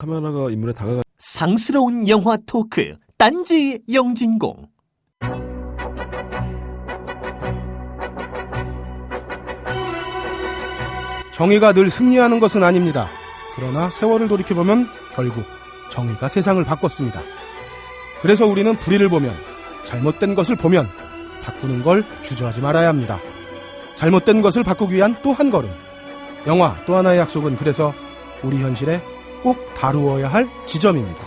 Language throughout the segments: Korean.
카메라가 인물에 다가가 상스러운 영화 토크 딴지 영진공. 정의가 늘 승리하는 것은 아닙니다. 그러나 세월을 돌이켜보면 결국 정의가 세상을 바꿨습니다. 그래서 우리는 불의를 보면, 잘못된 것을 보면 바꾸는 걸 주저하지 말아야 합니다. 잘못된 것을 바꾸기 위한 또 한 걸음. 영화 또 하나의 약속은 그래서 우리 현실에 꼭 다루어야 할 지점입니다.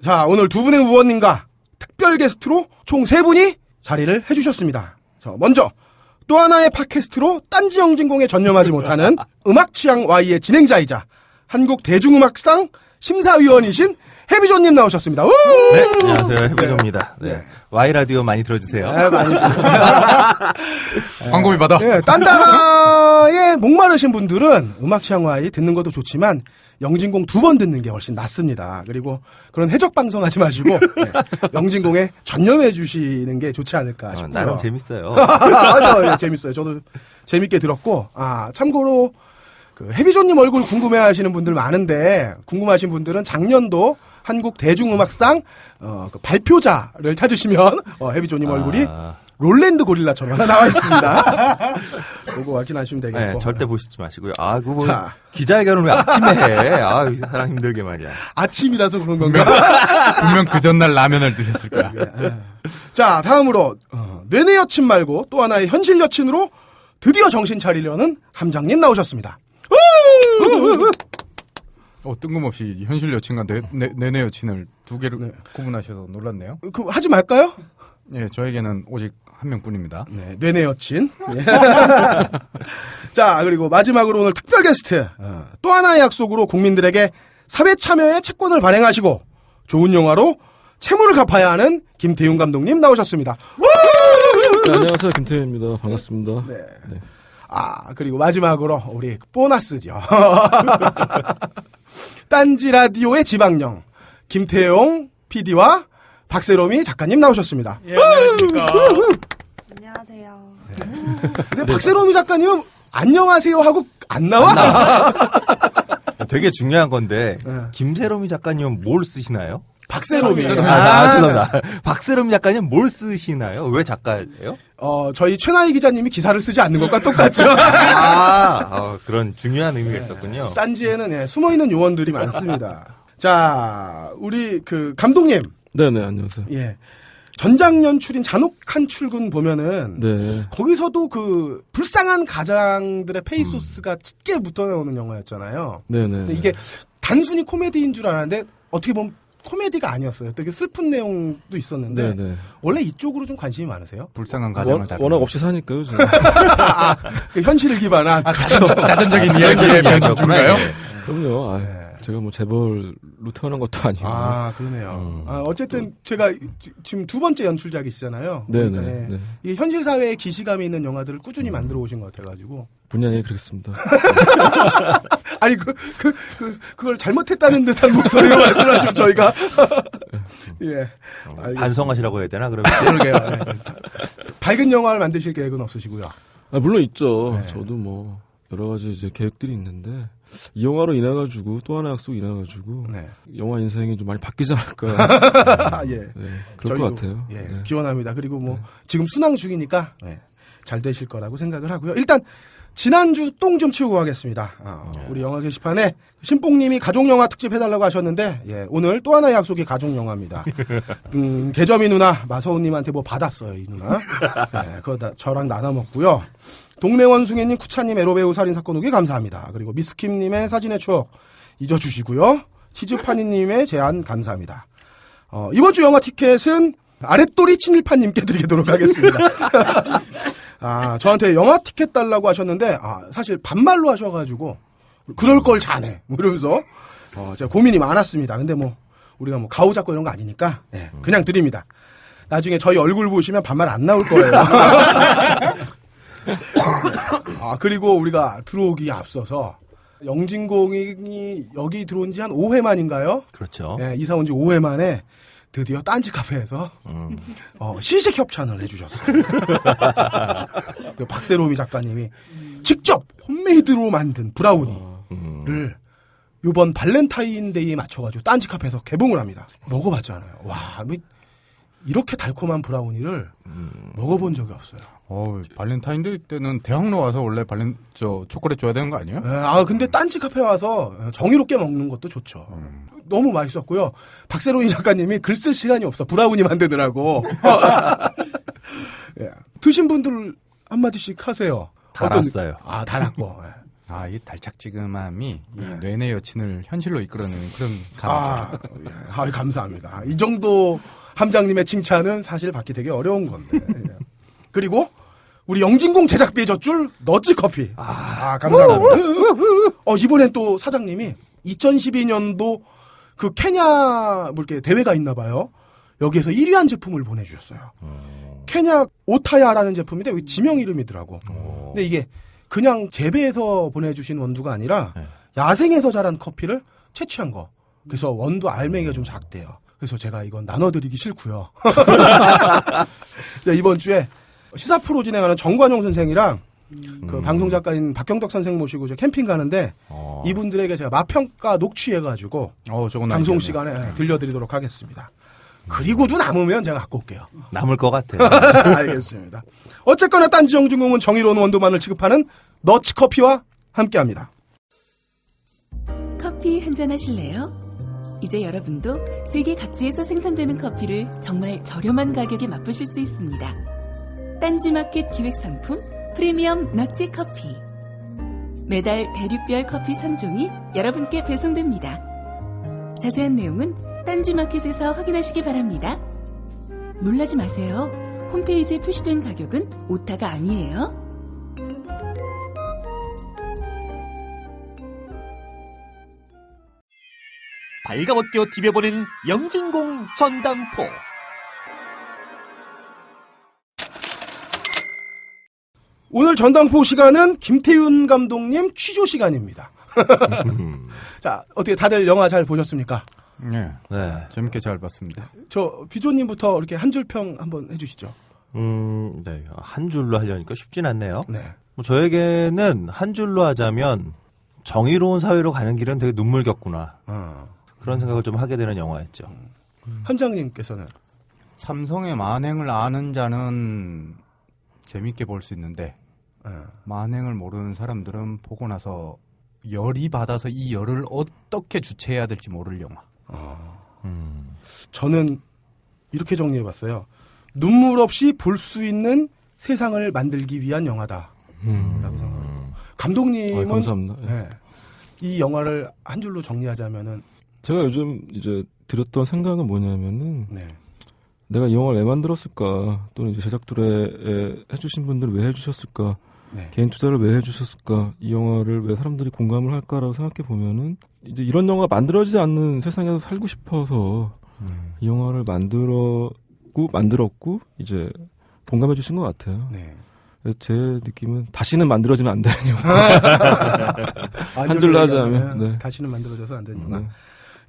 자, 오늘 두 분의 의원님과 특별 게스트로 총 3분이 자리를 해주셨습니다. 자, 먼저 또 하나의 팟캐스트로 딴지 영진공에 전념하지 못하는 음악취향 Y의 진행자이자 한국 대중음악상 심사위원이신 해비조님 나오셨습니다. 우! 네, 안녕하세요. 해비조입니다. 네. Y라디오 많이 들어주세요. 네, 많이. 광고비 받아. 네, 딴따라에 목마르신 분들은 음악취향 Y 듣는 것도 좋지만 영진공 2번 듣는 게 훨씬 낫습니다. 그리고 그런 해적 방송하지 마시고 영진공에 전념해 주시는 게 좋지 않을까 싶고요. 나름 재밌어요. 아니요, 예, 재밌어요. 저도 재밌게 들었고, 참고로 그 해비조님 얼굴 궁금해하시는 분들 많은데 궁금하신 분들은 작년도 한국 대중음악상 그 발표자를 찾으시면 해비조님 얼굴이 롤랜드 고릴라처럼 하나 나와 있습니다. 그거 확인하시면 되겠고. 네, 절대 보시지 마시고요. 그거 뭐 기자회견을 왜 아침에 해? 이 사람 힘들게 말이야. 아침이라서 그런 건가? 분명 그 전날 라면을 드셨을 거야. 자, 다음으로 내내 여친 말고 또 하나의 현실 여친으로 드디어 정신 차리려는 함장님 나오셨습니다. 뜬금없이 현실 여친과 내내 여친을 두 개를 구분하셔서 놀랐네요. 하지 말까요? 예, 저에게는 오직 한 명뿐입니다. 네, 뇌내 여친. 예. 자, 그리고 마지막으로 오늘 특별 게스트 또 하나의 약속으로 국민들에게 사회 참여의 채권을 발행하시고 좋은 영화로 채무를 갚아야 하는 김태윤 감독님 나오셨습니다. 네, 안녕하세요. 김태현입니다. 반갑습니다. 네. 그리고 마지막으로 우리 보너스죠. 딴지 라디오의 지방령 김태용 PD와 박세롬이 작가님 나오셨습니다. 예, 안녕하십니까. 안녕하세요. 근데 박세롬이 작가님은 안녕하세요 하고 안 나와? 되게 중요한 건데 김세롬이 작가님은 뭘 쓰시나요? 박세롬이에요. 죄송합니다. 박세롬 작가님 뭘 쓰시나요? 왜 작가예요? 저희 최나희 기자님이 기사를 쓰지 않는 것과 똑같죠. 그런 중요한 의미가 있었군요. 딴지에는 숨어있는 요원들이 많습니다. 자, 우리 그 감독님. 네네, 안녕하세요. 예. 전작 연출인 잔혹한 출근 보면은 네. 거기서도 그 불쌍한 가장들의 페이소스가 짙게 묻어나오는 영화였잖아요. 네네. 근데 이게 단순히 코미디인 줄 알았는데 어떻게 보면 코미디가 아니었어요. 되게 슬픈 내용도 있었는데 네네. 원래 이쪽으로 좀 관심이 많으세요? 불쌍한 가정을 다루는. 워낙 없이 사니까요. 그 현실을 기반한 자전적인 이야기의 면인가요? 그럼요. 제가 뭐 재벌로 태어난 것도 아니고. 그러네요. 어쨌든 제가 지금 2번째 연출작이시잖아요. 네네. 네. 이 현실 사회에 기시감이 있는 영화들을 꾸준히 만들어 오신 것 같아가지고. 본의 아니게 그렇습니다. 아니 그걸 잘못했다는 듯한 목소리로 말씀하시면 저희가 예. 반성하시라고 해야 되나 그러면? 그러게요. 밝은 영화를 만드실 계획은 없으시고요. 물론 있죠. 네. 저도 뭐 여러 가지 이제 계획들이 있는데 이 영화로 인해 가지고 또 하나 약속 인해 가지고 영화 인생이 좀 많이 바뀌지 않을까. 예. 네, 그럴 것 같아요. 예, 네. 기원합니다. 그리고 뭐 지금 순항 중이니까 잘 되실 거라고 생각을 하고요. 일단 지난주 똥 좀 치우고 가겠습니다. 우리 영화 게시판에 신뽕님이 가족영화 특집 해달라고 하셨는데 오늘 또 하나의 약속이 가족영화입니다. 개점이 누나 마서우님한테 뭐 받았어요, 이 누나. 그거 다 저랑 나눠 먹고요. 동네 원숭이님, 쿠차님, 에로배우 살인사건 후기 감사합니다. 그리고 미스킴님의 사진의 추억 잊어주시고요. 치즈파니님의 제안 감사합니다. 이번 주 영화 티켓은 아랫도리 친일파님께 드리도록 하겠습니다. 저한테 영화 티켓 달라고 하셨는데, 사실 반말로 하셔가지고, 그럴 걸 자네. 뭐 이러면서, 제가 고민이 많았습니다. 근데 우리가 가오 잡고 이런 거 아니니까, 그냥 드립니다. 나중에 저희 얼굴 보시면 반말 안 나올 거예요. 그리고 우리가 들어오기에 앞서서, 영진공이 여기 들어온 지 한 5회 만인가요? 그렇죠. 이사 온 지 5회 만에 드디어 딴지 카페에서 시식 협찬을 해주셨어요. 그 박세롬이 작가님이 직접 홈메이드로 만든 브라우니를 이번 발렌타인데이에 맞춰가지고 딴지 카페에서 개봉을 합니다. 먹어봤잖아요. 와, 뭐 이렇게 달콤한 브라우니를 먹어본 적이 없어요. 발렌타인데이 때는 대학로 와서 원래 초콜릿 줘야 되는 거 아니에요? 네, 근데 딴지 카페 와서 정의롭게 먹는 것도 좋죠. 너무 맛있었고요. 박세롬이 작가님이 글 쓸 시간이 없어. 브라우니 만드느라고. 예. 드신 분들 한마디씩 하세요. 달았어요. 달았고. 예. 이 달짝지근함이 이 뇌내 여친을 현실로 이끌어내는 그런 감이죠. 감사합니다. 이 정도 함장님의 칭찬은 사실 받기 되게 어려운 건데. 예. 그리고 우리 영진공 제작비에 젖줄 너츠 커피. 감사합니다. 이번엔 또 사장님이 2012년도 그 케냐 이렇게 대회가 있나 봐요. 여기에서 1위한 제품을 보내주셨어요. 케냐 오타야라는 제품인데 여기 지명 이름이더라고. 근데 이게 그냥 재배해서 보내주신 원두가 아니라 야생에서 자란 커피를 채취한 거. 그래서 원두 알맹이가 좀 작대요. 그래서 제가 이건 나눠드리기 싫고요. 이번 주에 시사 프로 진행하는 정관용 선생이랑 그 방송 작가인 박경덕 선생 모시고 캠핑 가는데 이분들에게 제가 맛평가 녹취해가지고 방송 시간에 들려드리도록 하겠습니다. 그리고도 남으면 제가 갖고 올게요. 남을 것 같아요. 알겠습니다. 어쨌거나 딴지 영진공은 정의로운 원두만을 취급하는 너츠 커피와 함께합니다. 커피 한잔 하실래요? 이제 여러분도 세계 각지에서 생산되는 커피를 정말 저렴한 가격에 맛보실 수 있습니다. 딴지마켓 기획상품 프리미엄 너츠 커피. 매달 대륙별 커피 3종이 여러분께 배송됩니다. 자세한 내용은 딴지마켓에서 확인하시기 바랍니다. 놀라지 마세요. 홈페이지에 표시된 가격은 오타가 아니에요. 발가벗겨 디벼보는 영진공 전당포. 오늘 전당포 시간은 김태윤 감독님 취조 시간입니다. 자, 어떻게 다들 영화 잘 보셨습니까? 네. 재밌게 잘 봤습니다. 저 비조님부터 이렇게 한 줄 평 한번 해주시죠. 네. 한 줄로 하려니까 쉽진 않네요. 네. 저에게는 한 줄로 하자면 정의로운 사회로 가는 길은 되게 눈물겹구나. 그런 생각을 좀 하게 되는 영화였죠. 현장님께서는 삼성의 만행을 아는 자는 재밌게 볼 수 있는데 만행을 모르는 사람들은 보고 나서 열이 받아서 이 열을 어떻게 주체해야 될지 모를 영화. 저는 이렇게 정리해봤어요. 눈물 없이 볼 수 있는 세상을 만들기 위한 영화다. 라고 생각합니다. 감독님은 감사합니다. 네, 이 영화를 한 줄로 정리하자면은 제가 요즘 이제 들었던 생각은 뭐냐면은 네. 내가 이 영화를 왜 만들었을까, 또는 이제 제작들에 해주신 분들을 왜 해주셨을까, 네. 개인 투자를 왜 해주셨을까, 이 영화를 왜 사람들이 공감을 할까라고 생각해 보면은 이제 이런 영화가 만들어지지 않는 세상에서 살고 싶어서 이 영화를 만들었고 이제 공감해 주신 것 같아요. 네. 제 느낌은 다시는 만들어지면 안 되는 영화. 한 줄로 하자면 네. 다시는 만들어져서 안 되는 영화.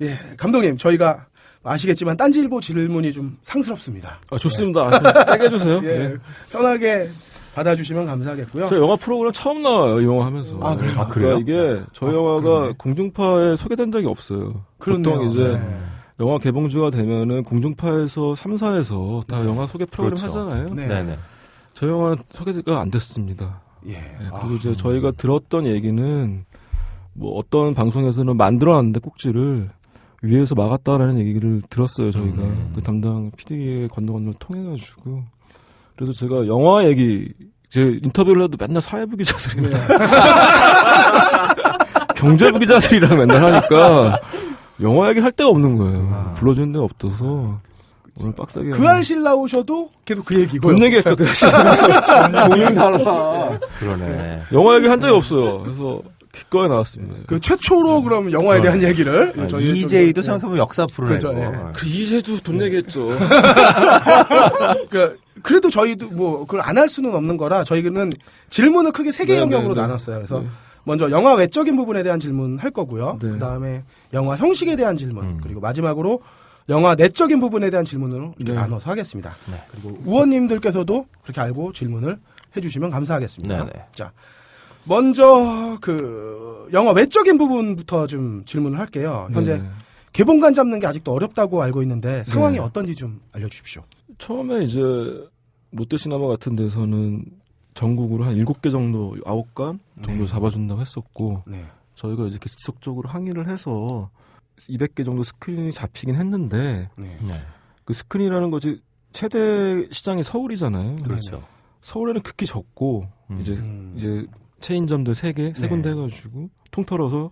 예, 감독님 저희가 아시겠지만 딴지일보 질문이 좀 상스럽습니다. 좋습니다. 세게 해주세요. 예, 네. 편하게 받아주시면 감사하겠고요. 저 영화 프로그램 처음 나와요, 이 영화 하면서. 그래요? 그러니까 이게 저희 영화가 그러네. 공중파에 소개된 적이 없어요. 그렇네요. 보통 이제 네. 영화 개봉주가 되면은 공중파에서 3사에서 다 영화 소개 프로그램 그렇죠. 하잖아요. 네. 네네. 저희 영화 소개가 안 됐습니다. 예. 네, 그리고 이제 저희가 들었던 얘기는 뭐 어떤 방송에서는 만들어놨는데 꼭지를 위에서 막았다라는 얘기를 들었어요. 저희가 그 담당 PD의 건너건너를 통해가지고. 그래서 제가 영화 얘기 제 인터뷰를 해도 맨날 사회부 기자들이랑 경제부 기자들이랑 맨날 하니까 영화 얘기를 할 데가 없는 거예요. 불러주는 데가 없어서 오늘 빡세게. 그 알실 나오셔도 계속 그 얘기고요. 돈 얘기했죠. 그 알실. 돈이 달라. 그러네. 영화 얘기 한 적이 없어요. 그래서 기꺼이 나왔습니다. 그 최초로 그럼 영화에 대한 얘기를 저희 EJ도 좀- 생각해보면 역사 프로네고. 그렇죠, 예. 그 이제도 돈 얘기했죠. 그래도 저희도 뭐 그걸 안 할 수는 없는 거라 저희는 질문을 크게 세 개 네, 영역으로 네, 네. 나눴어요. 그래서 네. 먼저 영화 외적인 부분에 대한 질문 할 거고요. 네. 그다음에 영화 형식에 대한 질문, 그리고 마지막으로 영화 내적인 부분에 대한 질문으로 네. 나눠서 하겠습니다. 네. 그리고 우원님들께서도 그렇게 알고 질문을 해주시면 감사하겠습니다. 네네. 자, 먼저 그 영화 외적인 부분부터 좀 질문을 할게요. 현재 네. 개봉관 잡는 게 아직도 어렵다고 알고 있는데 상황이 네. 어떤지 좀 알려주십시오. 처음에 이제 롯데시네마 같은 데서는 전국으로 한 7개 정도, 9관 정도 네. 잡아준다고 했었고, 네. 저희가 이제 지속적으로 항의를 해서 200개 정도 스크린이 잡히긴 했는데, 네. 네. 그 스크린이라는 것이 최대 시장이 서울이잖아요. 그렇죠. 서울에는 극히 적고, 이제 체인점들 3개, 세 네. 군데 해가지고, 통틀어서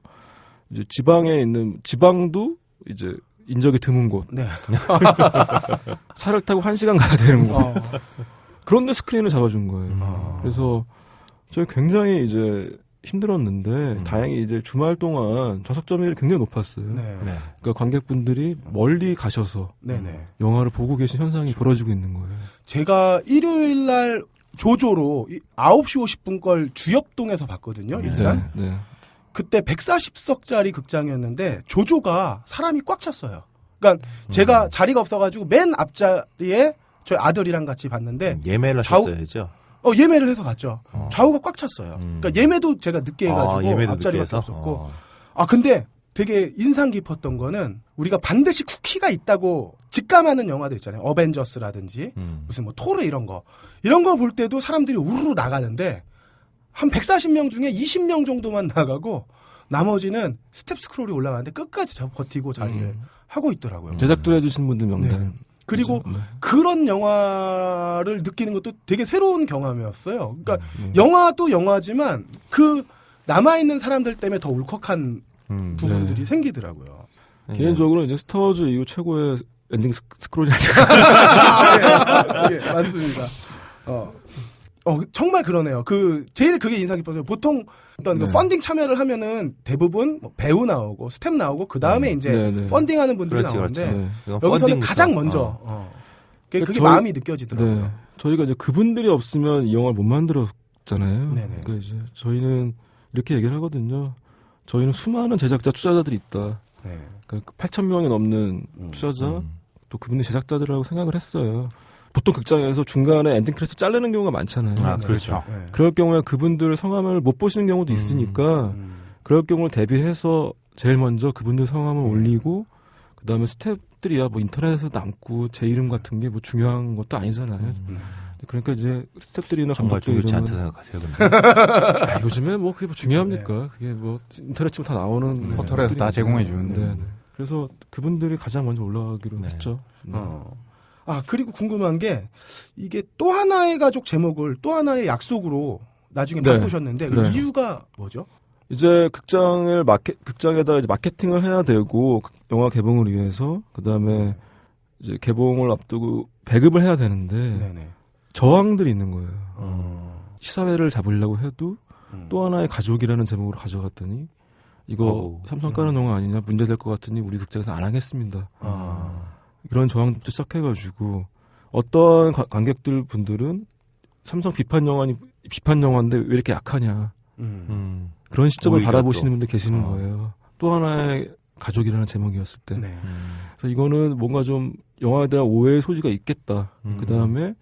이제 지방에 있는, 지방도 이제 인적이 드문 곳. 네. 차를 타고 1시간 가야 되는 곳. 어. 그런데 스크린을 잡아준 거예요. 아. 그래서 저희 굉장히 이제 힘들었는데 다행히 이제 주말 동안 좌석 점유율이 굉장히 높았어요. 네. 네. 그러니까 관객분들이 멀리 가셔서 네네. 영화를 보고 계신 현상이 벌어지고 있는 거예요. 제가 일요일 날 조조로 9시 50분 걸 주엽동에서 봤거든요. 일산. 네, 네. 그때 140석짜리 극장이었는데 조조가 사람이 꽉 찼어요. 그러니까 제가 자리가 없어가지고 맨 앞자리에 저희 아들이랑 같이 봤는데 예매를 좌우- 하셨어야죠. 예매를 해서 갔죠. 좌우가 꽉 찼어요. 그러니까 예매도 제가 늦게 해가지고 예매도 앞자리밖에 늦게 해서? 없었고. 근데 되게 인상 깊었던 거는 우리가 반드시 쿠키가 있다고 직감하는 영화들 있잖아요. 어벤져스라든지 무슨 뭐 토르 이런 거 볼 때도 사람들이 우르르 나가는데 한 140명 중에 20명 정도만 나가고 나머지는 스텝 스크롤이 올라가는데 끝까지 버티고 자리를 하고 있더라고요. 제작들 해주신 분들 명단. 네. 그리고 네. 그런 영화를 느끼는 것도 되게 새로운 경험이었어요. 그러니까 영화도 영화지만 그 남아있는 사람들 때문에 더 울컥한 부분들이 생기더라고요. 개인적으로 이제 스타워즈 이후 최고의 엔딩 스크롤이 아닐까. 예, 맞습니다. 정말 그러네요. 제일 그게 인상 깊어요. 보통 어떤 그 네. 펀딩 참여를 하면은 대부분 뭐 배우 나오고 스텝 나오고 그 다음에 이제 네, 네. 펀딩하는 분들이 그렇지, 나오는데 그렇죠. 네. 이건 여기서는 펀딩부터. 가장 먼저 그게 저희- 마음이 느껴지더라고요. 네. 저희가 이제 그분들이 없으면 이 영화를 못 만들었잖아요. 네네. 그러니까 이제 저희는 이렇게 얘기를 하거든요. 저희는 수많은 제작자, 투자자들이 있다. 네. 그러니까 8,000명이 넘는 투자자, 또 그분들 제작자들이라고 생각을 했어요. 보통 극장에서 중간에 엔딩 크레딧 자르는 경우가 많잖아요. 아, 그렇죠. 네. 그럴 경우에 그분들 성함을 못 보시는 경우도 있으니까 그럴 경우를 대비해서 제일 먼저 그분들 성함을 올리고 그다음에 스태프들이야 뭐 인터넷에서 남고 제 이름 같은 게 뭐 중요한 것도 아니잖아요. 그러니까 이제 스태프들이나 정말 감독들 중요치 않다 이름은 생각하세요. 근데. 요즘에 뭐 그게 뭐 중요합니까? 그게 뭐 인터넷 치면 다 나오는 포털에서 다 것들이니까. 제공해 주는데. 네, 네. 그래서 그분들이 가장 먼저 올라가기로 네. 했죠. 그리고 궁금한 게 이게 또 하나의 가족 제목을 또 하나의 약속으로 나중에 네. 바꾸셨는데 그 네. 이유가 뭐죠? 이제 극장에다 이제 마케팅을 해야 되고 영화 개봉을 위해서 그다음에 이제 개봉을 앞두고 배급을 해야 되는데 네네. 저항들이 있는 거예요. 시사회를 잡으려고 해도 또 하나의 가족이라는 제목으로 가져갔더니 이거 삼성 까는 영화 아니냐 문제될 것 같으니 우리 극장에서 안 하겠습니다. 이런 저항부터 시작해가지고 어떤 관객들 분들은 삼성 비판 영화인데 왜 이렇게 약하냐 그런 시점을 오히려 바라보시는 또. 분들 계시는 거예요. 또 하나의 가족이라는 제목이었을 때. 네. 그래서 이거는 뭔가 좀 영화에 대한 오해의 소지가 있겠다. 그 다음에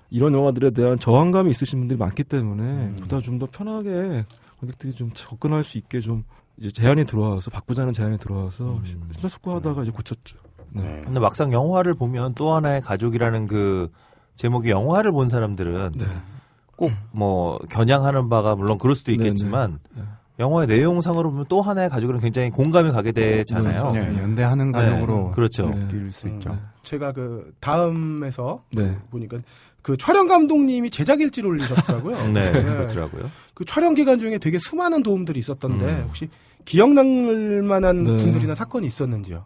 이런 영화들에 대한 저항감이 있으신 분들이 많기 때문에 보다 좀 더 편하게 관객들이 좀 접근할 수 있게 좀 이제 제안이 들어와서 바꾸자는 제안이 들어와서 심사숙고하다가 이제 고쳤죠. 네. 근데 막상 영화를 보면 또 하나의 가족이라는 그 제목의 영화를 본 사람들은 네. 꼭 뭐 겨냥하는 바가 물론 그럴 수도 있겠지만 네. 영화의 내용상으로 보면 또 하나의 가족이랑 굉장히 공감이 가게 되잖아요. 네, 연대하는 가족으로 그렇죠. 느낄 수 있죠. 제가 다음에서 네. 보니까 촬영 감독님이 제작 일지를 올리셨더라고요. 네, 그렇더라고요. 그 촬영 기간 중에 되게 수많은 도움들이 있었던데 혹시 기억날 만한 네. 분들이나 사건이 있었는지요?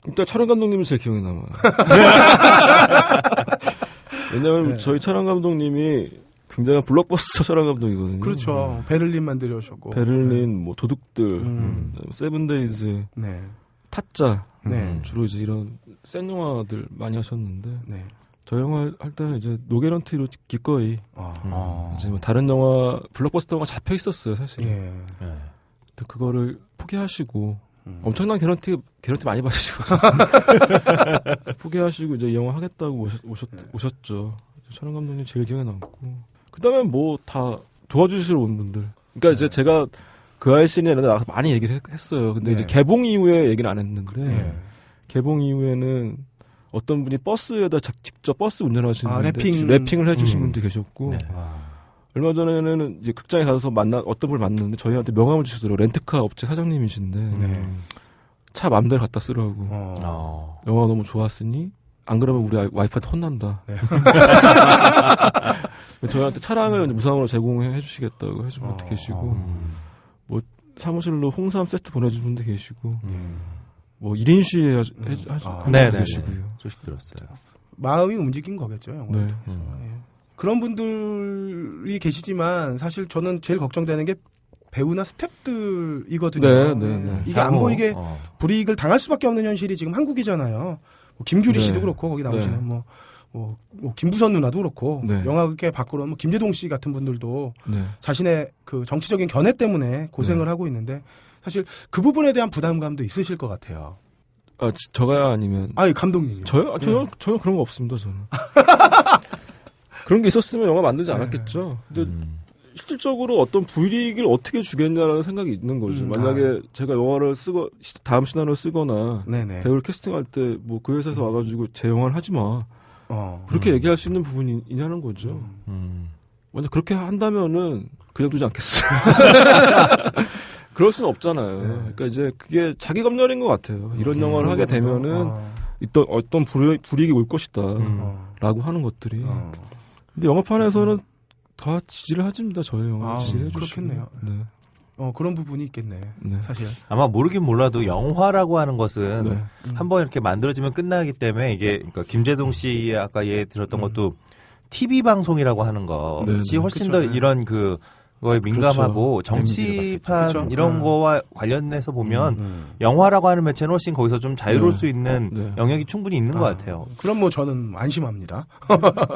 일단 촬영 감독님이 제일 기억에 남아요. 왜냐하면 저희 촬영 감독님이 굉장히 블록버스터 촬영 감독이거든요. 그렇죠. 베를린 만들어오셨고. 베를린, 뭐 도둑들, 세븐데이즈, 네. 타짜, 네. 주로 이제 이런 센 영화들 많이 하셨는데 네. 저 영화 할 때는 이제 노게런티로 기꺼이 이제 뭐 다른 영화 블록버스터 영화 잡혀 있었어요 사실. 예. 근데 그거를 포기하시고 엄청난 개런티 많이 받으시고 포기하시고 이제 이 영화 하겠다고 오셨죠. 촬영 감독님 제일 기억에 남고 그다음에 뭐 다 도와주시러 온 분들. 그러니까 이제 제가 그 아이씬에 나가서 많이 얘기를 했어요. 근데 이제 개봉 이후에 얘기는 안 했는데 개봉 이후에는 어떤 분이 버스에다 직접 버스 운전하시는 분들 랩핑을 해주신 분도 계셨고 얼마 전에는 이제 극장에 가서 어떤 분을 만났는데 저희한테 명함을 주시더라고요. 렌트카 업체 사장님이신데 차 맘대로 갖다 쓰라고 영화 너무 좋았으니 안 그러면 우리 와이프한테 혼난다. 저희한테 차량을 무상으로 제공해 주시겠다고 해준 분도 계시고 뭐 사무실로 홍삼 세트 보내준 분도 계시고 뭐 1인 시위 하신 분도 계시고요. 소식 들었어요. 마음이 움직인 거겠죠, 영화를 네. 통해서. 예. 그런 분들이 계시지만 사실 저는 제일 걱정되는 게 배우나 스태프들이거든요. 네. 이게 안 보이게 불이익을 당할 수밖에 없는 현실이 지금 한국이잖아요. 뭐 김규리 씨도 그렇고 거기 나오시는 뭐 김부선 누나도 그렇고 영화계 밖으로 뭐 김재동 씨 같은 분들도 자신의 그 정치적인 견해 때문에 고생을 하고 있는데 사실 그 부분에 대한 부담감도 있으실 것 같아요. 아, 저가야 아니면 감독님이요. 저요? 저는 그런 거 없습니다. 저는. 그런 게 있었으면 영화 만들지 않았겠죠. 근데 실질적으로 어떤 불이익을 어떻게 주겠냐라는 생각이 있는 거죠. 만약에 제가 영화를 쓰고 다음 시나리오를 쓰거나 배우를 캐스팅할 때 뭐 그 회사에서 와가지고 제 영화를 하지 마. 그렇게 얘기할 수 있는 부분이 있냐는 거죠. 만약 그렇게 한다면은 그냥 두지 않겠어요. 그럴 수는 없잖아요. 그러니까 이제 그게 자기 검열인 것 같아요. 이런 영화를 하게 되면은 어떤 불이익이 올 것이다. 라고 하는 것들이. 근데 영화판에서는 다 지지를 하집니다. 저의 영화 지지해 주시고. 그렇겠네요. 네. 그런 부분이 있겠네. 사실. 아마 모르긴 몰라도 영화라고 하는 것은 한번 이렇게 만들어지면 끝나기 때문에 이게 그러니까 김재동 씨 아까 들었던 것도 TV 방송이라고 하는 것이 훨씬 더 이런 그거에 민감하고 정치판 이런 거와 관련해서 보면 영화라고 하는 매체는 훨씬 거기서 좀 자유로울 수 있는 영역이 충분히 있는 것 같아요. 그럼 뭐 저는 안심합니다.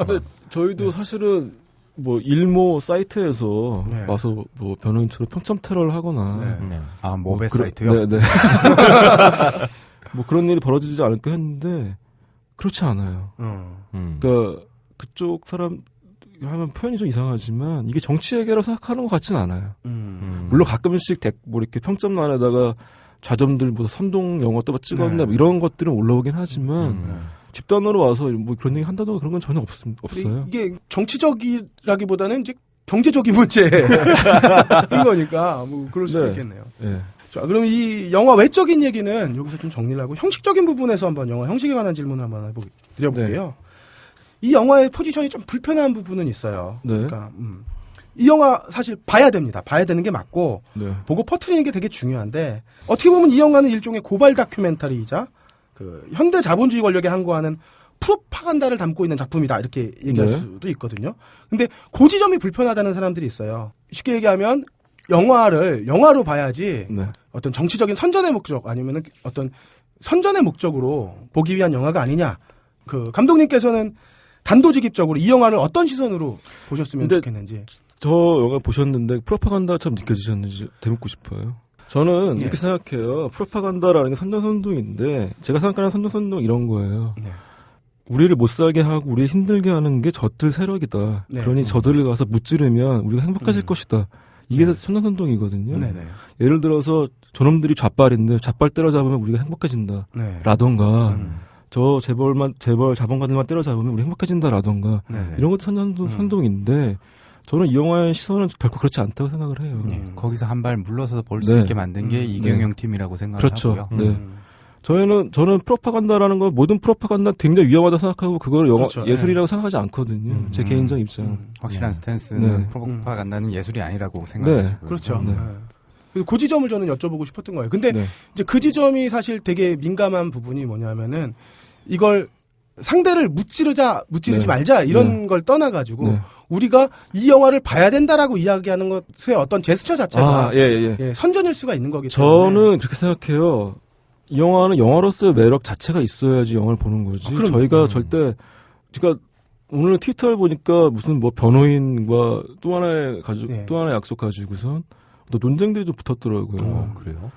근데 저희도 사실은 뭐 일모 사이트에서 와서 뭐 변호인처럼 평점 테러를 하거나 모베 사이트요? 네. 뭐 그런 일이 벌어지지 않을까 했는데 그렇지 않아요. 그러니까 그쪽 사람 하면 표현이 좀 이상하지만 이게 정치 얘기라고 생각하는 것 같진 않아요. 물론 가끔씩 뭐 이렇게 평점란에다가 좌점들보다 선동 영화 또 찍었나 뭐 이런 것들은 올라오긴 하지만 집단으로 와서 뭐 그런 얘기 한다던가 그런 건 전혀 없어요. 이게 정치적이라기보다는 이제 경제적인 문제인 거니까 뭐 그럴 수도 있겠네요. 자, 그럼 이 영화 외적인 얘기는 여기서 좀 정리를 하고 형식적인 부분에서 한번 영화 형식에 관한 질문을 한번 드려볼게요. 이 영화의 포지션이 좀 불편한 부분은 있어요. 그러니까 이 영화 사실 봐야 됩니다. 봐야 되는 게 맞고 보고 퍼뜨리는 게 되게 중요한데 어떻게 보면 이 영화는 일종의 고발 다큐멘터리이자 그 현대 자본주의 권력에 항거하는 프로파간다를 담고 있는 작품이다 이렇게 얘기할 수도 있거든요. 근데 그 지점이 불편하다는 사람들이 있어요. 쉽게 얘기하면 영화를 영화로 봐야지 어떤 정치적인 선전의 목적 아니면은 어떤 선전의 목적으로 보기 위한 영화가 아니냐. 그 감독님께서는 단도직입적으로 이 영화를 어떤 시선으로 보셨으면 좋겠는지. 저 영화 보셨는데 프로파간다처럼 느껴지셨는지 되묻고 싶어요. 저는 이렇게 생각해요. 프로파간다라는 게 선전선동인데 제가 생각하는 선전선동 이런 거예요. 우리를 못 살게 하고 우리 힘들게 하는 게 저들 세력이다. 그러니 저들을 가서 무찌르면 우리가 행복해질 것이다. 이게 선전선동이거든요. 예를 들어서 저놈들이 좌빨인데 좌빨 때려잡으면 우리가 행복해진다. 라던가 저 재벌 자본가들만 때려잡으면 우리 행복해진다라던가 이런 것도 선동인데 저는 이 영화의 시선은 결코 그렇지 않다고 생각을 해요. 거기서 한 발 물러서서 볼 수 있게 만든 게 이경영 팀이라고 생각을 하고요. 저는 프로파간다라는 거 모든 프로파간다 굉장히 위험하다고 생각하고 그걸 예술이라고 생각하지 않거든요. 제 개인적인 입장. 확실한 스탠스는 프로파간다는 예술이 아니라고 생각하시고요. 그렇죠. 그 지점을 저는 여쭤보고 싶었던 거예요. 근데 이제 그 지점이 사실 되게 민감한 부분이 뭐냐면은 이걸 상대를 무찌르지 말자 이런 걸 떠나가지고 우리가 이 영화를 봐야 된다라고 이야기하는 것의 어떤 제스처 자체가 선전일 수가 있는 거기 때문에 저는 그렇게 생각해요. 이 영화는 영화로서의 매력 자체가 있어야지 영화를 보는 거지. 저희가 절대 그러니까 오늘 트위터를 보니까 무슨 뭐 변호인과 또 하나의 약속 가지고선 또 논쟁들이 좀 붙었더라고요. 그래요?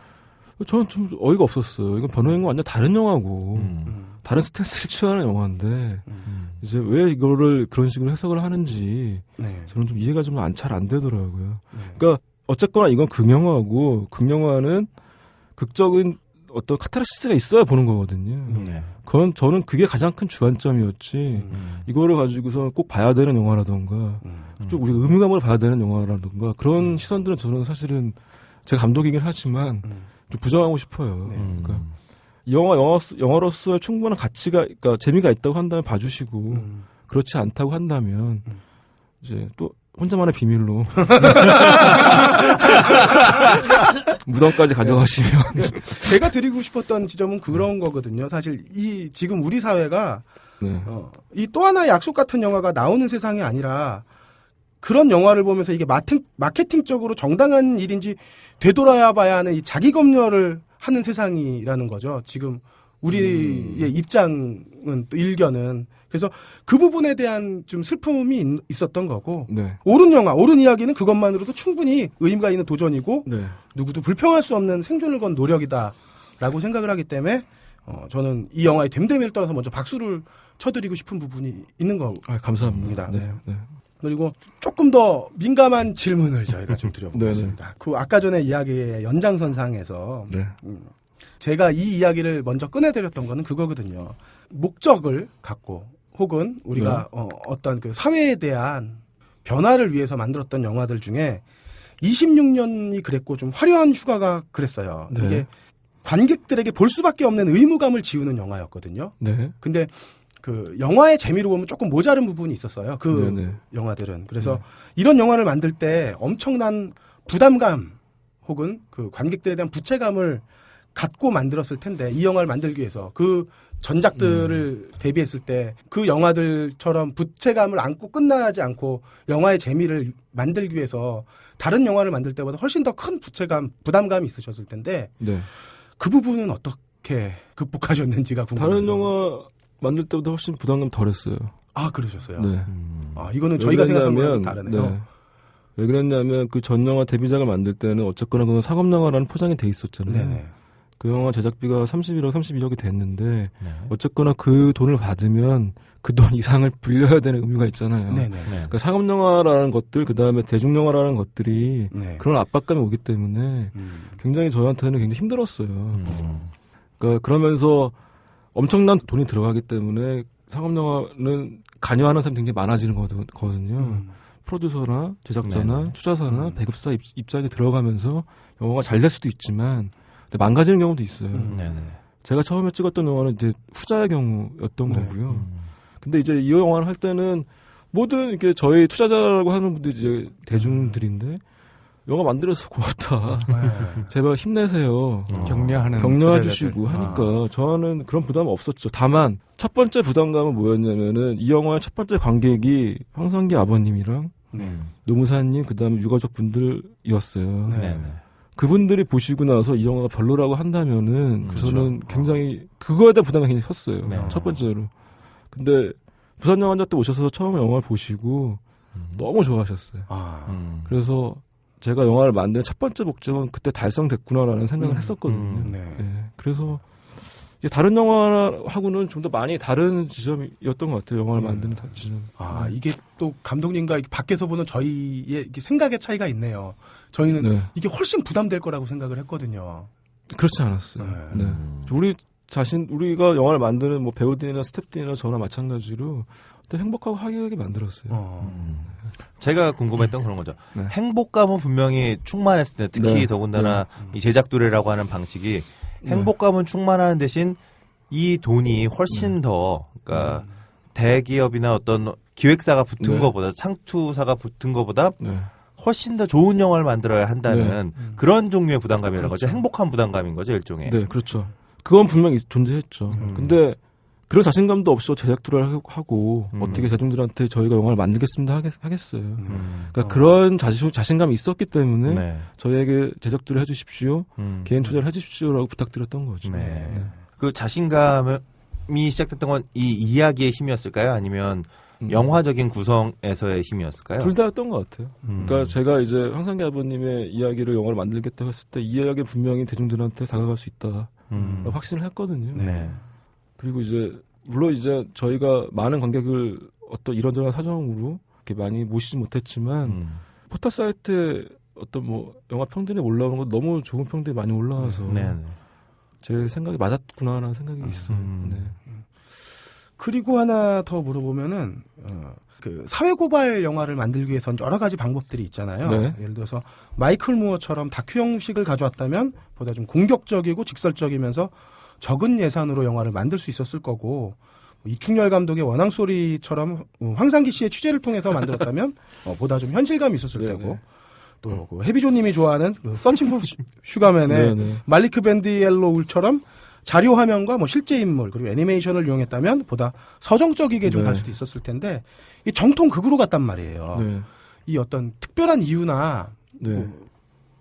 저는 좀 어이가 없었어요. 이건 변호인과 완전 다른 영화고 다른 스탠스를 취하는 영화인데 이제 왜 이거를 그런 식으로 해석을 하는지 네. 저는 좀 이해가 좀 잘 안 되더라고요. 그러니까 어쨌거나 이건 극영화고 극영화는 극적인 어떤 카타르시스가 있어야 보는 거거든요. 네. 그건 저는 그게 가장 큰 주안점이었지. 이거를 가지고서 꼭 봐야 되는 영화라던가 좀 우리 의무감을 봐야 되는 영화라던가 그런 시선들은 저는 사실은 제가 감독이긴 하지만 좀 부정하고 싶어요. 그러니까 이 영화로서의 충분한 가치가, 그러니까 재미가 있다고 한다면 봐주시고 그렇지 않다고 한다면 이제 또 혼자만의 비밀로 무덤까지 가져가시면 제가 드리고 싶었던 지점은 그런 거거든요. 사실 이 지금 우리 사회가 네. 이 또 하나의 약속 같은 영화가 나오는 세상이 아니라 그런 영화를 보면서 이게 마케팅적으로 정당한 일인지 되돌아야 봐야 하는 이 자기 검열을 하는 세상이라는 거죠. 지금 우리의 입장은 또 일견은. 그래서 그 부분에 대한 좀 슬픔이 있었던 거고 네. 옳은 영화, 옳은 이야기는 그것만으로도 충분히 의미가 있는 도전이고 네. 누구도 불평할 수 없는 생존을 건 노력이다라고 생각을 하기 때문에 저는 이 영화의 됨됨이를 떠나서 먼저 박수를 쳐드리고 싶은 부분이 있는 거입니다. 감사합니다. 네. 네. 그리고 조금 더 민감한 질문을 저희가 좀 드려보겠습니다. 그 아까 전에 이야기의 연장선상에서 네. 제가 이 이야기를 먼저 꺼내드렸던 거는 그거거든요. 목적을 갖고 혹은 우리가 어떤 그 사회에 대한 변화를 위해서 만들었던 영화들 중에 26년이 그랬고 좀 화려한 휴가가 그랬어요. 네. 이게 관객들에게 볼 수밖에 없는 의무감을 지우는 영화였거든요. 네. 근데 그 영화의 재미로 보면 조금 모자른 부분이 있었어요. 그 네네. 영화들은. 그래서 이런 영화를 만들 때 엄청난 부담감 혹은 그 관객들에 대한 부채감을 갖고 만들었을 텐데 이 영화를 만들기 위해서 그 전작들을 대비했을 때 그 영화들처럼 부채감을 안고 끝나지 않고 영화의 재미를 만들기 위해서 다른 영화를 만들 때보다 훨씬 더 큰 부채감, 부담감이 있으셨을 텐데 네. 그 부분은 어떻게 극복하셨는지가 궁금해서. 다른 영화 만들 때보다 훨씬 부담감 덜했어요. 아, 그러셨어요? 네. 아, 이거는 저희가 생각하는 거랑 다르네요. 네. 왜 그랬냐면 그 전 영화 데뷔작을 만들 때는 어쨌거나 그건 상업영화라는 포장이 돼 있었잖아요. 네네. 그 영화 제작비가 31억, 32억이 됐는데 네. 어쨌거나 그 돈을 받으면 그 돈 이상을 불려야 되는 의무가 있잖아요. 네네. 그러니까 상업영화라는 것들, 그 다음에 대중영화라는 것들이 네. 그런 압박감이 오기 때문에 굉장히 저한테는 굉장히 힘들었어요. 그러니까 그러면서 엄청난 돈이 들어가기 때문에 상업영화는 관여하는 사람이 굉장히 많아지는 거거든요. 프로듀서나 제작자나 네네. 투자사나 배급사 입장이 들어가면서 영화가 잘 될 수도 있지만 망가지는 경우도 있어요. 네네. 제가 처음에 찍었던 영화는 이제 후자의 경우였던 거고요. 근데 이제 이 영화를 할 때는 모든 이렇게 저희 투자자라고 하는 분들이 이제 대중들인데 영화 만들어서 고맙다. 제발 힘내세요. 격려하는 격려해 투자자들. 주시고 하니까 저는 그런 부담은 없었죠. 다만 첫 번째 부담감은 뭐였냐면은 이 영화의 첫 번째 관객이 황성기 아버님이랑 노무사님 그다음에 유가족 분들이었어요. 네네. 그분들이 보시고 나서 이 영화가 별로라고 한다면은 저는 굉장히 그거에 대한 부담이 굉장히 컸어요. 네. 첫 번째로. 근데 부산영화제 때 오셔서 처음에 영화를 보시고 너무 좋아하셨어요. 그래서 제가 영화를 만드는 첫 번째 목적은 그때 달성됐구나라는 생각을 했었거든요. 네. 예. 그래서 이제 다른 영화하고는 좀 더 많이 다른 지점이었던 것 같아요. 영화를 만드는 지점. 아, 이게 또 감독님과 밖에서 보는 저희의 이게 생각의 차이가 있네요. 저희는 네. 이게 훨씬 부담될 거라고 생각을 했거든요. 그렇지 않았어요. 네. 우리가 영화를 만드는 뭐 배우들이나 스태프들이나 저나 마찬가지로 또 행복하고 화기하게 만들었어요. 제가 궁금했던 그런 거죠. 네. 행복감은 분명히 충만했을 때, 특히 네. 더군다나 이 제작 두뇌라고 하는 방식이 행복감은 충만하는 대신 이 돈이 훨씬 더, 그러니까 대기업이나 어떤 기획사가 붙은 네. 것보다, 창투사가 붙은 것보다 네. 훨씬 더 좋은 영화를 만들어야 한다는 그런 종류의 부담감이라는 거죠. 행복한 부담감인 거죠, 일종의. 네, 그렇죠. 그건 분명히 존재했죠. 근데 그런 자신감도 없이 제작투를 하고 어떻게 대중들한테 저희가 영화를 만들겠습니다 하겠어요. 그러니까 그런 자신감이 있었기 때문에 네. 저희에게 제작투를 해주십시오, 개인 투자를 해주십시오라고 부탁드렸던 거죠. 네. 그 자신감이 시작됐던 건 이 이야기의 힘이었을까요? 아니면 영화적인 구성에서의 힘이었을까요? 둘 다였던 것 같아요. 그러니까 제가 이제 황상기 아버님의 이야기를 영화를 만들겠다고 했을 때 이 이야기 분명히 대중들한테 다가갈 수 있다. 확신을 했거든요. 네. 그리고 이제 물론 이제 저희가 많은 관객을 어떤 이런저런 사정으로 이렇게 많이 모시지 못했지만 포털 사이트에 어떤 뭐 영화 평들이 올라오는 거 너무 좋은 평들이 많이 올라와서 네. 제 생각이 맞았구나라는 생각이 있어요. 네. 그리고 하나 더 물어보면은 그 사회고발 영화를 만들기 위해서는 여러 가지 방법들이 있잖아요. 네. 예를 들어서 마이클 무어처럼 다큐 형식을 가져왔다면 보다 좀 공격적이고 직설적이면서 적은 예산으로 영화를 만들 수 있었을 거고 이충렬 감독의 원앙소리처럼 황상기 씨의 취재를 통해서 만들었다면 보다 좀 현실감이 있었을 네, 테고 네. 또 그 해비조님이 좋아하는 그 썬칭 포 슈가맨의 네, 네. 말리크 밴디엘로울처럼 자료 화면과 뭐 실제 인물 그리고 애니메이션을 이용했다면 보다 서정적이게 좀 네. 갈 수도 있었을 텐데 이 정통 극으로 갔단 말이에요. 네. 이 어떤 특별한 이유나 네. 뭐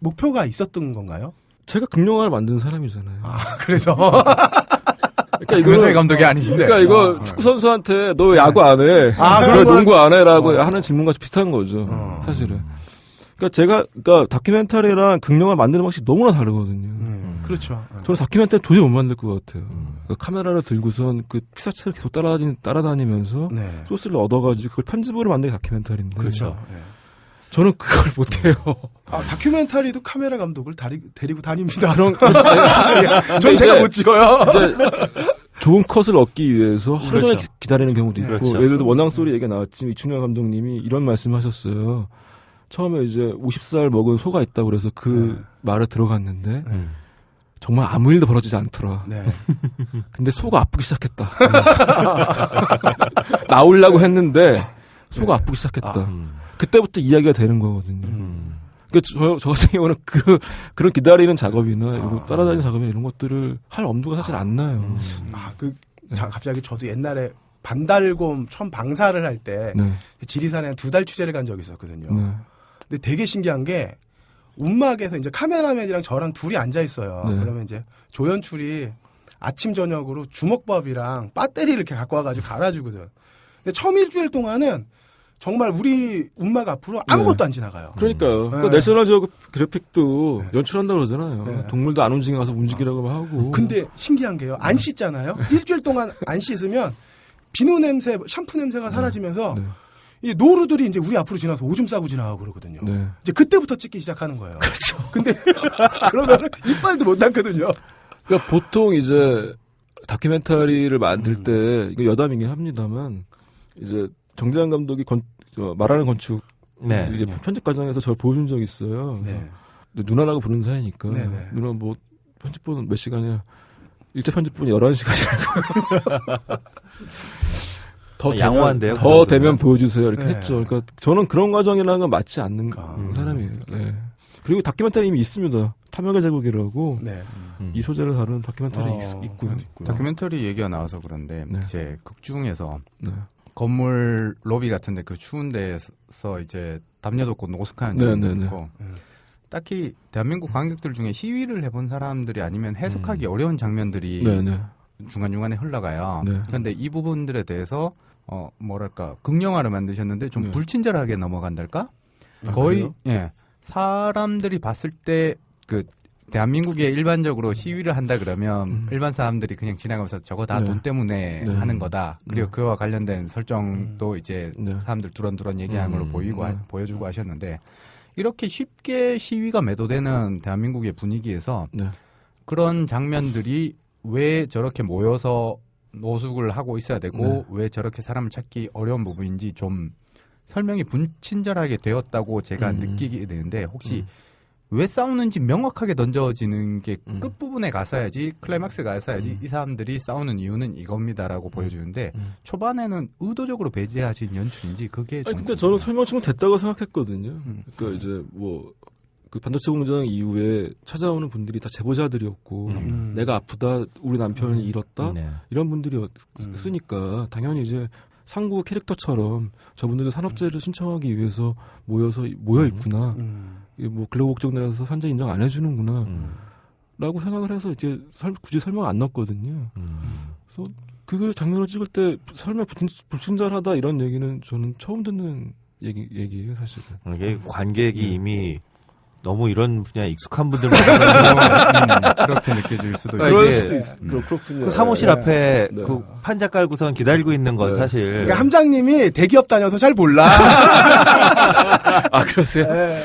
목표가 있었던 건가요? 제가 극영화를 만든 사람이잖아요. 아 그래서 그러니까 김현태 감독이 아니신데. 그러니까 이거 축구 선수한테 너 야구 안 해, 아, 너 그런 거 농구 안 해라고 하는 질문과 비슷한 거죠. 사실은. 그러니까 그러니까 다큐멘터리랑 극영화 만드는 방식이 너무나 다르거든요. 그렇죠. 저는 다큐멘터리 도저히 못 만들 것 같아요. 그 카메라를 들고선 그 피사체를 계속 따라다니면서 네. 소스를 얻어가지고 그걸 편집으로 만든 게 다큐멘터리인데. 그렇죠. 네. 저는 그걸 못해요. 아, 다큐멘터리도 카메라 감독을 데리고 다닙니다. 그런 전 제가 못 찍어요. 이제 좋은 컷을 얻기 위해서 하루 종일 그렇죠. 기다리는 경우도 있고 그렇죠. 예를 들어 원앙소리 얘기가 나왔지만 이충렬 감독님이 이런 말씀하셨어요. 처음에 이제 50살 먹은 소가 있다고 그래서 그 말에 들어갔는데 정말 아무 일도 벌어지지 않더라. 네. 근데 소가 아프기 시작했다. 나오려고 했는데 소가 아프기 시작했다. 그때부터 이야기가 되는 거거든요. 그러니까 저 같은 경우는 그런 기다리는 작업이나 이런 따라다니는 작업이나 이런 것들을 할 엄두가 사실 안 나요. 갑자기 저도 옛날에 반달곰 처음 방사를 할 때 네. 지리산에 2달 취재를 간 적이 있었거든요. 네. 근데 되게 신기한 게 움막에서 이제 카메라맨이랑 저랑 둘이 앉아 있어요. 네. 그러면 이제 조연출이 아침 저녁으로 주먹밥이랑 배터리를 이렇게 갖고 와가지고 갈아주거든. 근데 처음 일주일 동안은 정말 우리 움막 앞으로 아무것도 안 지나가요. 그러니까요. 그러니까 네. 내셔널 지오그래픽도 연출한다고 그러잖아요. 네. 동물도 안 움직여 가서 움직이라고 하고. 근데 신기한 게요. 안 씻잖아요. 일주일 동안 안 씻으면 비누 냄새, 샴푸 냄새가 사라지면서 네. 이 노루들이 이제 우리 앞으로 지나서 오줌 싸고 지나가고 그러거든요. 네. 이제 그때부터 찍기 시작하는 거예요. 그렇죠. 근데 그러면 이빨도 못 닦거든요. 그러니까 보통 이제 다큐멘터리를 만들 때 이거 여담이긴 합니다만 이제 정재환 감독이 말하는 건축 네. 이제 편집 과정에서 저를 보여준 적이 있어요. 그래서 네. 누나라고 부르는 사이니까 네네. 누나 뭐 편집본은 몇 시간이야? 일자 편집본이 11시간이라고. 양호한데요? 더 되면 보여주세요. 이렇게 네. 했죠. 그러니까 저는 그런 과정이라는 건 맞지 않는 사람이에요. 네. 그리고 다큐멘터리 이미 있습니다. 탐욕의 제국이라고 네. 이 소재를 다루는 다큐멘터리 있고요. 다큐멘터리 얘기가 나와서 그런데 네. 이제 극 중에서 네. 건물 로비 같은데 그 추운 데서 이제 담요 덮고 노숙하는 네, 장면도 네, 네. 있고 딱히 대한민국 관객들 중에 시위를 해본 사람들이 아니면 해석하기 어려운 장면들이 네, 네. 중간중간에 흘러가요. 네. 그런데 이 부분들에 대해서 뭐랄까 극영화를 만드셨는데 좀 네. 불친절하게 넘어간달까? 아, 거의 그래요? 예 사람들이 봤을 때 그 대한민국에 일반적으로 시위를 한다 그러면 일반 사람들이 그냥 지나가면서 저거 다 네. 돈 때문에 네. 하는 거다. 그리고 네. 그와 관련된 설정도 이제 네. 사람들 두런두런 얘기하는 걸로 네. 보여주고 하셨는데 이렇게 쉽게 시위가 매도되는 대한민국의 분위기에서 네. 그런 장면들이 왜 저렇게 모여서 노숙을 하고 있어야 되고 네. 왜 저렇게 사람을 찾기 어려운 부분인지 좀 설명이 불친절하게 되었다고 제가 느끼게 되는데 혹시 왜 싸우는지 명확하게 던져지는 게 끝부분에 가서야지 클라이막스에 가서야지 이 사람들이 싸우는 이유는 이겁니다라고 보여주는데 초반에는 의도적으로 배제하신 연출인지 그게 좀 아니, 근데 저는 설명 충분 됐다고 생각했거든요. 그러니까 이제 그 반도체 공장 이후에 찾아오는 분들이 다 제보자들이었고 내가 아프다 우리 남편을 잃었다 네. 이런 분들이 쓰니까 당연히 이제 상구 캐릭터처럼 저분들도 산업재해를 신청하기 위해서 모여 있구나. 이게 뭐 근로복적 내라서 산재 인정 안 해주는구나. 라고 생각을 해서 이제 굳이 설명 안 넣었거든요. 그래서 그 장면을 찍을 때 설마 불친절하다 이런 얘기는 저는 처음 듣는 얘기예요, 사실은. 이게 관객이 이미 너무 이런 분야에 익숙한 분들만 그렇게 느껴질 수도 있고. 그럴 수도 그렇군요. 그 사무실 앞에 네. 그 판자 깔고선 기다리고 있는 건 사실. 그러니까 함장님이 대기업 다녀서 잘 몰라. 아, 그러세요? 네.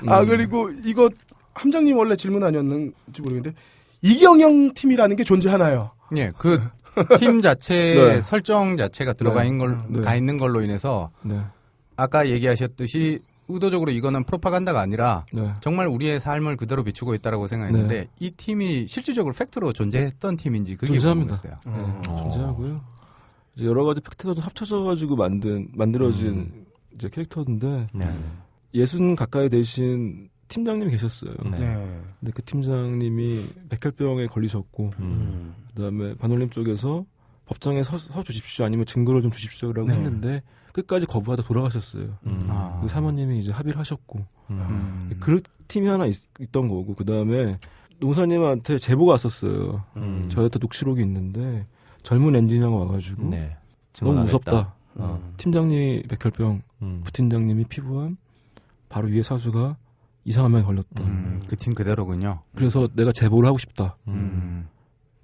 아, 그리고 이거 함장님 원래 질문 아니었는지 모르겠는데 이경영 팀이라는 게 존재하나요? 예, 그 팀 자체의 네. 설정 자체가 들어가 네. 가 있는 걸로 인해서 네. 아까 얘기하셨듯이 의도적으로 이거는 프로파간다가 아니라 네. 정말 우리의 삶을 그대로 비추고 있다라고 생각했는데 이 팀이 실질적으로 팩트로 존재했던 팀인지 그게 존재합니다. 궁금했어요. 네, 존재하고요. 이제 여러 가지 팩트가 좀 합쳐져가지고 만들어진 이제 캐릭터인데 네. 60 가까이 되신 팀장님이 계셨어요. 네. 근데 그 팀장님이 백혈병에 걸리셨고, 그다음에 반올림 쪽에서 법정에 서 주십시오 아니면 증거를 좀 주십시오라고 했는데 끝까지 거부하다 돌아가셨어요. 그 사모님이 이제 합의를 하셨고, 그 팀이 하나 있던 거고, 그다음에 농사님한테 제보가 왔었어요. 저한테 녹취록이 있는데 젊은 엔지니어가 와가지고 네. 너무 무섭다. 팀장님이 백혈병, 음. 부팀장님이 피부암, 바로 위에 사수가 이상한 병에 걸렸다. 그 팀 그대로군요. 그래서 내가 제보를 하고 싶다.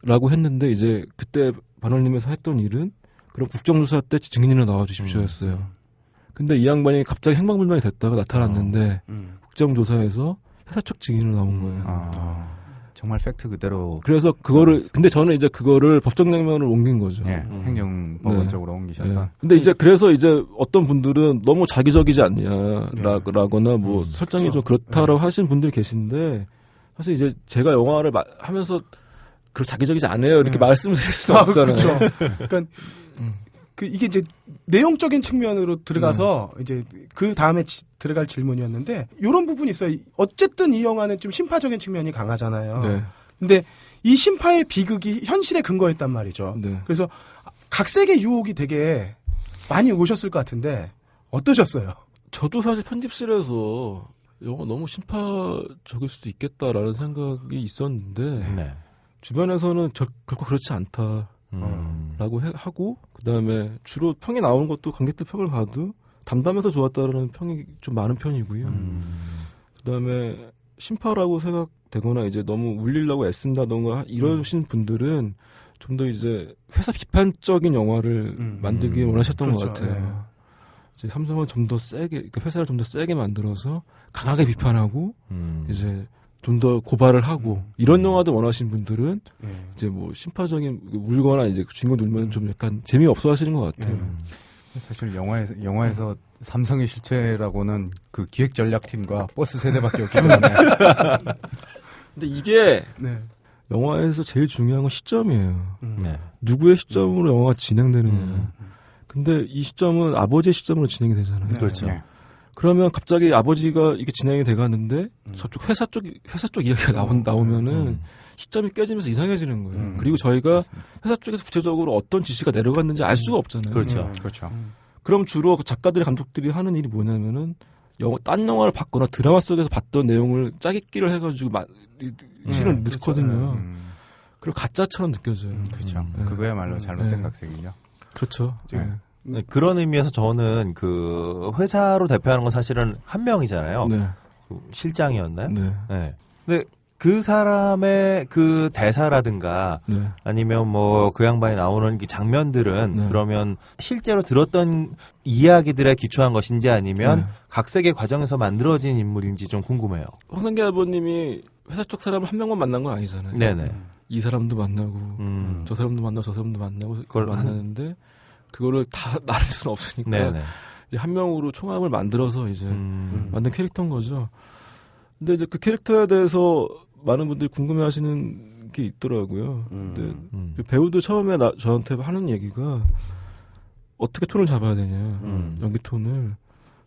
라고 했는데 이제 그때 반올림에서 했던 일은 그럼 국정조사 때 증인으로 나와주십시오였어요. 근데 이 양반이 갑자기 행방불명이 됐다가 나타났는데 국정조사에서 회사 측 증인으로 나온 거예요. 정말 팩트 그대로. 그래서 그거를 근데 저는 이제 그거를 법정 장면으로 옮긴 거죠. 예, 행정법원 네. 쪽으로 옮기셨던. 네. 근데 이제 그래서 이제 어떤 분들은 너무 자기적이지 않냐라거나 뭐 설정이 좀 그렇다라고 하시는 분들이 계신데 사실 이제 제가 영화를 하면서 그 자기적이지 않아요 이렇게 말씀을 드릴 수는 없잖아요. 그렇죠. 그러니까 그 이게 이제 내용적인 측면으로 들어가서 이제 그 다음에 들어갈 질문이었는데 이런 부분이 있어요. 어쨌든 이 영화는 좀 심파적인 측면이 강하잖아요. 네. 근데 이 심파의 비극이 현실에 근거했단 말이죠. 네. 그래서 각색의 유혹이 되게 많이 오셨을 것 같은데 어떠셨어요? 저도 사실 편집실에서 영화 너무 심파적일 수도 있겠다라는 생각이 있었는데 네. 주변에서는 결코 그렇지 않다라고 하고 그다음에 주로 평이 나오는 것도 관객들 평을 봐도 담담해서 좋았다라는 평이 좀 많은 편이고요. 그다음에 심파라고 생각되거나 이제 너무 울리려고 애쓴다던가 이러신 분들은 좀 더 이제 회사 비판적인 영화를 만들기 원하셨던 그렇죠. 것 같아요. 이제 삼성은 좀 더 세게, 그러니까 회사를 좀 더 세게 만들어서 강하게 비판하고 이제 좀 더 고발을 하고 이런 영화도 원하시는 분들은 이제 뭐 심파적인 울거나 이제 주인공 울면 좀 약간 재미 없어 하시는 것 같아요. 사실 영화에서 삼성의 실체라고는 그 기획 전략팀과 버스 세대밖에 없기 때문에. 근데 이게 네. 영화에서 제일 중요한 건 시점이에요. 네. 누구의 시점으로 영화가 진행되느냐. 근데 이 시점은 아버지의 시점으로 진행이 되잖아요. 그렇죠. 네. 그러면 갑자기 아버지가 이게 진행이 돼가는데 저쪽 회사 쪽 이야기가 나오면은 시점이 깨지면서 이상해지는 거예요. 그리고 저희가 회사 쪽에서 구체적으로 어떤 지시가 내려갔는지 알 수가 없잖아요. 그렇죠. 그렇죠. 그럼 주로 작가들이 감독들이 하는 일이 뭐냐면은 딴 영화를 봤거나 드라마 속에서 봤던 내용을 짜깁기를 해가지고 실은 넣거든요. 그리고 가짜처럼 느껴져요. 그렇죠. 네. 그거야말로 잘못된 네. 각색이죠. 그렇죠. 네. 네, 그런 의미에서 저는 그 회사로 대표하는 건 사실은 한 명이잖아요. 네. 그 실장이었나요? 네. 네. 근데 그 사람의 그 대사라든가 네. 아니면 뭐 그 양반이 나오는 그 장면들은 네. 그러면 실제로 들었던 이야기들에 기초한 것인지 아니면 네. 각색의 과정에서 만들어진 인물인지 좀 궁금해요. 황상기 아버님이 회사 쪽 사람을 한 명만 만난 건 아니잖아요. 네네. 이 사람도 만나고 저 사람도 만나고 저 사람도 만나고 그걸 만나는데 그거를 다 나눌 수는 없으니까 네네. 이제 한 명으로 총합을 만들어서 이제 만든 캐릭터인 거죠. 근데 이제 그 캐릭터에 대해서 많은 분들이 궁금해하시는 게 있더라고요. 근데 그 배우도 처음에 저한테 하는 얘기가 어떻게 톤을 잡아야 되냐, 연기 톤을.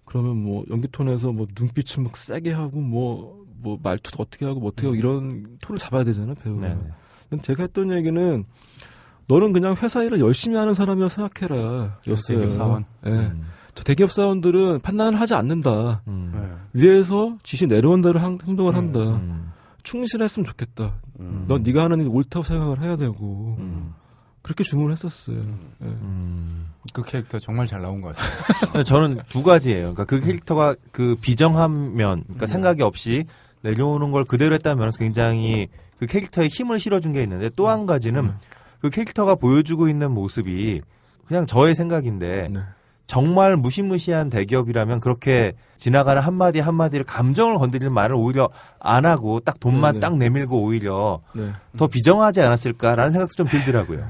그러면 뭐 연기 톤에서 뭐 눈빛을 막 세게 하고 뭐 말투도 어떻게 하고 뭐 어떻게 하고 이런 톤을 잡아야 되잖아요, 배우가. 네네. 근데 제가 했던 얘기는 너는 그냥 회사 일을 열심히 하는 사람이라고 생각해라. 였어요. 대기업 사원. 네. 저 대기업 사원들은 판단을 하지 않는다. 네. 위에서 지시 내려온 대로 행동을 한다. 충실했으면 좋겠다. 넌 네가 하는 일이 옳다고 생각을 해야 되고 그렇게 주문을 했었어요. 예. 그 캐릭터 정말 잘 나온 것 같습니다. 저는 두 가지예요. 그러니까 그 캐릭터가 그 비정한 면, 그러니까 생각이 없이 내려오는 걸 그대로 했다는 면에서 굉장히 그 캐릭터에 힘을 실어준 게 있는데 또 한 가지는 그 캐릭터가 보여주고 있는 모습이 그냥 저의 생각인데 네. 정말 무시무시한 대기업이라면 그렇게 지나가는 한마디 한마디를 감정을 건드리는 말을 오히려 안 하고 딱 돈만 네네. 딱 내밀고 오히려 네. 더 비정하지 않았을까라는 생각도 좀 들더라고요.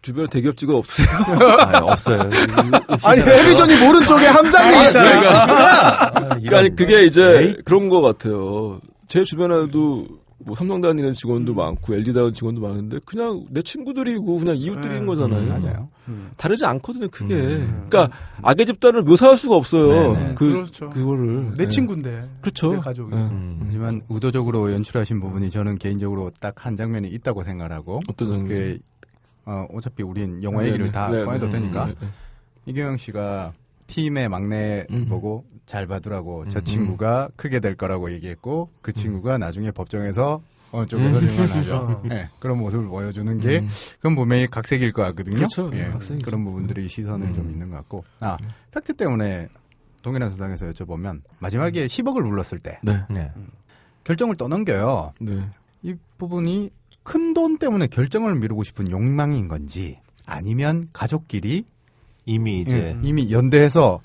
주변에 대기업 직원 없으세요? 아, 없어요. 아니 해비전이 모른 쪽에 함장님 있잖아. 그러니까 그게 이제 그런 것 같아요. 제 주변에도 뭐 삼성 다니는 직원도 많고 LG 다니는 직원도 많은데 그냥 내 친구들이고 그냥 이웃들인 거잖아요. 맞아요. 다르지 않거든요, 크게. 그러니까 악의 집단을 묘사할 수가 없어요. 네네. 그렇죠. 그거를. 내 네. 친구인데. 그렇죠. 내 가족이. 네. 하지만 의도적으로 연출하신 부분이 저는 개인적으로 딱 한 장면이 있다고 생각하고 어떤 장면? 그게 어차피 우린 영화 네, 얘기를 네. 다 네, 꺼내도 네. 되니까 네, 네. 이경영 씨가 팀의 막내 보고 잘 봐두라고 저 친구가 크게 될 거라고 얘기했고 그 친구가 나중에 법정에서 쪽으로 증언하죠. 네, 그런 모습을 보여주는 게 그건 분명히 각색일 것 같거든요. 그렇죠. 예, 각색이죠. 그런 부분들이 시선을 좀 있는 것 같고 팩트 때문에 동일한 세상에서 여쭤보면 마지막에 10억을 불렀을 때 네. 네. 결정을 떠넘겨요. 네. 이 부분이 큰 돈 때문에 결정을 미루고 싶은 욕망인 건지 아니면 가족끼리 이미 이제 이미 연대해서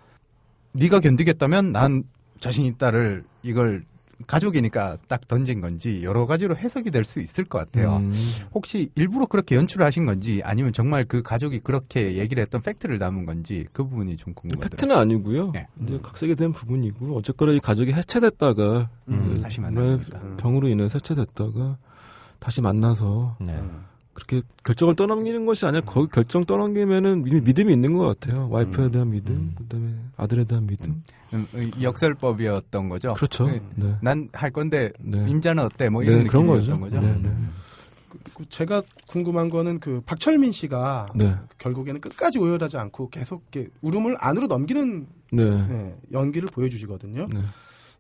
네가 견디겠다면 난 자신 있다를 이걸 가족이니까 딱 던진 건지 여러 가지로 해석이 될 수 있을 것 같아요. 혹시 일부러 그렇게 연출을 하신 건지 아니면 정말 그 가족이 그렇게 얘기를 했던 팩트를 담은 건지 그 부분이 좀 궁금하더라고요. 팩트는 아니고요. 네. 이제 각색이 된 부분이고 어쨌거나 이 가족이 해체됐다가 다시 만나니까. 병으로 인해서 해체됐다가 다시 만나서 네. 그렇게 결정을 떠넘기는 것이 아니라 거기 결정 떠넘기면은 이미 믿음이 있는 것 같아요. 와이프에 대한 믿음, 그다음에 아들에 대한 믿음. 역설법이었던 거죠. 그렇죠. 네. 난 할 건데 네. 임자는 어때? 뭐 이런 네, 그런 느낌이었던 거죠. 거죠. 네, 네. 제가 궁금한 거는 그 박철민 씨가 네. 결국에는 끝까지 오열하지 않고 계속 이렇게 울음을 안으로 넘기는 네. 연기를 보여주시거든요. 네.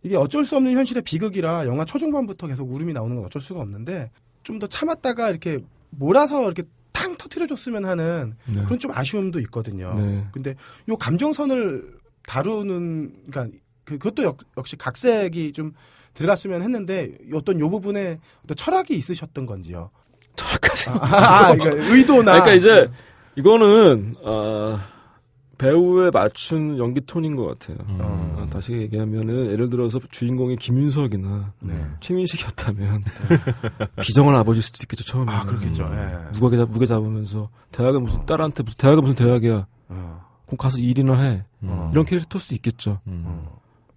이게 어쩔 수 없는 현실의 비극이라 영화 초중반부터 계속 울음이 나오는 건 어쩔 수가 없는데 좀 더 참았다가 이렇게 몰아서 이렇게 탕 터트려줬으면 하는 네. 그런 좀 아쉬움도 있거든요. 네. 근데 요 감정선을 다루는 그러니까 그것도 역시 각색이 좀 들어갔으면 했는데 어떤 요 부분에 어떤 철학이 있으셨던 건지요. 철학까지. 그러니까 의도나. 그러니까 이제 이거는 배우에 맞춘 연기 톤인 것 같아요. 다시 얘기하면은 예를 들어서 주인공이 김윤석이나 최민식이었다면 비정한 아버지일 수도 있겠죠 처음에. 그렇겠죠. 무게 잡으면서 대학은 무슨 딸한테 대학은 무슨 대학이야. 그럼 가서 일이나 해. 이런 캐릭터일 수도 있겠죠.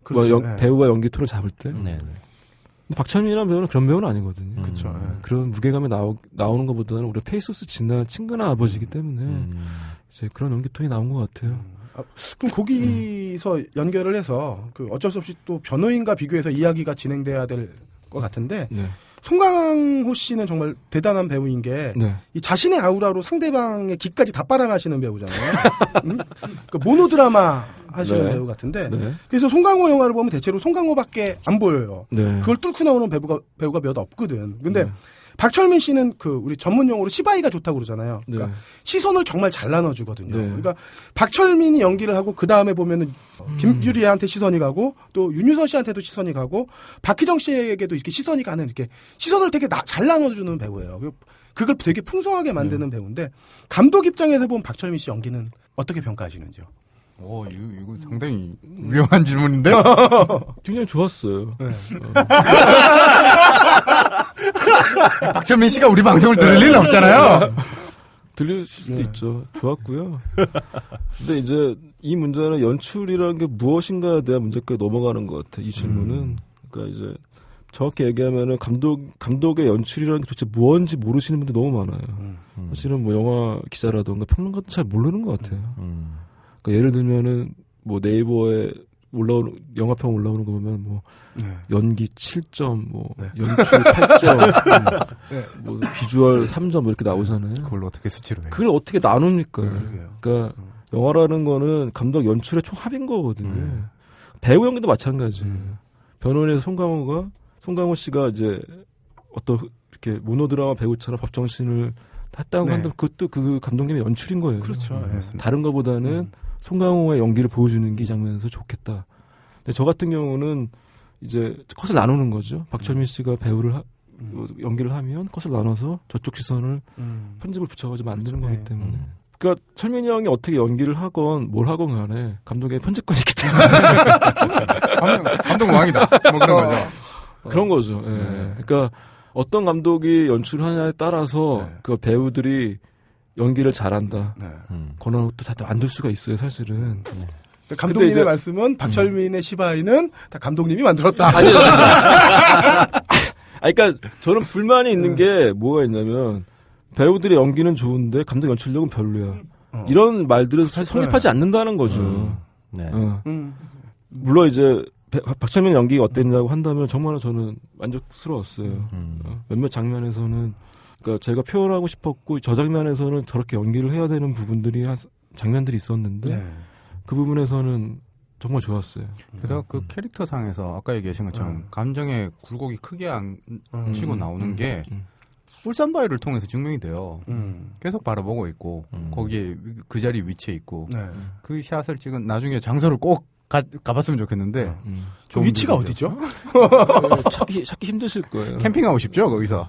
그렇죠. 배우와 연기 톤을 잡을 때. 네. 근데 박찬민이라는 배우는 그런 배우는 아니거든요. 그렇죠. 그런 무게감이 나오는 것보다는 우리가 페이소스 진한 친근한 아버지이기 때문에 이제 그런 연기 톤이 나온 것 같아요. 그럼 거기서 연결을 해서 그 어쩔 수 없이 또 변호인과 비교해서 이야기가 진행돼야 될 것 같은데 네. 송강호 씨는 정말 대단한 배우인 게 네. 이 자신의 아우라로 상대방의 기까지 다 빨아가시는 배우잖아요. 그 모노드라마 하시는 네. 배우 같은데 네. 그래서 송강호 영화를 보면 대체로 송강호밖에 안 보여요. 네. 그걸 뚫고 나오는 배우가 몇 없거든. 근데 박철민 씨는 그 우리 전문 용어로 시바이가 좋다고 그러잖아요. 그러니까 네. 시선을 정말 잘 나눠주거든요. 네. 그러니까 박철민이 연기를 하고 그 다음에 보면은 김유리한테 시선이 가고 또 윤유선 씨한테도 시선이 가고 박희정 씨에게도 이렇게 시선이 가는 이렇게 시선을 되게 잘 나눠주는 배우예요. 그걸 되게 풍성하게 만드는 배우인데 감독 입장에서 보면 박철민 씨 연기는 어떻게 평가하시는지요? 이거 상당히 위험한 질문인데. 굉장히 좋았어요. 박철민 씨가 우리 방송을 들을 리는 없잖아요. 들릴 수도 있죠. 좋았고요. 근데 이제 이 문제는 연출이라는 게 무엇인가에 대한 문제까지 넘어가는 것 같아. 이 질문은. 그러니까 이제 정확히 얘기하면은 감독의 연출이라는 게 도대체 무엇인지 모르시는 분들 너무 많아요. 사실은 뭐 영화 기자라던가 평론가도 잘 모르는 것 같아요. 그러니까 예를 들면은 뭐 네이버에 올라오는 영화평 올라오는 거 보면 뭐 연기 7점, 뭐 연출 8점, 뭐 비주얼 3점 뭐 이렇게 나오잖아요. 그걸 어떻게 수치로 해요? 그걸 어떻게 나눕니까? 그러니까 영화라는 거는 감독 연출의 총합인 거거든요. 배우 연기도 마찬가지예요. 변호인에서 송강호 씨가 이제 어떤 이렇게 모노드라마 배우처럼 법정신을 했다고 네. 한다면 그것도 그 감독님의 연출인 거예요. 그렇죠. 예. 다른 것보다는 송강호의 연기를 보여주는 게 이 장면에서 좋겠다. 근데 저 같은 경우는 이제 컷을 나누는 거죠. 박철민 씨가 배우를 연기를 하면 컷을 나눠서 저쪽 시선을 편집을 붙여가지고 만드는 그렇죠. 거기 때문에. 그러니까 철민이 형이 어떻게 연기를 하건 뭘 하건 간에 감독의 편집권이 있기 때문에 감독 왕이다. 뭐 그런 거죠. 그런 거죠. 예. 그러니까 어떤 감독이 연출하냐에 따라서 그 배우들이 연기를 잘한다. 그런 것도 다 만들 수가 있어요, 사실은. 감독님의 이제- 말씀은 박철민의 시바이는 다 감독님이 만들었다. 아니요. 그러니까 저는 불만이 있는 게 뭐가 있냐면 배우들의 연기는 좋은데 감독 연출력은 별로야. 이런 말들은 사실 성립하지 않는다는 거죠. 네. 물론 이제 박철민 연기가 어땠냐고 한다면 정말로 저는 만족스러웠어요. 몇몇 장면에서는 그러니까 제가 표현하고 싶었고 저 장면에서는 저렇게 연기를 해야 되는 부분들이 장면들이 있었는데 네. 그 부분에서는 정말 좋았어요. 게다가 그 캐릭터 상에서 아까 얘기하신 것처럼 감정의 굴곡이 크게 안 치고 나오는 게 울산바위를 통해서 증명이 돼요. 계속 바라보고 있고 거기에 그 자리 위치에 있고 네. 그 샷을 찍은 나중에 장소를 꼭 가봤으면 좋겠는데 그 위치가 어디죠? 찾기 힘드실 거예요. 캠핑하고 싶죠 거기서.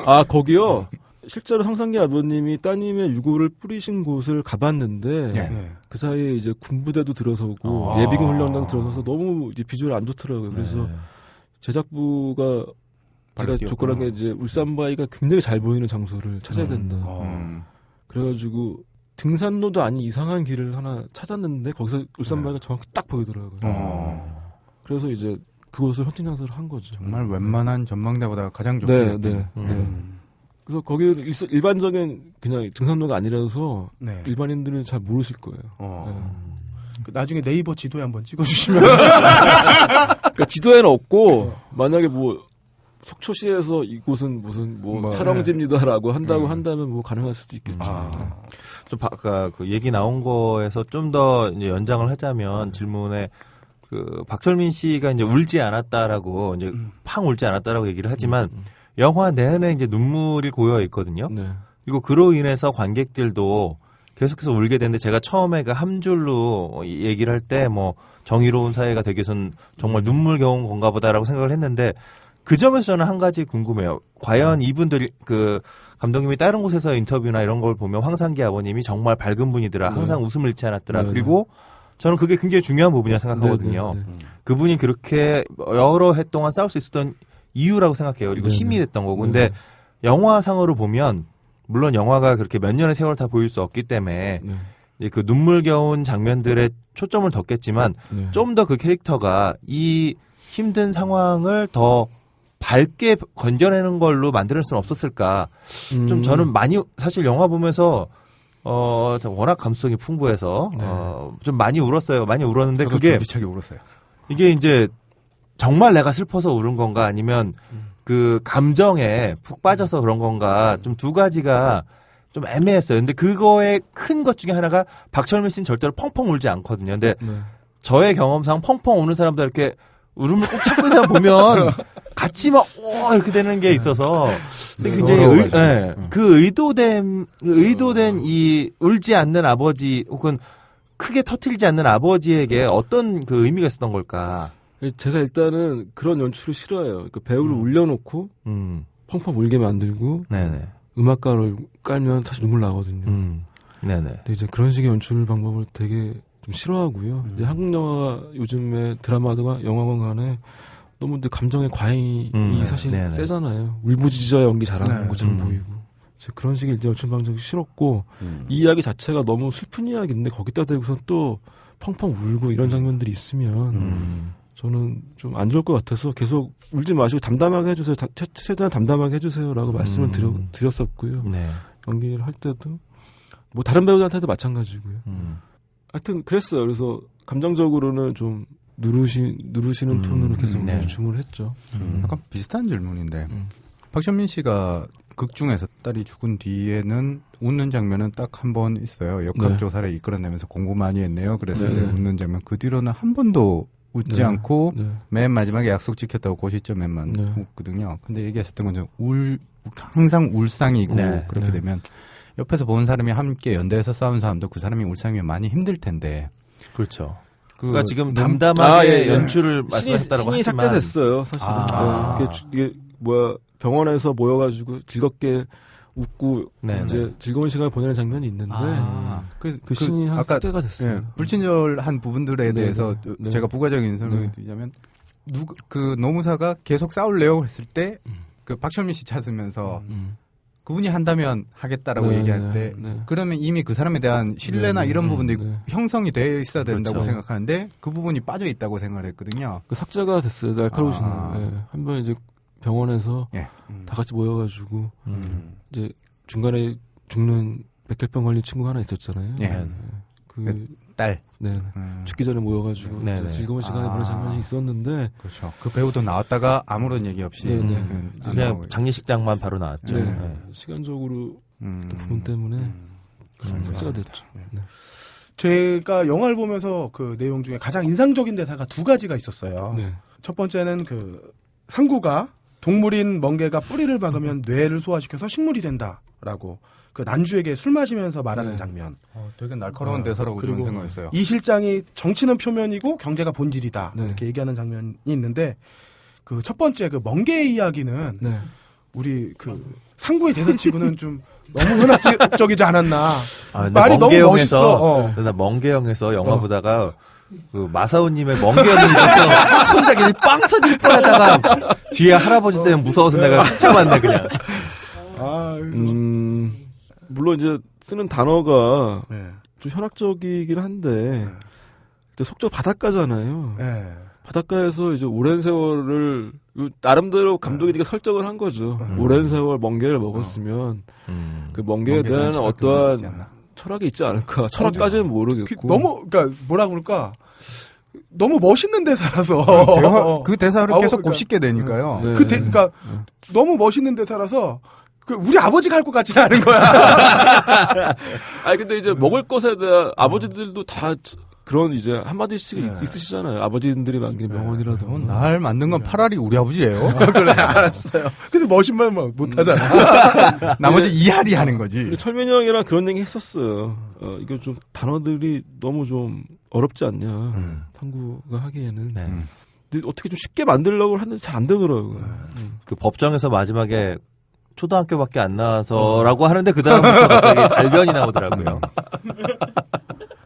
아 거기요. 실제로 황상기 아버님이 따님의 유골을 뿌리신 곳을 가봤는데 네. 그 사이에 이제 군부대도 들어서고 아. 예비군 훈련도 들어서서 너무 이제 비주얼이 안 좋더라고요. 그래서 제작부가 제가 발로 조건한 게 이제 울산바위가 굉장히 잘 보이는 장소를 찾아야 된다. 그래가지고 등산로도 아닌 이상한 길을 하나 찾았는데 거기서 울산바위가 정확히 딱 보이더라고요. 그래서 이제 그곳을 헌팅 장소를 한 거죠. 정말 웬만한 전망대보다 가장 좋게. 네. 그래서 거기는 일반적인 그냥 등산로가 아니라서 네. 일반인들은 잘 모르실 거예요. 그 나중에 네이버 지도에 한번 찍어주시면. 그러니까 지도에는 없고 만약에 뭐 속초시에서 이곳은 무슨 뭐 촬영지입니다라고 한다고 한다면 뭐 가능할 수도 있겠죠. 좀 아까 그 얘기 나온 거에서 좀 더 이제 연장을 하자면 질문에 그 박철민 씨가 이제 울지 않았다라고 이제 팡 울지 않았다라고 얘기를 하지만 영화 내내 이제 눈물이 고여 있거든요. 네. 그리고 그로 인해서 관객들도 계속해서 울게 되는데 제가 처음에 그 함줄로 얘기를 할 때 뭐 정의로운 사회가 되기 위해서는 정말 눈물겨운 건가 보다라고 생각을 했는데 그 점에서 저는 한 가지 궁금해요. 과연 이분들이 그 감독님이 다른 곳에서 인터뷰나 이런 걸 보면 황상기 아버님이 정말 밝은 분이더라. 항상 웃음을 잃지 않았더라. 그리고 저는 그게 굉장히 중요한 부분이라고 생각하거든요. 그분이 그렇게 여러 해 동안 싸울 수 있었던 이유라고 생각해요. 그리고 힘이 됐던 거고. 근데 영화상으로 보면 물론 영화가 그렇게 몇 년의 세월을 다 보일 수 없기 때문에 이제 그 눈물겨운 장면들에 초점을 뒀겠지만 좀 더 그 캐릭터가 이 힘든 상황을 더 밝게 건져내는 걸로 만들 수는 없었을까. 좀 저는 많이 사실 영화 보면서 워낙 감수성이 풍부해서 좀 많이 울었어요. 많이 울었는데 저도 그게 줄기차게 울었어요. 이게 이제 정말 내가 슬퍼서 울은 건가 아니면 그 감정에 푹 빠져서 그런 건가 좀 두 가지가 좀 애매했어요. 근데 그거의 큰 것 중에 하나가 박철민 씨는 절대로 펑펑 울지 않거든요. 근데 저의 경험상 펑펑 우는 사람들 이렇게 울음을 꼭 참고 있는 사람 보면 같이 막 이렇게 되는 게 있어서 굉장히 그 의도된 이 울지 않는 아버지 혹은 크게 터뜨리지 않는 아버지에게 어떤 그 의미가 있었던 걸까? 제가 일단은 그런 연출을 싫어해요. 그러니까 배우를 울려놓고 펑펑 울게 만들고 네네. 음악가를 깔면 다시 눈물 나거든요. 네네. 근데 이제 그런 식의 연출 방법을 되게 좀 싫어하고요. 이제 한국 영화 요즘에 드라마나 영화관 간에 너무 근데 감정의 과잉이 사실 네네. 세잖아요. 울부짖어야 연기 잘하는 것처럼 보이고. 그런 식의 이제 연출 방식이 싫었고 이 이야기 자체가 너무 슬픈 이야기인데 거기다 대고서 또 펑펑 울고 이런 장면들이 있으면 저는 좀 안 좋을 것 같아서 계속 울지 마시고 담담하게 해주세요. 최대한 담담하게 해주세요라고 말씀을 드렸었고요. 네. 연기를 할 때도 뭐 다른 배우들한테도 마찬가지고요. 하여튼 그랬어요. 그래서 감정적으로는 좀 누르시는 톤으로 계속 주문을 했죠. 약간 비슷한 질문인데 박철민 씨가 극 중에서 딸이 죽은 뒤에는 웃는 장면은 딱 한 번 있어요. 역학조사를 이끌어내면서 공부 많이 했네요. 그래서 웃는 장면. 그 뒤로는 한 번도 웃지 않고 맨 마지막에 약속 지켰다고 그 시점에만 웃거든요. 근데 얘기하셨던 건 울 항상 울상이고 네. 그렇게 되면 옆에서 본 사람이 함께 연대해서 싸운 사람도 그 사람이 울상이면 많이 힘들 텐데. 그렇죠. 그러니까 지금 너무- 담담하게 연출을 말씀하셨다고 신이 하지만 삭제됐어요, 사실은. 아. 네, 이게 병원에서 모여가지고 즐겁게 웃고 네, 이제 즐거운 시간을 보내는 장면이 있는데 그 신이 아까 삭제가 됐어요. 예, 불친절한 부분들에 네, 대해서 네. 제가 부가적인 설명을 드리자면 그 노무사가 계속 싸울래요 했을 때 그 박철민 씨 찾으면서 그분이 한다면 하겠다라고 네, 얘기할 때 네. 그러면 이미 그 사람에 대한 신뢰나 네, 이런 부분들이 네. 형성이 되어 있어야 된다고 그렇죠. 생각하는데 그 부분이 빠져 있다고 생각을 했거든요. 그 삭제가 됐어요. 날카로우시네. 한번 이제 병원에서 예. 다 같이 모여가지고 이제 중간에 죽는 백혈병 걸린 친구가 하나 있었잖아요. 예. 그 딸. 네. 죽기 전에 모여가지고 네, 이제 네. 즐거운 시간을 보낸 장면이 있었는데 그렇죠. 그 배우도 나왔다가 아무런 얘기 없이 네, 네. 안 그냥 나오고. 장례식장만 바로 나왔죠. 네. 네. 시간적으로 어떤 부분 때문에 삭제가 됐죠. 네. 제가 영화를 보면서 그 내용 중에 가장 인상적인 대사가 두 가지가 있었어요. 네. 첫 번째는 그 상구가 동물인 멍게가 뿌리를 박으면 뇌를 소화시켜서 식물이 된다라고 그 난주에게 술 마시면서 말하는 네. 장면. 되게 날카로운 대사라고 저는 그리고 생각했어요. 이 실장이 정치는 표면이고 경제가 본질이다 네. 이렇게 얘기하는 장면이 있는데 그 첫 번째 그 멍게의 이야기는 네. 우리 그 상구의 대사치고는 좀 너무 현학적이지 않았나. 아, 말이 너무 멋있어. 나 멍게형에서 영화 보다가 그 마사오님의 멍게형이 혼자 그냥 빵 터질 뻔하다가 뒤에 할아버지 때문에 무서워서 내가 훔쳐봤네 그냥. 물론 이제 쓰는 단어가 네. 좀 현학적이긴 한데 근데 속적 바닷가잖아요. 네. 바닷가에서 이제 오랜 세월을 나름대로 감독이 되게 설정을 한 거죠. 오랜 세월 멍게를 먹었으면 그 멍게에 대한 어떠한 철학이 있지 않을까. 철학까지는 모르겠고. 너무 그러니까 뭐라 그럴까 너무 멋있는 대사라서 그 대사를 아우, 계속 그러니까. 곱씹게 되니까요. 네. 그러니까 너무 멋있는 대사라서 그 우리 아버지가 할 것 같지는 않은 거야. 아니 근데 이제 먹을 것에 대한 아버지들도 다 그런 이제 한마디씩 있으시잖아요. 아버지들이 만든 명언이라도. 날 만든 건 파라리 우리 아버지예요. 그래 알았어요. 근데 멋진 말만 못 하잖아. 나머지 이할이 하는 거지. 근데 철민이 형이랑 그런 얘기 했었어요. 이거 좀 단어들이 너무 좀 어렵지 않냐. 상구가 하기에는. 네. 근데 어떻게 좀 쉽게 만들려고 하는데 잘 안 되더라고요. 그 법정에서 마지막에 초등학교밖에 안 나와서라고 하는데 그 다음부터 갑자기 달변이 나오더라고요.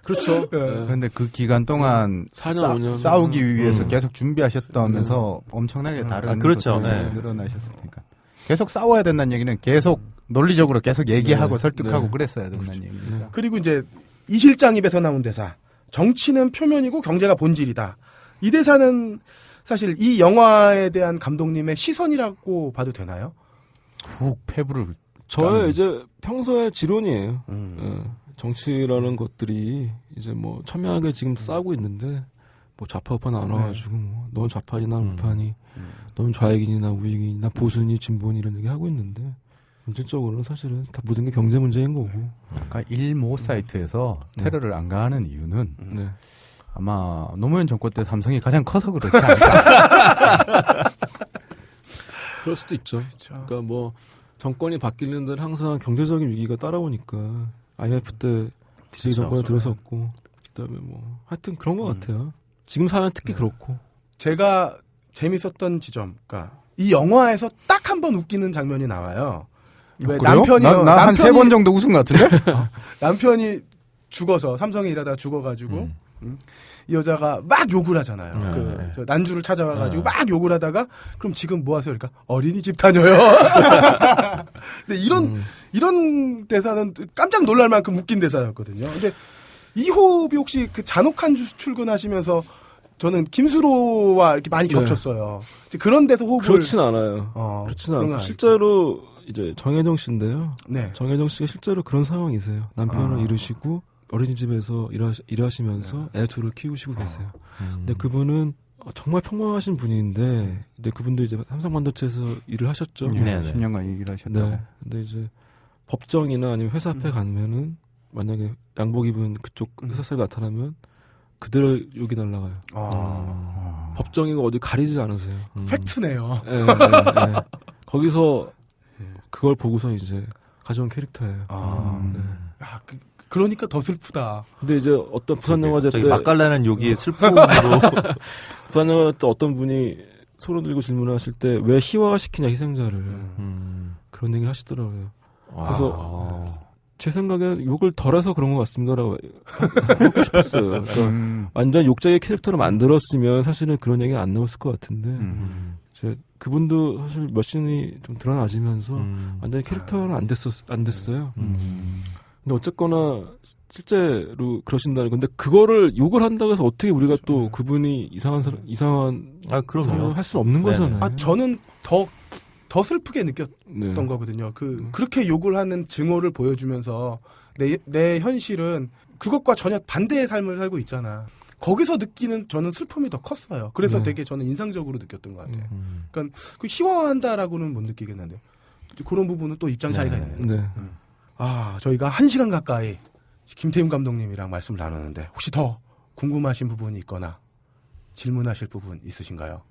그렇죠. 그런데 그 기간 동안 4년, 5년. 싸우기 위해서 계속 준비하셨다면서 엄청나게 다른 그렇죠. 것들이 네. 늘어나셨을 테니까. 계속 싸워야 된다는 얘기는 계속 논리적으로 계속 얘기하고 설득하고 그랬어야 된다는 얘기니까. 그리고 이제 이 실장 입에서 나온 대사. 정치는 표면이고 경제가 본질이다. 이 대사는 사실 이 영화에 대한 감독님의 시선이라고 봐도 되나요? 훅 패부를 저의 이제 평소의 지론이에요. 정치라는 것들이 이제 뭐 첨예하게 지금 싸우고 있는데 뭐 좌파 우파 나눠가지고 뭐 넌 좌파니 난 우파니 넌 좌익이니 난 우익이니 난 보수니 진보니 이런 얘기 하고 있는데 본질적으로는 사실은 다 모든 게 경제 문제인 거고. 아까 일모 사이트에서 테러를 안 가하는 이유는 네. 아마 노무현 정권 때 삼성이 가장 커서 그렇지 않을까. 그럴 수도 있죠. 그러니까 뭐 정권이 바뀌는 데는 항상 경제적인 위기가 따라오니까 IMF 때 DJ 정권에 들어섰고 그다음에 뭐 하여튼 그런 것 같아요. 지금 사연 특히 그렇고. 제가 재밌었던 지점, 그러니까 이 영화에서 딱 한 번 웃기는 장면이 나와요. 왜 남편이요? 나한 세 번 정도 웃은 것 같은데? 남편이 죽어서 삼성에 일하다가 죽어가지고 이 여자가 막 욕을 하잖아요. 저 난주를 찾아와가지고 막 욕을 하다가 그럼 지금 뭐 하세요? 그러니까 어린이집 다녀요. 근데 이런 대사는 깜짝 놀랄 만큼 웃긴 대사였거든요. 근데 이 호흡이 혹시 그 잔혹한 출근하시면서 저는 김수로와 이렇게 많이 겹쳤어요. 그런 데서 호흡을 그렇진 않아요. 그렇진 않고 실제로 이제 정혜정 씨인데요. 네. 정혜정 씨가 실제로 그런 상황이세요. 남편을 잃으시고 어린이집에서 일하시면서 애 둘을 키우시고 계세요. 근데 그분은 정말 평범하신 분인데, 근데 그분도 이제 삼성반도체에서 일을 하셨죠. 네, 10년간 일을 하셨다고. 네. 근데 이제 법정이나 아니면 회사 앞에 가면은 만약에 양복 입은 그쪽 회사 사람이 나타나면 그대로 욕이 날라가요. 법정이고 어디 가리지 않으세요. 팩트네요. 네. 거기서 그걸 보고서 이제 가져온 캐릭터예요. 네. 야, 그러니까 더 슬프다. 근데 이제 어떤 부산영화제 때 맛깔나는 욕이 슬픔으로 부산영화제 때 어떤 분이 소론 들고 질문하실 때 왜 희화화 시키냐 희생자를 그런 얘기 하시더라고요. 그래서 제 생각에는 욕을 덜해서 그런 것 같습니다라고 하고 싶었어요. 그러니까 완전 욕자의 캐릭터를 만들었으면 사실은 그런 얘기가 안 나왔을 것 같은데 그분도 사실 몇 신이 좀 드러나지면서 완전히 캐릭터는 안 됐어요. 근데 어쨌거나 실제로 그러신다는 건데 그거를 욕을 한다고 해서 어떻게 우리가 또 그분이 이상한 사람을 할 수는 없는 거잖아요. 저는 더 슬프게 느꼈던 거거든요. 그렇게 욕을 하는 증오를 보여주면서 내 현실은 그것과 전혀 반대의 삶을 살고 있잖아. 거기서 느끼는 저는 슬픔이 더 컸어요. 그래서 되게 저는 인상적으로 느꼈던 것 같아요. 그러니까 그 희화화한다라고는 못 느끼겠는데 그런 부분은 또 입장 차이가 있네요. 네. 저희가 1시간 가까이 김태훈 감독님이랑 말씀을 나눴는데 혹시 더 궁금하신 부분이 있거나 질문하실 부분 있으신가요?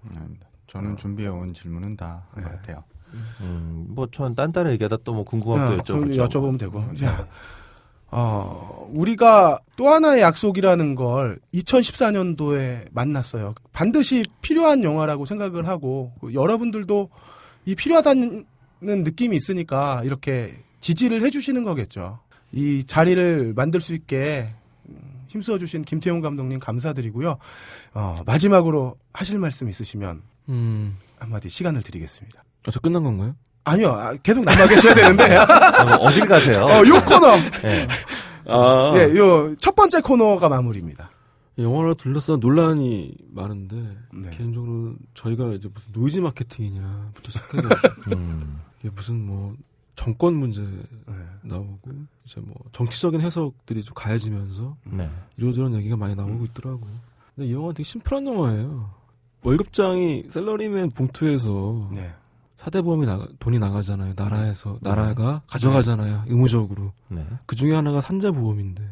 저는 준비해온 질문은 다 한 것 같아요. 뭐 전 딴딴히 얘기하다 또 뭐 궁금한 거 여쭤보면 되고. 자, 우리가 또 하나의 약속이라는 걸 2014년도에 만났어요. 반드시 필요한 영화라고 생각을 하고 여러분들도 이 필요하다는 느낌이 있으니까 이렇게 지지를 해주시는 거겠죠. 이 자리를 만들 수 있게 힘써주신 김태훈 감독님 감사드리고요. 마지막으로 하실 말씀 있으시면 한마디 시간을 드리겠습니다. 저 끝난 건가요? 아니요. 계속 남아 계셔야 되는데. 어딜 가세요? 요 코너. 네. 요 첫 번째 코너가 마무리입니다. 영화를 둘러싼 논란이 많은데 개인적으로 저희가 이제 무슨 노이즈 마케팅이냐부터 시작해가지고 이게 무슨 뭐 정권 문제 나오고 이제 뭐 정치적인 해석들이 좀 가해지면서 이러저런 얘기가 많이 나오고 있더라고요. 근데 이 영화는 되게 심플한 영화예요. 월급장이 셀러리맨 봉투에서 사대보험이 돈이 나가잖아요. 나라가 가져가잖아요. 의무적으로. 그 중에 하나가 산재보험인데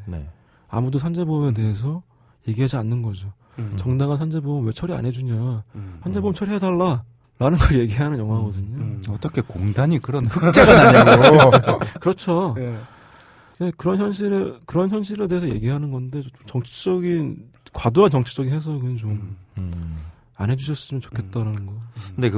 아무도 산재보험에 대해서 얘기하지 않는 거죠. 정당한 산재보험 왜 처리 안 해주냐. 산재보험 처리해달라. 라는 걸 얘기하는 영화거든요. 어떻게 공단이 그런 흑자가 나냐고. 그렇죠. 그런 현실에 대해서 얘기하는 건데, 과도한 정치적인 해석은 좀, 안 해주셨으면 좋겠다라는 거. 근데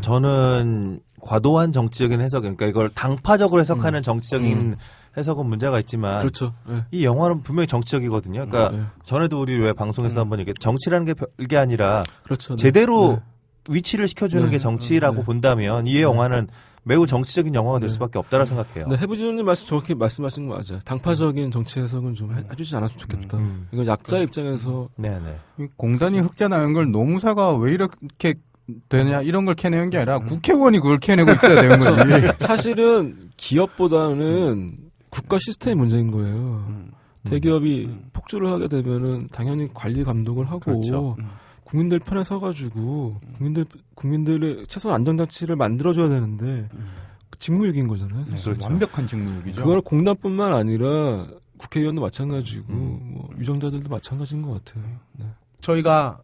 저는 과도한 정치적인 해석, 그러니까 이걸 당파적으로 해석하는 정치적인 해석은 문제가 있지만. 그렇죠. 이 영화는 분명히 정치적이거든요. 그러니까 전에도 우리 왜 방송에서 한번 얘기해 정치라는 게 별게 아니라. 그렇죠. 제대로 위치를 시켜주는 게 정치라고 본다면 이 영화는 매우 정치적인 영화가 될 수밖에 없다고 생각해요. 네, 해부지원님 정확히 말씀하신 거 맞아요. 당파적인 정치 해석은 좀 해주지 않았으면 좋겠다. 이건 약자 입장에서. 공단이 흑자 나는 걸 노무사가 왜 이렇게 되냐 이런 걸 캐내는 게 아니라 국회의원이 그걸 캐내고 있어야 되는 거지. 사실은 기업보다는 국가 시스템의 문제인 거예요. 대기업이 폭주를 하게 되면은 당연히 관리 감독을 하고. 그렇죠. 국민들 편에 서가지고 국민들의 최소한 안전장치를 만들어줘야 되는데 직무유기인 거잖아요. 그렇죠. 완벽한 직무유기죠. 그걸 공단뿐만 아니라 국회의원도 마찬가지고 뭐 유정자들도 마찬가지인 것 같아요. 저희가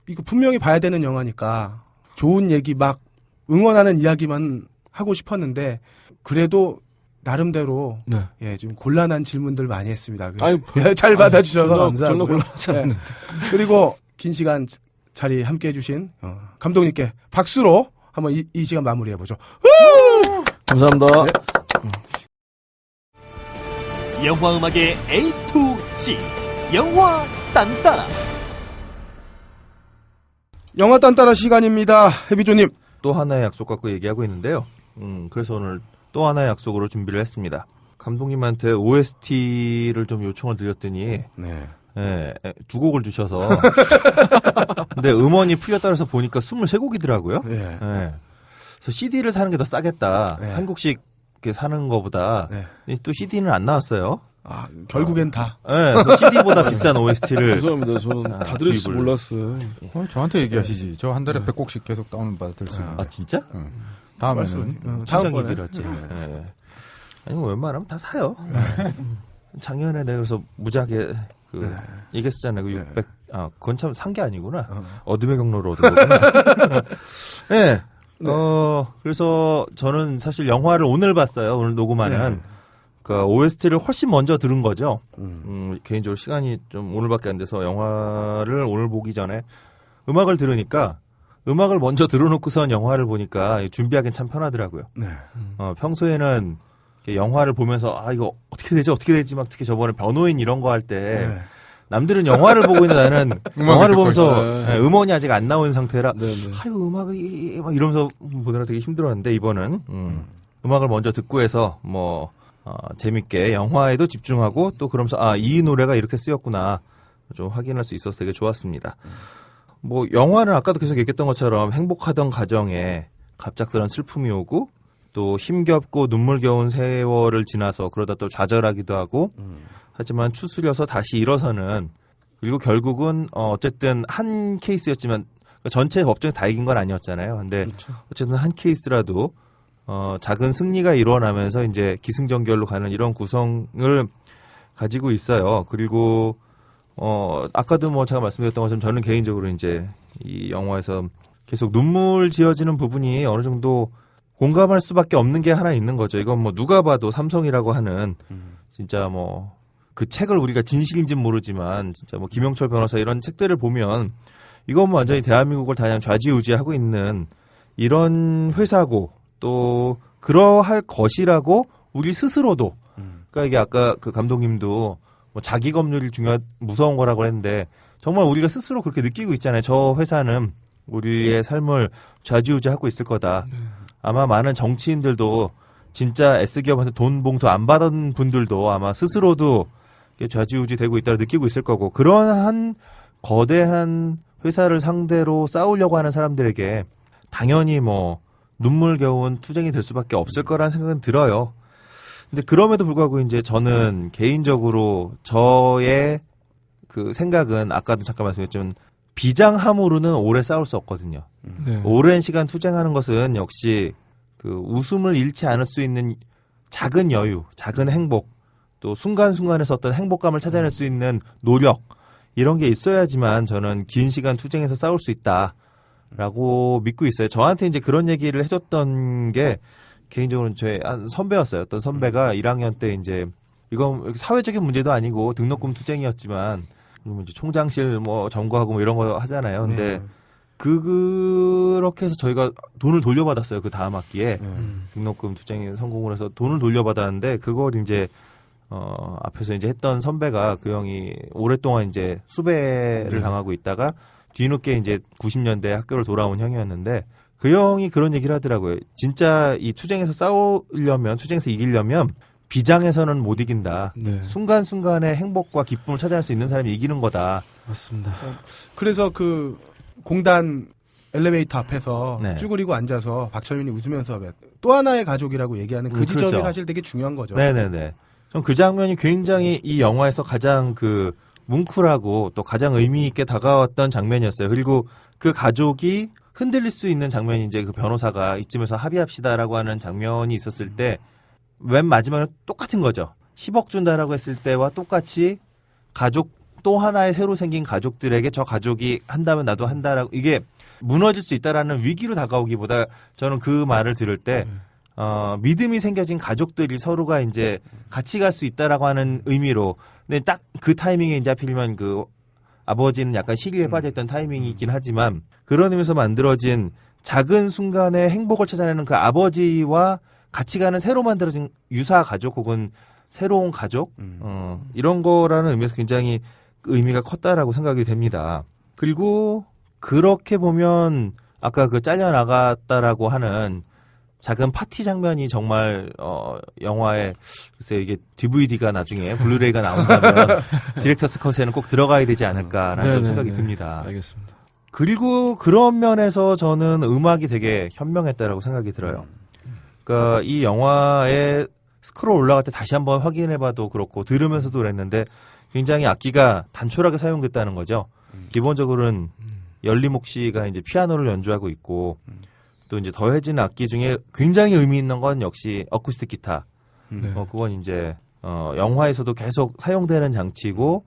이거 분명히 봐야 되는 영화니까 좋은 얘기 막 응원하는 이야기만 하고 싶었는데 그래도 나름대로 좀 곤란한 질문들 많이 했습니다. 잘 받아주셔서 감사하고요. 전혀 곤란하지 않는데. 그리고 긴 시간 자리 함께 해주신 감독님께 박수로 한번 이 시간 마무리해보죠. 감사합니다. 영화 음악의 A to Z 영화 딴따라. 영화 딴따라 시간입니다. 해비조님. 또 하나의 약속 갖고 얘기하고 있는데요. 그래서 오늘 또 하나의 약속으로 준비를 했습니다. 감독님한테 OST를 좀 요청을 드렸더니 두 곡을 주셔서 근데 음원이 풀렸다 그래서 보니까 23곡이더라고요. 그래서 CD를 사는 게 더 싸겠다. 한 곡씩 이렇게 사는 거보다 또 CD는 안 나왔어요. 결국엔 다. 그래서 CD보다 비싼 OST를. 죄송합니다. 저는 다 들을 줄 몰랐어요. 저한테 얘기하시지. 저 한 달에 100곡씩 계속 다운받을 수 있는. 진짜? 다음에는 다음 얘기를 했지. 아니 뭐 웬만하면 다 사요. 작년에 내가 그래서 무지하게 얘기했잖아요. 600. 그건 참 산 게 아니구나. 어둠의 경로로 얻은 거구나. 네. 그래서 저는 사실 영화를 오늘 봤어요. 오늘 녹음하는. 네. 그러니까 OST를 훨씬 먼저 들은 거죠. 개인적으로 시간이 좀 오늘밖에 안 돼서 영화를 오늘 보기 전에 음악을 들으니까 음악을 먼저 들어놓고선 영화를 보니까 준비하기는 참 편하더라고요. 네. 평소에는 영화를 보면서 이거 어떻게 되지 막 특히 저번에 변호인 이런 거 할 때 네. 남들은 영화를 보고 있는데 나는 영화를 보면서 네. 음원이 아직 안 나온 상태라 네, 네. 아이고 음악을 막 이러면서 보느라 되게 힘들었는데 이번은 음악을 먼저 듣고 해서 뭐 재밌게 영화에도 집중하고 또 그러면서 이 노래가 이렇게 쓰였구나 좀 확인할 수 있어서 되게 좋았습니다. 뭐 영화는 아까도 계속 얘기했던 것처럼 행복하던 가정에 갑작스런 슬픔이 오고 또 힘겹고 눈물겨운 세월을 지나서 그러다 또 좌절하기도 하고 하지만 추스려서 다시 일어서는 그리고 결국은 어쨌든 한 케이스였지만 전체 법정에서 다 이긴 건 아니었잖아요. 근데 그렇죠. 어쨌든 한 케이스라도 작은 승리가 일어나면서 이제 기승전결로 가는 이런 구성을 가지고 있어요. 그리고 아까도 뭐 제가 말씀드렸던 것처럼 저는 개인적으로 이제 이 영화에서 계속 눈물 지어지는 부분이 어느 정도 공감할 수밖에 없는 게 하나 있는 거죠. 이건 뭐 누가 봐도 삼성이라고 하는 진짜 뭐 그 책을 우리가 진실인지는 모르지만 진짜 뭐 김영철 변호사 이런 책들을 보면 이건 뭐 완전히 대한민국을 다 그냥 좌지우지하고 있는 이런 회사고 또 그러할 것이라고 우리 스스로도 그러니까 이게 아까 그 감독님도 뭐 자기 검열이 무서운 거라고 했는데 정말 우리가 스스로 그렇게 느끼고 있잖아요. 저 회사는 우리의 삶을 좌지우지하고 있을 거다. 아마 많은 정치인들도 진짜 S기업한테 돈 봉투 안 받은 분들도 아마 스스로도 좌지우지 되고 있다고 느끼고 있을 거고 그러한 거대한 회사를 상대로 싸우려고 하는 사람들에게 당연히 뭐 눈물겨운 투쟁이 될 수밖에 없을 거라는 생각은 들어요. 근데 그럼에도 불구하고 이제 저는 개인적으로 저의 그 생각은 아까도 잠깐 말씀했지만 비장함으로는 오래 싸울 수 없거든요. 네. 오랜 시간 투쟁하는 것은 역시 그 웃음을 잃지 않을 수 있는 작은 여유, 작은 행복, 또 순간순간에서 어떤 행복감을 찾아낼 수 있는 노력 이런 게 있어야지만 저는 긴 시간 투쟁해서 싸울 수 있다라고 믿고 있어요. 저한테 이제 그런 얘기를 해줬던 게 개인적으로는 저의 한 선배였어요. 어떤 선배가 1학년 때 이제 이건 사회적인 문제도 아니고 등록금 투쟁이었지만 이제 총장실 뭐 점거하고 뭐 이런 거 하잖아요. 근데 그렇게 해서 저희가 돈을 돌려받았어요. 그 다음 학기에 등록금 투쟁에 성공을 해서 돈을 돌려받았는데 그걸 이제 앞에서 이제 했던 선배가 그 형이 오랫동안 이제 수배를 당하고 있다가 뒤늦게 이제 90년대 학교를 돌아온 형이었는데 그 형이 그런 얘기를 하더라고요. 진짜 이 투쟁에서 싸우려면, 투쟁에서 이기려면 비장에서는 못 이긴다. 네. 순간순간의 행복과 기쁨을 찾아낼 수 있는 사람이 이기는 거다. 맞습니다. 그래서 그 공단 엘리베이터 앞에서 네. 쭈그리고 앉아서 박철민이 웃으면서 또 하나의 가족이라고 얘기하는 그 지점이 그렇죠. 사실 되게 중요한 거죠. 네네네. 전 그 장면이 굉장히 이 영화에서 가장 그 뭉클하고 또 가장 의미 있게 다가왔던 장면이었어요. 그리고 그 가족이 흔들릴 수 있는 장면이 이제 그 변호사가 이쯤에서 합의합시다라고 하는 장면이 있었을 때 맨 마지막에 똑같은 거죠. 10억 준다라고 했을 때와 똑같이 가족 또 하나의 새로 생긴 가족들에게 저 가족이 한다면 나도 한다라고 이게 무너질 수 있다라는 위기로 다가오기보다 저는 그 말을 들을 때 믿음이 생겨진 가족들이 서로가 이제 같이 갈 수 있다라고 하는 의미로 근데 딱 그 타이밍에 이제 하필이면 그 아버지는 약간 시리에 빠져있던 타이밍이긴 하지만 그런 의미에서 만들어진 작은 순간의 행복을 찾아내는 그 아버지와 같이 가는 새로 만들어진 유사 가족 혹은 새로운 가족 이런 거라는 의미에서 굉장히 의미가 컸다라고 생각이 됩니다. 그리고 그렇게 보면 아까 그 잘려나갔다라고 하는 작은 파티 장면이 정말 영화에 글쎄 이게 DVD가 나중에 블루레이가 나온다면 디렉터스 컷에는 꼭 들어가야 되지 않을까라는 생각이 듭니다. 알겠습니다. 그리고 그런 면에서 저는 음악이 되게 현명했다라고 생각이 들어요. 그러니까 이 영화에 스크롤 올라갈 때 다시 한번 확인해봐도 그렇고 들으면서도 그랬는데 굉장히 악기가 단촐하게 사용됐다는 거죠. 기본적으로는 열리목 씨가 이제 피아노를 연주하고 있고 또 이제 더해진 악기 중에 굉장히 의미 있는 건 역시 어쿠스틱 기타. 네. 그건 이제 영화에서도 계속 사용되는 장치고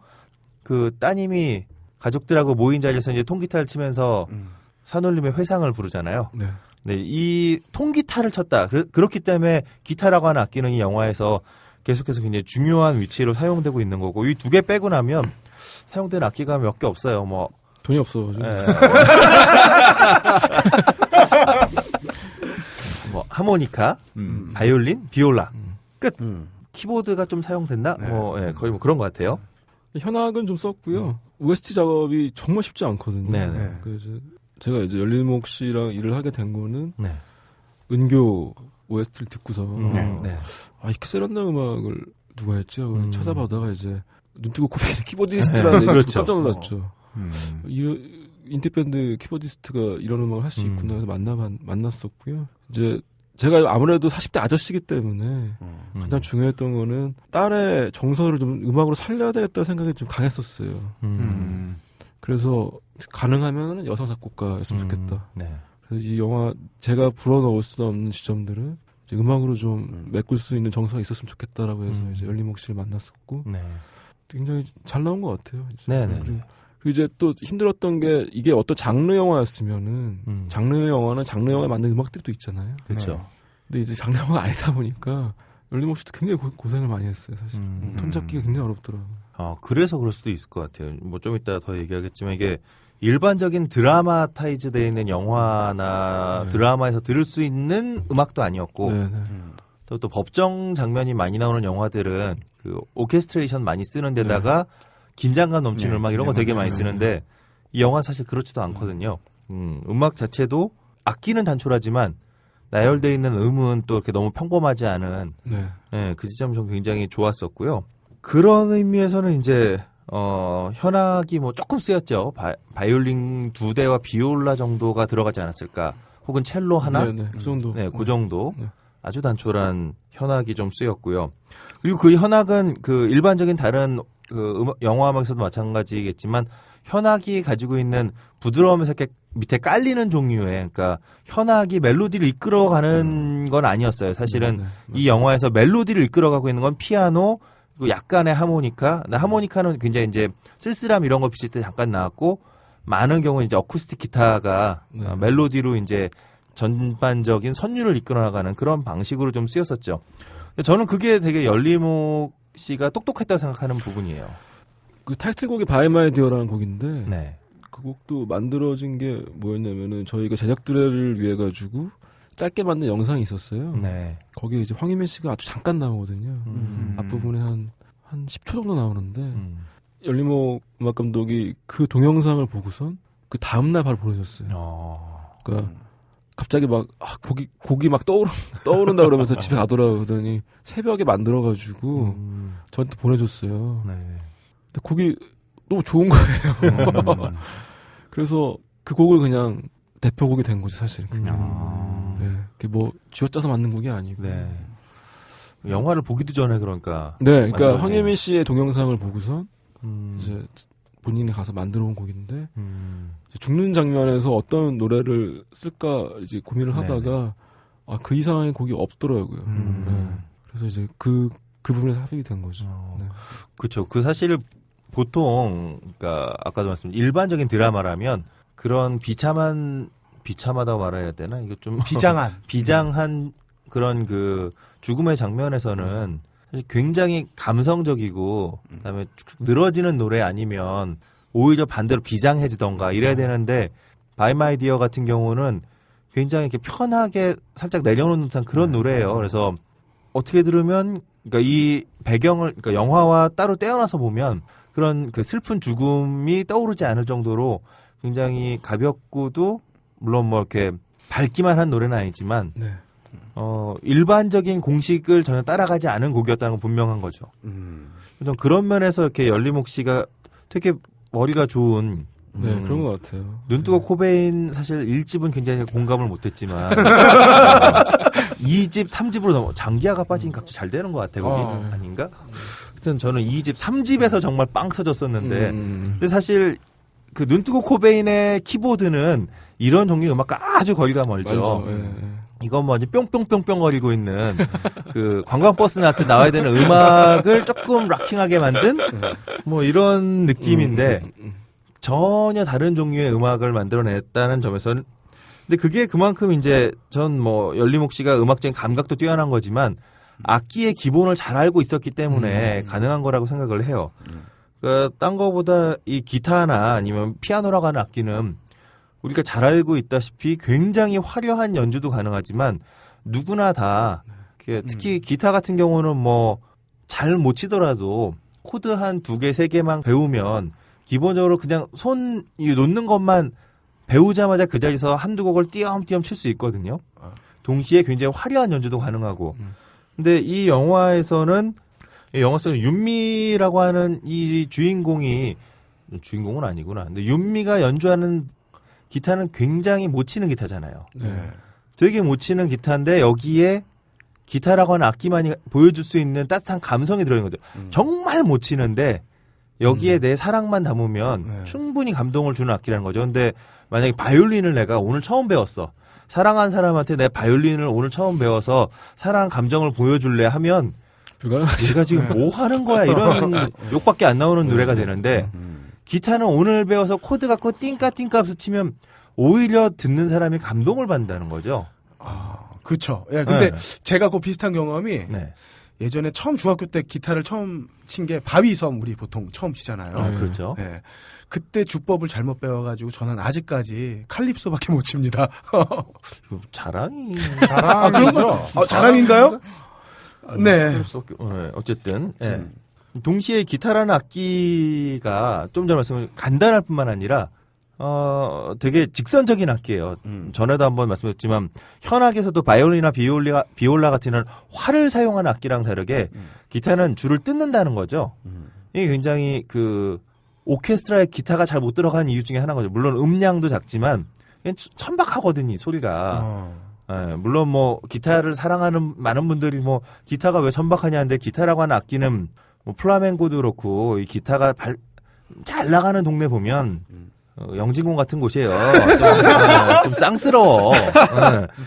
그 따님이 가족들하고 모인 자리에서 이제 통기타를 치면서 산울림의 회상을 부르잖아요. 네. 네, 이 통기타를 쳤다. 그렇기 때문에 기타라고 하는 악기는 이 영화에서 계속해서 굉장히 중요한 위치로 사용되고 있는 거고 이 두 개 빼고 나면 사용되는 악기가 몇 개 없어요. 뭐 돈이 없어가지고. 뭐 하모니카, 바이올린, 비올라 끝. 음. 키보드가 좀 사용됐나? 뭐 예, 거의 뭐 그런 것 같아요. 현악은 좀 썼고요. OST 작업이 정말 쉽지 않거든요. 네네. 그래서 제가 이제 열린목 씨랑 일을 하게 된 거는 네. 은교 OST를 듣고서 네. 아 이렇게 세련된 음악을 누가 했지? 하고 찾아보다가 이제 눈 뜨고 코베인 키보디스트라는 얘기를 그렇죠. 깜짝 놀랐죠. 인디밴드 키보디스트가 이런 음악을 할 수 있구나 해서 만났었고요. 이제 제가 아무래도 40대 아저씨기 때문에 가장 중요했던 거는 딸의 정서를 좀 음악으로 살려야 되겠다는 생각이 좀 강했었어요. 그래서 가능하면 여성 작곡가였으면 좋겠다. 네. 그래서 이 영화 제가 불어넣을 수 없는 지점들을 이제 음악으로 좀 메꿀 수 있는 정서가 있었으면 좋겠다라고 해서 이제 열린목 씨를 만났었고 네. 굉장히 잘 나온 것 같아요. 이제. 네네. 그리고 이제 또 힘들었던 게 이게 어떤 장르 영화였으면은 장르 영화는 장르 영화에 맞는 음악들이 또 있잖아요. 그렇죠. 근데 이제 장르 영화가 아니다 보니까 열린목 씨도 굉장히 고생을 많이 했어요. 사실 톤 잡기가 굉장히 어렵더라고요. 그래서 그럴 수도 있을 것 같아요. 뭐 좀 이따 더 얘기하겠지만 이게 일반적인 드라마타이즈 되어 있는 영화나 드라마에서 들을 수 있는 음악도 아니었고 또 법정 장면이 많이 나오는 영화들은 그 오케스트레이션 많이 쓰는 데다가 긴장감 넘치는 음악 이런 거 되게 많이 쓰는데 이 영화 사실 그렇지도 않거든요. 음악 자체도 악기는 단촐하지만 나열되어 있는 음은 또 이렇게 너무 평범하지 않은 그 지점 좀 굉장히 좋았었고요. 그런 의미에서는 이제 현악이 뭐 조금 쓰였죠. 바이올린 2대와 비올라 정도가 들어가지 않았을까. 혹은 첼로 하나? 그 정도. 네, 그 정도. 아주 단촐한 현악이 좀 쓰였고요. 그리고 그 현악은 그 일반적인 다른 그 영화 음악에서도 마찬가지겠지만 현악이 가지고 있는 부드러우면서 이렇게 밑에 깔리는 종류의 그러니까 현악이 멜로디를 이끌어가는 건 아니었어요. 사실은 이 영화에서 멜로디를 이끌어가고 있는 건 피아노 그리고 약간의 하모니카. 하모니카는 굉장히 이제 쓸쓸함 이런 거 비칠 때 잠깐 나왔고 많은 경우 이제 어쿠스틱 기타가 멜로디로 이제 전반적인 선율을 이끌어 나가는 그런 방식으로 좀 쓰였었죠. 저는 그게 되게 열린목 씨가 똑똑했다고 생각하는 부분이에요. 그 타이틀곡이 By My Dear라는 곡인데 네. 그 곡도 만들어진 게 뭐였냐면은 저희가 제작들을 위해 가지고 짧게 만든 영상이 있었어요. 네. 거기에 이제 황희민 씨가 아주 잠깐 나오거든요. 앞부분에 한 10초 정도 나오는데 열린목 음악 감독이 그 동영상을 보고선 그 다음날 바로 보내줬어요. 그러니까 갑자기 막 곡이 막 떠오른다 그러면서 집에 가더라고 그러더니 새벽에 만들어가지고 저한테 보내줬어요. 네. 근데 곡이 너무 좋은 거예요. 그래서 그 곡을 그냥 대표곡이 된 거지 사실은. 그게 뭐 쥐어짜서 만든 곡이 아니고. 네. 영화를 보기도 전에 그러니까. 네, 그러니까 황혜민 씨의 동영상을 보고선 이제 본인이 가서 만들어 온 곡인데 죽는 장면에서 어떤 노래를 쓸까 이제 고민을 하다가 그 이상의 곡이 없더라고요. 그래서 이제 그 부분에서 합의가 된 거죠. 그렇죠. 그 사실 보통 그러니까 아까도 말씀 일반적인 드라마라면 그런 비참하다고 말해야 되나? 이거 좀 비장한 그런 그 죽음의 장면에서는 사실 굉장히 감성적이고 그다음에 쭉쭉 늘어지는 노래 아니면 오히려 반대로 비장해지던가 이래야 되는데 By My Dear 같은 경우는 굉장히 이렇게 편하게 살짝 내려놓는 듯한 그런 노래예요. 그래서 어떻게 들으면 그러니까 이 배경을 그러니까 영화와 따로 떼어놔서 보면 그런 그 슬픈 죽음이 떠오르지 않을 정도로 굉장히 가볍고도 물론 뭐 이렇게 밝기만 한 노래는 아니지만 일반적인 공식을 전혀 따라가지 않은 곡이었다는 건 분명한 거죠. 그래서 그런 면에서 이렇게 열린목 씨가 되게 머리가 좋은 그런 것 같아요. 눈뜨고 코베인 사실 1집은 굉장히 공감을 못했지만 2집, 3집으로 장기하가 빠지니까 갑자기 잘 되는 것 같아요. 거기 아닌가? 하여튼 저는 2집, 3집에서 정말 빵 터졌었는데 근데 사실 그 눈뜨고 코베인의 키보드는 이런 종류의 음악과 아주 거리가 멀죠. 이건 뭐 아주 뿅뿅뿅뿅 거리고 있는 그 관광버스 나왔을 때 나와야 되는 음악을 조금 락킹하게 만든 뭐 이런 느낌인데 전혀 다른 종류의 음악을 만들어냈다는 점에서는 근데 그게 그만큼 이제 전 뭐 열리목 씨가 음악적인 감각도 뛰어난 거지만 악기의 기본을 잘 알고 있었기 때문에 가능한 거라고 생각을 해요. 그러니까 딴 거보다 이 기타나 아니면 피아노라고 하는 악기는 우리가 잘 알고 있다시피 굉장히 화려한 연주도 가능하지만 누구나 다 특히 기타 같은 경우는 뭐 잘 못 치더라도 코드 한 2개, 3개만 배우면 기본적으로 그냥 손 놓는 것만 배우자마자 그 자리에서 한두 곡을 띄엄띄엄 칠 수 있거든요. 동시에 굉장히 화려한 연주도 가능하고. 근데 이 영화에서는 영화 속에 윤미라고 하는 이 주인공은 아니구나. 근데 윤미가 연주하는 기타는 굉장히 못 치는 기타잖아요. 네. 되게 못 치는 기타인데 여기에 기타라고 하는 악기만이 보여줄 수 있는 따뜻한 감성이 들어있는 거죠. 정말 못 치는데 여기에 내 사랑만 담으면 충분히 감동을 주는 악기라는 거죠. 근데 만약에 바이올린을 내가 오늘 처음 배웠어. 사랑한 사람한테 내 바이올린을 오늘 처음 배워서 사랑 감정을 보여줄래 하면 내가 지금 뭐 하는 거야 이런 욕밖에 안 나오는 노래가 되는데 기타는 오늘 배워서 코드 갖고 띵까띵까 하면서 치면 오히려 듣는 사람이 감동을 받는다는 거죠. 그렇죠. 예, 근데 네. 제가 그 비슷한 경험이 네. 예전에 처음 중학교 때 기타를 처음 친 게 바위섬 우리 보통 처음 치잖아요. 그렇죠. 예. 그때 주법을 잘못 배워가지고 저는 아직까지 칼립소밖에 못 칩니다. 자랑이 자랑이죠. 자랑인가요? 네. 어쨌든 동시에 기타라는 악기가 좀 전에 말씀을 간단할 뿐만 아니라 되게 직선적인 악기예요. 전에도 한번 말씀드렸지만 현악에서도 바이올린이나 비올라 같은 이런 활을 사용하는 악기랑 다르게 기타는 줄을 뜯는다는 거죠. 이게 굉장히 그 오케스트라에 기타가 잘 못 들어가는 이유 중에 하나인 거죠. 물론 음량도 작지만 천박하거든요, 이 소리가. 물론 뭐 기타를 사랑하는 많은 분들이 뭐 기타가 왜 천박하냐 하는데 기타라고 하는 악기는 뭐 플라멩코도 그렇고 이 기타가 잘 나가는 동네 보면 영진공 같은 곳이에요. 좀 쌍스러워.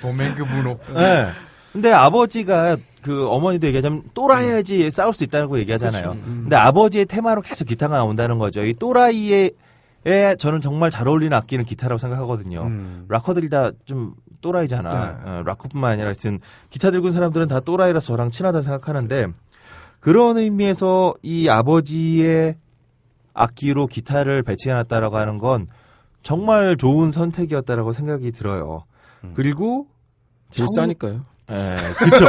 도맹그 문호. 네. 근데 아버지가 그 어머니도 얘기하자면 또라이야지 싸울 수 있다고 얘기하잖아요. 근데 아버지의 테마로 계속 기타가 나온다는 거죠. 이 또라이에 저는 정말 잘 어울리는 악기는 기타라고 생각하거든요. 락커들이 다 좀 또라이잖아. 락커뿐만 아니라 하여튼 기타 들고 있는 사람들은 다 또라이라서 저랑 친하다고 생각하는데 그런 의미에서 이 아버지의 악기로 기타를 배치해놨다라고 하는 건 정말 좋은 선택이었다라고 생각이 들어요. 그리고 제일 싸니까요. 그렇죠.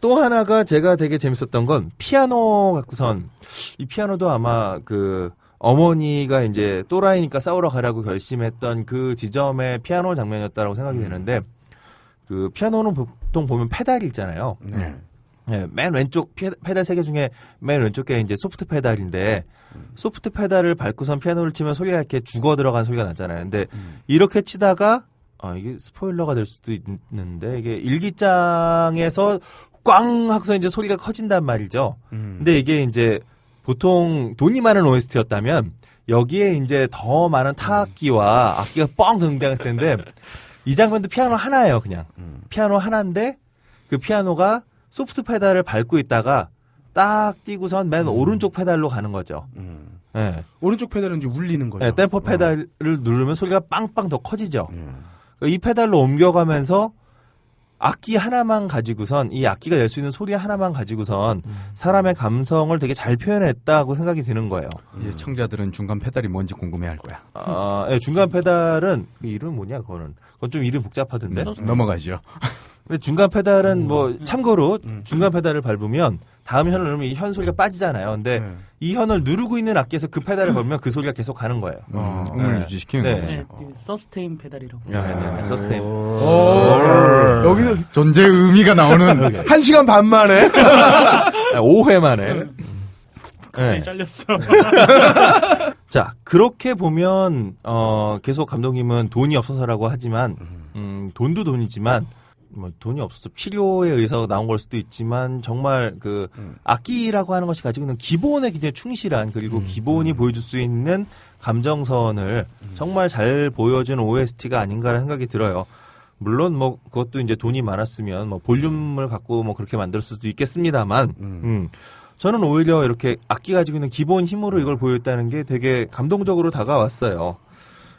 또 하나가 제가 되게 재밌었던 건 피아노 갖고선 이 피아노도 아마 그 어머니가 이제 또라이니까 싸우러 가라고 결심했던 그 지점의 피아노 장면이었다라고 생각이 되는데 그 피아노는 보통 보면 페달이 있잖아요. 네, 맨 왼쪽 페달 3개 중에 맨 왼쪽에 이제 소프트 페달인데 소프트 페달을 밟고선 피아노를 치면 소리가 이렇게 죽어 들어간 소리가 나잖아요. 근데 이렇게 치다가 이게 스포일러가 될 수도 있는데 이게 일기장에서 꽝 하고서 이제 소리가 커진단 말이죠. 근데 이게 이제 보통 돈이 많은 OST였다면 여기에 이제 더 많은 타악기와 악기가 뻥 등장했을 텐데 이 장면도 피아노 하나예요, 그냥. 피아노 하나인데 그 피아노가 소프트 페달을 밟고 있다가 딱 띄고선 맨 오른쪽 페달로 가는 거죠. 네. 오른쪽 페달은 이제 울리는 거죠. 네, 댐퍼 페달을 누르면 소리가 빵빵 더 커지죠. 이 페달로 옮겨가면서 악기 하나만 가지고선 이 악기가 낼 수 있는 소리 하나만 가지고선 사람의 감성을 되게 잘 표현했다고 생각이 드는 거예요. 이제 청자들은 중간 페달이 뭔지 궁금해할 거야. 네, 중간 페달은 그 이름 뭐냐 그건 좀 이름 복잡하던데. 넘어가죠. 근데 중간 페달은 뭐 참고로 중간 페달을 밟으면 다음 현을 누르면 이 현 소리가 빠지잖아요. 근데 이 현을 누르고 있는 악기에서 그 페달을 밟으면 그 소리가 계속 가는 거예요. 음을 유지시키는 네. 거예요. 네, 서스테인 페달이라고. 서스테인. 여기서 존재의 의미가 나오는 1시간 반 만에 5회 만에. 갑자기 잘렸어. 자, 그렇게 보면 계속 감독님은 돈이 없어서라고 하지만 돈도 돈이지만 뭐 돈이 없어서 필요에 의해서 나온 걸 수도 있지만 정말 그 악기라고 하는 것이 가지고 있는 기본에 굉장히 충실한 그리고 기본이 보여줄 수 있는 감정선을 정말 잘 보여준 OST가 아닌가라는 생각이 들어요. 물론 뭐 그것도 이제 돈이 많았으면 뭐 볼륨을 갖고 뭐 그렇게 만들었을 수도 있겠습니다만 저는 오히려 이렇게 악기 가지고 있는 기본 힘으로 이걸 보였다는 게 되게 감동적으로 다가왔어요.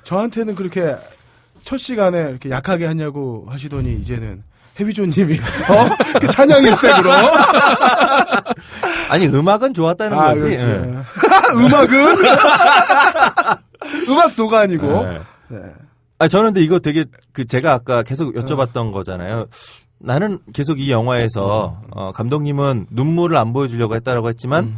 저한테는 그렇게 첫 시간에 이렇게 약하게 하냐고 하시더니 이제는 해비조님이 그 찬양 일색으로 아니 음악은 좋았다는 거지. 그렇죠. 예. 음악은 음악도가 아니고. 네. 네. 아 저는 근데 이거 되게 제가 아까 계속 여쭤봤던 거잖아요. 나는 계속 이 영화에서 감독님은 눈물을 안 보여주려고 했다라고 했지만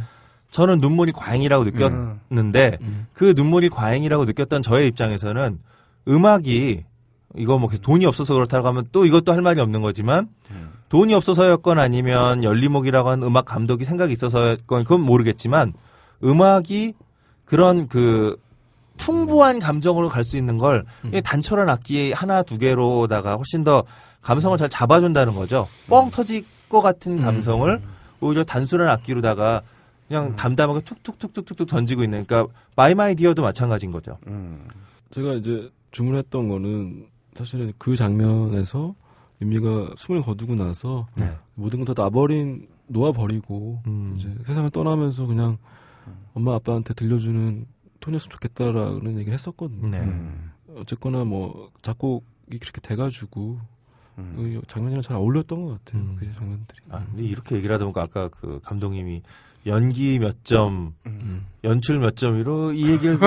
저는 눈물이 과잉이라고 느꼈는데 그 눈물이 과잉이라고 느꼈던 저의 입장에서는 음악이 이거 뭐 돈이 없어서 그렇다고 하면 또 이것도 할 말이 없는 거지만 돈이 없어서였건 아니면 열리목이라고 하는 음악 감독이 생각이 있어서였건 그건 모르겠지만 음악이 그런 풍부한 감정으로 갈 수 있는 걸 단촐한 악기 하나 두 개로다가 훨씬 더 감성을 잘 잡아준다는 거죠. 뻥 터질 것 같은 감성을 오히려 단순한 악기로다가 그냥 담담하게 툭툭툭툭툭 던지고 있는. 그러니까 마이 마이 디어도 마찬가지인 거죠. 제가 이제 주문했던 거는 사실은 그 장면에서 윤미가 숨을 거두고 나서 모든 건 다 놓아버리고 이제 세상을 떠나면서 그냥 엄마 아빠한테 들려주는 톤이었으면 좋겠다라는 얘기를 했었거든요. 네. 어쨌거나 뭐 작곡이 그렇게 돼가지고 그 장면이랑 잘 어울렸던 것 같아요. 그 장면들이. 아, 근데 이렇게 얘기를 하다 보니까 아까 그 감독님이 연기 몇 점, 연출 몇 점으로 이 얘기를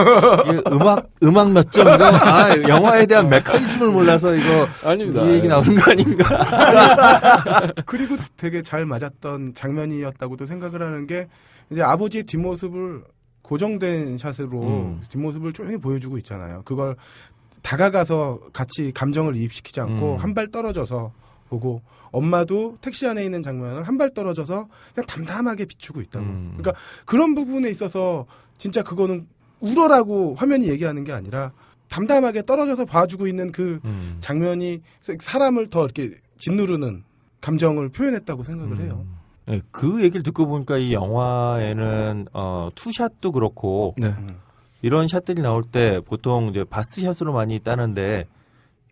음악 몇 점으로 영화에 대한 메커니즘을 몰라서 이거 아닙니다. 이 얘기 나오는 거 아닌가? 그리고 되게 잘 맞았던 장면이었다고도 생각을 하는 게 이제 아버지의 뒷모습을 고정된 샷으로 뒷모습을 조용히 보여주고 있잖아요. 그걸 다가가서 같이 감정을 이입시키지 않고 한 발 떨어져서 보고 엄마도 택시 안에 있는 장면을 한 발 떨어져서 그냥 담담하게 비추고 있다고. 그러니까 그런 부분에 있어서 진짜 그거는 울어라고 화면이 얘기하는 게 아니라 담담하게 떨어져서 봐주고 있는 그 장면이 사람을 더 이렇게 짓누르는 감정을 표현했다고 생각을 해요. 네, 그 얘기를 듣고 보니까 이 영화에는 투샷도 그렇고 네. 이런 샷들이 나올 때 보통 이제 바스샷으로 많이 따는데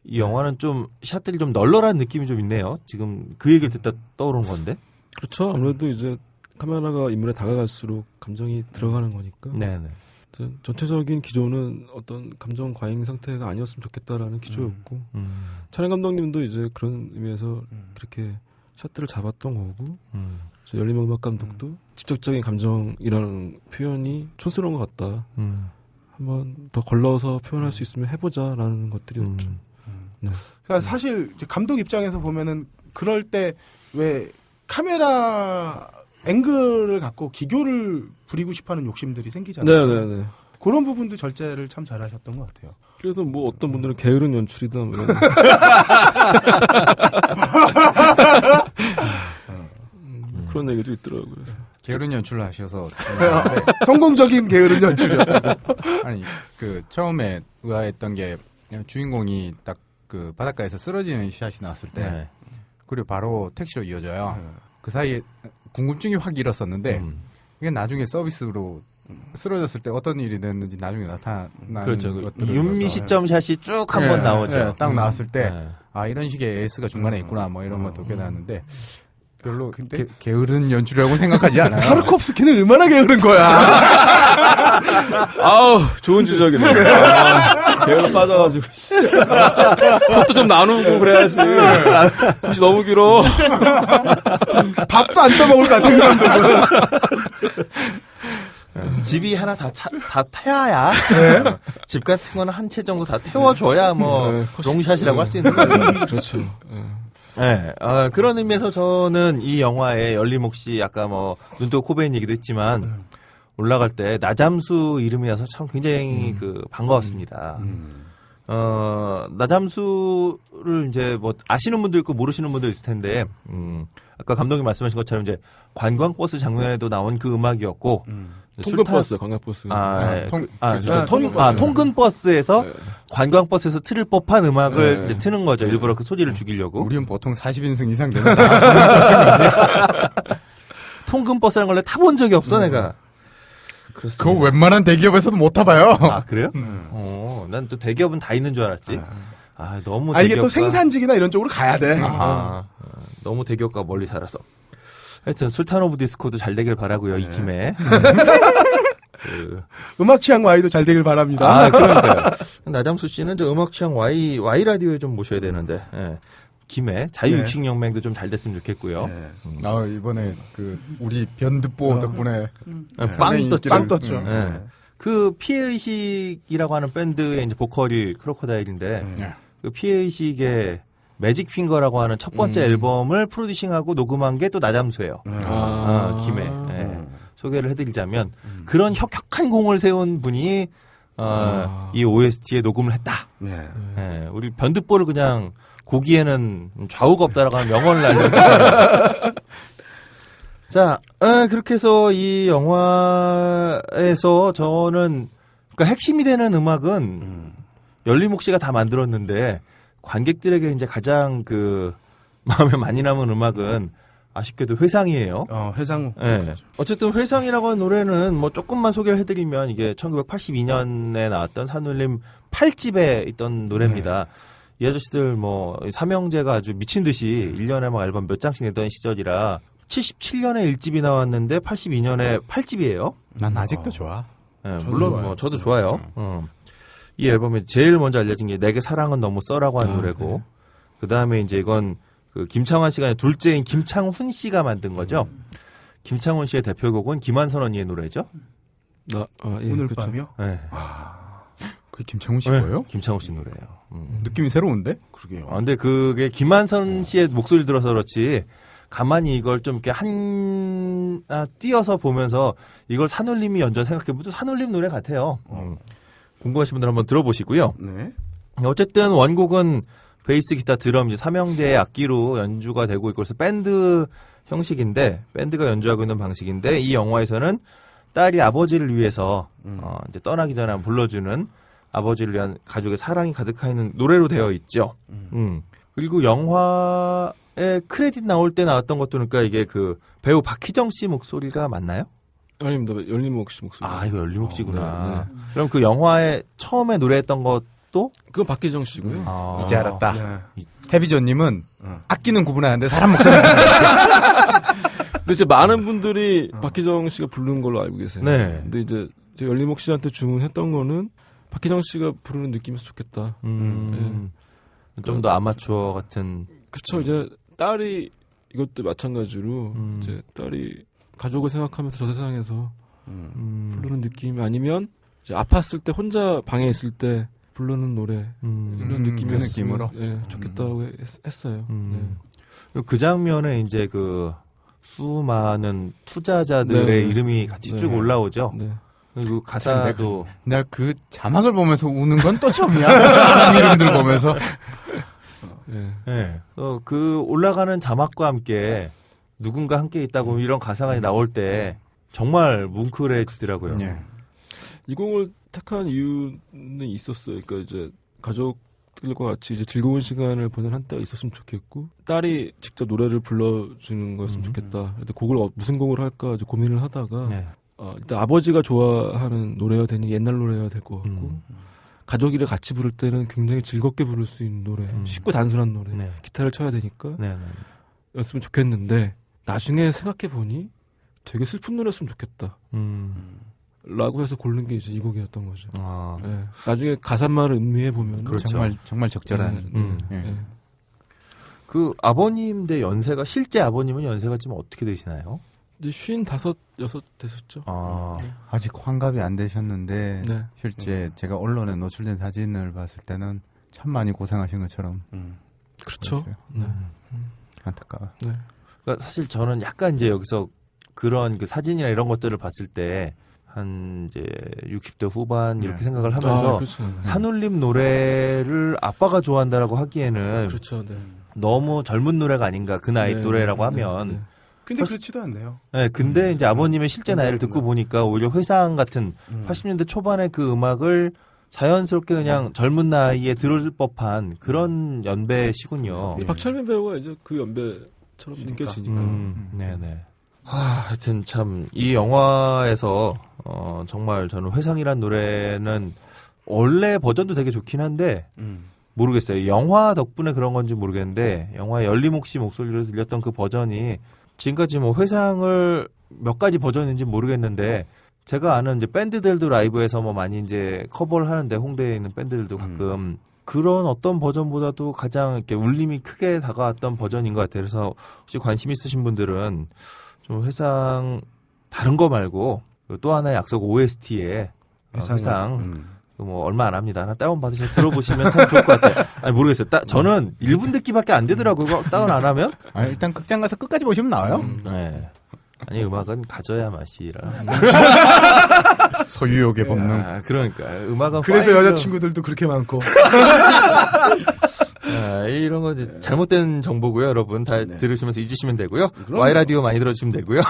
이 영화는 좀 샷들이 좀 널널한 느낌이 좀 있네요. 지금 그 얘기를 듣다 떠오른 건데. 그렇죠. 아무래도 이제 카메라가 인물에 다가갈수록 감정이 들어가는 거니까. 네네. 전체적인 기조는 어떤 감정 과잉 상태가 아니었으면 좋겠다라는 기조였고 찬현 감독님도 이제 그런 의미에서 그렇게 샷들을 잡았던 거고 열린 음악 감독도 직접적인 감정이라는 표현이 촌스러운 것 같다. 한번 더 걸러서 표현할 수 있으면 해보자라는 것들이었죠. 네. 그러니까 사실 이제 감독 입장에서 보면은 그럴 때 왜 카메라 앵글을 갖고 기교를 부리고 싶어하는 욕심들이 생기잖아요. 네네네. 그런 부분도 절제를 참 잘하셨던 것 같아요. 그래서 뭐 어떤 분들은 게으른 연출이다 뭐 이런 그런 얘기도 있더라고요. 그래서. 게으른 연출을 하셔서 성공적인 게으른 연출이었다. 아니 처음에 의아했던 게 그냥 주인공이 딱 그 바닷가에서 쓰러지는 샷이 나왔을 때 네. 그리고 바로 택시로 이어져요. 그 사이에 궁금증이 확 일었었는데 이게 나중에 서비스로 쓰러졌을 때 어떤 일이 됐는지 나중에 나타나는 그렇죠. 것들을 윤미 봐서. 시점 샷이 쭉 한번 나오죠. 딱 나왔을 때 네. 이런 식의 에이스가 중간에 있구나 뭐 이런 것도 깨달았는데 별로 게으른 연출이라고 생각하지 않아요. 타르콥스키는 얼마나 게으른 거야. 아우 좋은 지적이네. 게으름 빠져가지고 밥도 좀 나누고 그래야지. 굳이 너무 길어. 밥도 안 떠먹을 것 같아. 그 감독은. 집이 하나 다 태워야 집 같은 거는 한 채 정도 다 태워줘야 뭐 롱샷이라고 할 수 있는 거죠. 그렇죠. 네, 그런 의미에서 저는 이 영화에 열리목씨 아까 뭐 눈뜨고 코베인 얘기도 했지만 올라갈 때 나잠수 이름이 나서 참 굉장히 반가웠습니다. 나잠수를 이제 뭐 아시는 분도 있고 모르시는 분도 있을 텐데 아까 감독님 말씀하신 것처럼 이제 관광버스 장면에도 나온 그 음악이었고 통근버스, 관광버스. 통근버스에서 네. 관광버스에서 틀을 법한 음악을 네. 이제 트는 거죠. 일부러 그 소리를 죽이려고. 우리는 보통 40인승 이상 되는 통근버스라는 걸 타본 적이 없어 내가. 그렇습니다. 그거 웬만한 대기업에서도 못 타봐요. 아 그래요? 난 또 대기업은 다 있는 줄 알았지. 너무 이게 또 대기업과 생산직이나 이런 쪽으로 가야 돼. 너무 대기업과 멀리 살아서. 하여튼 술탄 오브 디스코도 잘 되길 바라고요. 이 김에. 음악 취향 Y도 잘 되길 바랍니다. 아, 그러니까요. 나잠수 씨는 저 음악 취향 Y 라디오에 좀 모셔야 되는데. 예. 김에 자유육식연맹도 좀 잘 됐으면 좋겠고요. 아, 이번에 우리 변드보 덕분에 빵 떴죠. 떴죠. 그 피해의식이라고 하는 밴드의 이제 보컬이 크로커다일인데 그 피해의식의 매직 핑거라고 하는 첫 번째 앨범을 프로듀싱하고 녹음한 게 또 나잠수예요. 김에. 예. 소개를 해드리자면 그런 혁혁한 공을 세운 분이 이 OST에 녹음을 했다. 예. 우리 변드보를 그냥 고기에는 좌우가 없다라고 하는 명언을 날려주세요. 자, 그렇게 해서 이 영화에서 저는 그러니까 핵심이 되는 음악은 열리목 씨가 다 만들었는데 관객들에게 이제 가장 그 마음에 많이 남은 음악은 아쉽게도 회상이에요. 회상. 네. 어쨌든 회상이라고 하는 노래는 뭐 조금만 소개를 해드리면 이게 1982년에 나왔던 산울림 8집에 있던 노래입니다. 이 아저씨들 뭐 삼형제가 아주 미친 듯이 1년에 막 앨범 몇 장씩 내던 시절이라 77년에 1집이 나왔는데 82년에 8집이에요. 난 아직도 좋아. 네, 물론 뭐 저도 좋아요. 이 앨범에 제일 먼저 알려진 게 내게 사랑은 너무 써라고 하는 노래고 그 다음에 이제 이건 그 김창완 씨가 아니라 둘째인 김창훈 씨가 만든 거죠. 김창훈 씨의 대표곡은 김한선 언니의 노래죠. 오늘 밤이요? 네. 그게 김창훈 씨 거예요? 김창훈 씨 노래예요. 느낌이 새로운데? 그러게요. 근데 그게 김한선 씨의 목소리를 들어서 그렇지 가만히 이걸 좀 이렇게 띄어서 보면서 이걸 산울림이 연주한 생각해보면 또 산울림 노래 같아요. 궁금하신 분들 한번 들어보시고요. 네. 어쨌든 원곡은 베이스, 기타, 드럼 이제 삼형제의 악기로 연주가 되고 있고 그래서 밴드 형식인데 밴드가 연주하고 있는 방식인데 이 영화에서는 딸이 아버지를 위해서 이제 떠나기 전에 불러주는 아버지를 위한 가족의 사랑이 가득하 있는 노래로 되어 있죠. 그리고 영화에 크레딧 나올 때 나왔던 것도 그러니까 이게 그 배우 박희정 씨 목소리가 맞나요? 아닙니다. 열림목 씨 목소리. 아, 이거 열림목 씨구나. 네. 그럼 그 영화에 처음에 노래했던 것도 그건 박기정 씨고요. 이제 알았다. 네. 해비조님은 악기는 구분하는데 사람 목소리 근데 이제 많은 분들이 박기정 씨가 부르는 걸로 알고 계세요. 네. 근데 이제 제가 열림목 씨한테 주문했던 거는 박기정 씨가 부르는 느낌이었으면 좋겠다. 좀 더 아마추어 같은. 그쵸. 이제 딸이 이것도 마찬가지로 이제 딸이 가족을 생각하면서 저 세상에서 부르는 느낌 아니면 이제 아팠을 때 혼자 방에 있을 때 부르는 노래 이런 느낌으로 좋겠다고 했어요. 네. 그 장면에 이제 그 수많은 투자자들의 이름이 같이 쭉 올라오죠. 네. 그리고 가사도 내가 그 자막을 보면서 우는 건 또 처음이야. 사람 이름들 보면서. 네. 그 올라가는 자막과 함께 누군가 함께 있다고 이런 가사가 나올 때 정말 뭉클해지더라고요. 네. 이 곡을 택한 이유는 있었어요. 그러니까 이제 가족들과 같이 이제 즐거운 시간을 보낸 한때가 있었으면 좋겠고 딸이 직접 노래를 불러주는 거였으면 좋겠다. 근데 곡을 무슨 곡을 할까 이제 고민을 하다가 일단 아버지가 좋아하는 노래여야 되니 옛날 노래여야 될 것 같고 가족이랑 같이 부를 때는 굉장히 즐겁게 부를 수 있는 노래, 쉽고 단순한 노래, 기타를 쳐야 되니까 였으면 좋겠는데 나중에 생각해 보니 되게 슬픈 노래였으면 좋겠다. 라고 해서 고른 게 이제 이 곡이었던 거죠. 네. 나중에 가사말을 음미해 보면 그렇죠. 정말 적절한. 그 아버님의 연세가 실제 아버님은 연세가 지금 어떻게 되시나요? 이제 55, 6 되셨죠. 아직 환갑이 안 되셨는데 네. 실제 제가 언론에 노출된 사진을 봤을 때는 참 많이 고생하신 것처럼. 그렇죠. 안타까워. 네. 그러니까 사실 저는 약간 이제 여기서 그런 그 사진이나 이런 것들을 봤을 때 한 이제 60대 후반 이렇게 생각을 하면서 그렇죠. 산울림 노래를 아빠가 좋아한다라고 하기에는 그렇죠. 네. 너무 젊은 노래가 아닌가 그 나이 또래라고 하면 근데 그렇지도 않네요. 네, 근데 이제 아버님의 실제 나이를 듣고 보니까 오히려 회상 같은 80년대 초반의 그 음악을 자연스럽게 그냥 젊은 나이에 들을 법한 그런 연배시군요. 박철민 배우가 이제 그 연배처럼 느껴지니까. 네네. 하여튼 참 이 영화에서 정말 저는 회상이란 노래는 원래 버전도 되게 좋긴 한데 모르겠어요. 영화 덕분에 그런 건지 모르겠는데 영화 열리목 씨 목소리로 들렸던 그 버전이 지금까지 뭐 회상을 몇 가지 버전인지 모르겠는데 제가 아는 이제 밴드들도 라이브에서 뭐 많이 이제 커버를 하는데 홍대에 있는 밴드들도 가끔 그런 어떤 버전보다도 가장 이렇게 울림이 크게 다가왔던 버전인 것 같아요. 그래서 혹시 관심 있으신 분들은 좀 회상 다른 거 말고 또 하나의 약속 OST에 회상 뭐 얼마 안 합니다. 하나 다운 받으셔서 들어보시면 참 좋을 것 같아요. 아니 모르겠어요. 저는 1분 듣기밖에 안 되더라고요. 그거 다운 안 하면. 일단 극장 가서 끝까지 보시면 나와요. 네. 아니 음악은 가져야 맛이라. 소유욕의 본능. 그러니까 음악은 그래서 여자친구들도 그렇게 많고. 이런 거 이제 잘못된 정보고요, 여러분. 다 들으시면서 잊으시면 되고요. Y라디오 많이 들어주시면 되고요.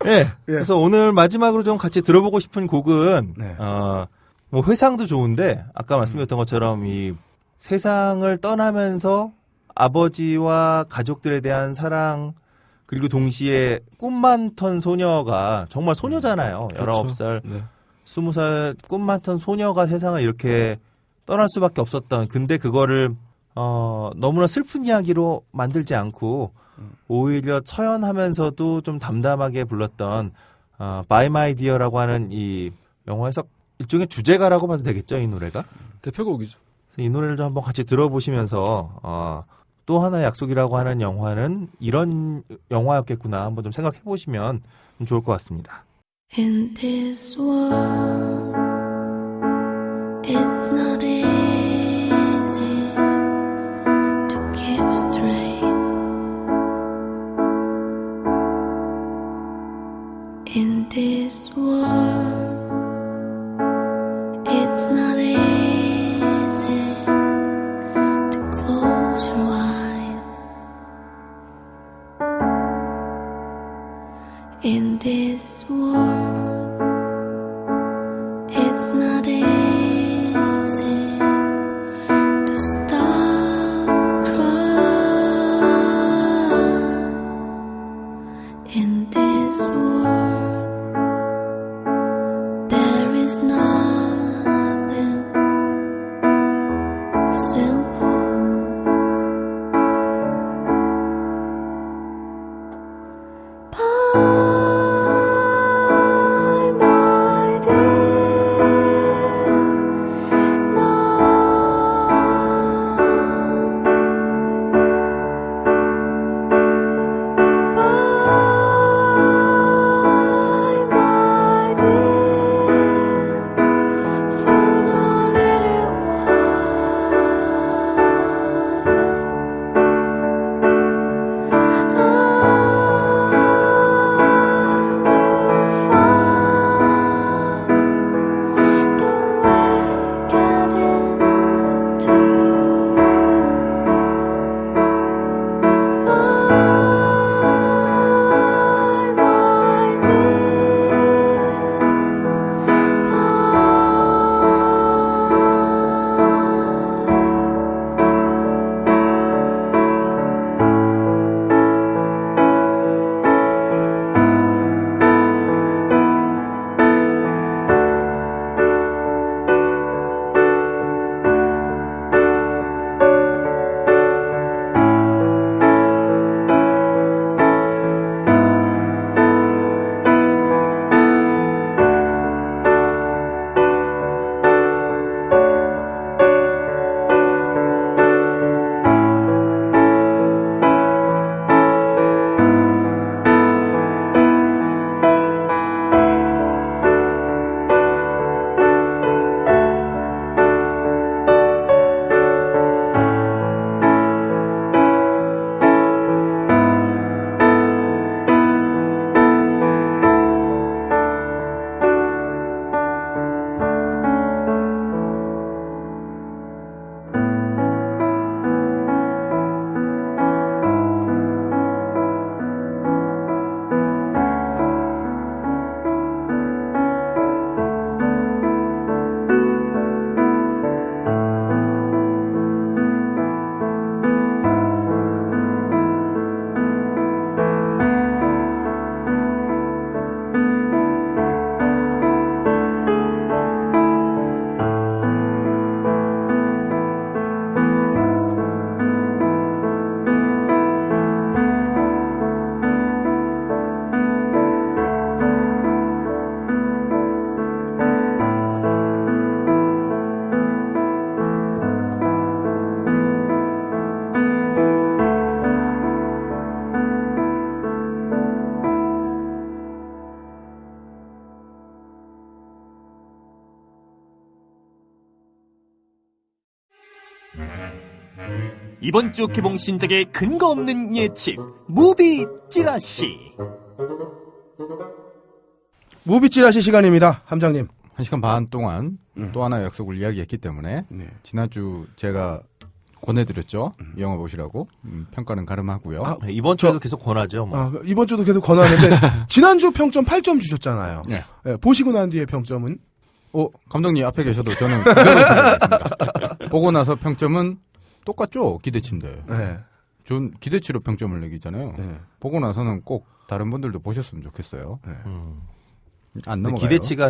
네. 그래서 오늘 마지막으로 좀 같이 들어보고 싶은 곡은 뭐 회상도 좋은데 아까 말씀드렸던 것처럼 이 세상을 떠나면서 아버지와 가족들에 대한 사랑 그리고 동시에 꿈 많던 소녀가 정말 소녀잖아요. 19살, 20살 꿈 많던 소녀가 세상을 이렇게 떠날 수밖에 없었던. 근데 그거를 너무나 슬픈 이야기로 만들지 않고 오히려 처연하면서도 좀 담담하게 불렀던 By My Dear라고 하는 이 영화에서 일종의 주제가라고 봐도 되겠죠, 이 노래가? 대표곡이죠. 이 노래를 좀 한번 같이 들어보시면서 또 하나의 약속이라고 하는 영화는 이런 영화였겠구나 한번 좀 생각해 보시면 좀 좋을 것 같습니다. In this world, it's not easy to keep straight. In this world, it's not easy to close your eyes. In this world, it's not easy 이번 주 개봉 신작의 근거 없는 예측 무비 찌라시. 무비 찌라시 시간입니다. 함장님. 1시간 반 동안 또 하나의 약속을 이야기했기 때문에 지난주 제가 권해드렸죠. 영화 보시라고. 평가는 가름하고요. 아, 이번 주에도 계속 권하죠. 뭐. 이번 주도 계속 권하는데 지난주 평점 8점 주셨잖아요. 네. 네, 보시고 난 뒤에 평점은? 감독님 앞에 계셔도 저는 그대로 드리겠습니다. 보고 나서 평점은 똑같죠. 기대치인데. 네. 전 기대치로 평점을 내기잖아요. 네. 보고 나서는 꼭 다른 분들도 보셨으면 좋겠어요. 네. 안 넘어가요. 기대치가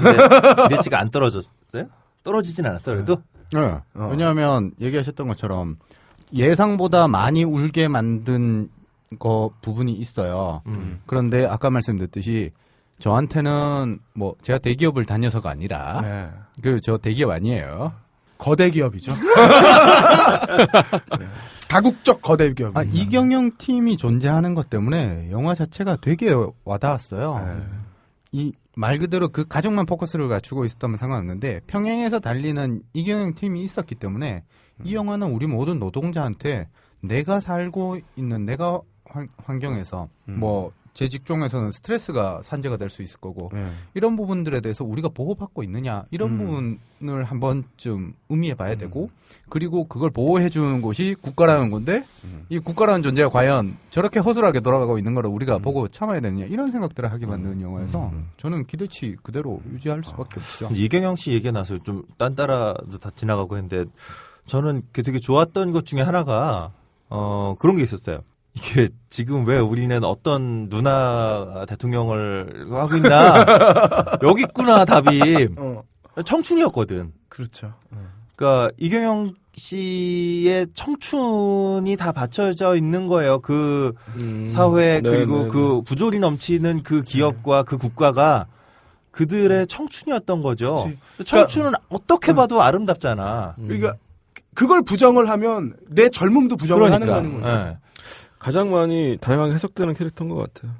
안 떨어졌어요? 떨어지진 않았어요, 그래도? 네. 왜냐하면 얘기하셨던 것처럼 예상보다 많이 울게 만든 부분이 있어요. 그런데 아까 말씀드렸듯이 저한테는 뭐 제가 대기업을 다녀서가 아니라 저 대기업 아니에요. 거대 기업이죠. 다국적 거대 기업. 이경영 팀이 존재하는 것 때문에 영화 자체가 되게 와닿았어요. 이 말 그대로 그 가족만 포커스를 갖추고 있었다면 상관없는데 평행에서 달리는 이경영 팀이 있었기 때문에 이 영화는 우리 모든 노동자한테 내가 살고 있는 내가 환경에서 뭐 제 직종에서는 스트레스가 산재가 될 수 있을 거고 이런 부분들에 대해서 우리가 보호받고 있느냐 이런 부분을 한 번쯤 의미해 봐야 되고 그리고 그걸 보호해 주는 곳이 국가라는 건데 이 국가라는 존재가 과연 저렇게 허술하게 돌아가고 있는 걸 우리가 보고 참아야 되느냐 이런 생각들을 하게 만드는 영화에서 저는 기대치 그대로 유지할 수밖에 없죠. 이경영 씨 얘기가 나서 좀 딴따라도 다 지나가고 했는데 저는 되게 좋았던 것 중에 하나가 그런 게 있었어요. 이게 지금 왜 우리는 어떤 누나 대통령을 하고 있나? 여기 있구나 답이. 청춘이었거든. 그렇죠. 그러니까 이경영 씨의 청춘이 다 받쳐져 있는 거예요. 그 사회 그리고 그 부조리 넘치는 그 기업과 그 국가가 그들의 청춘이었던 거죠. 그치. 청춘은 어떻게 봐도 아름답잖아. 그러니까 그걸 부정을 하면 내 젊음도 부정을 하는 거예요. 네. 가장 많이 다양하게 해석되는 캐릭터인 것 같아요.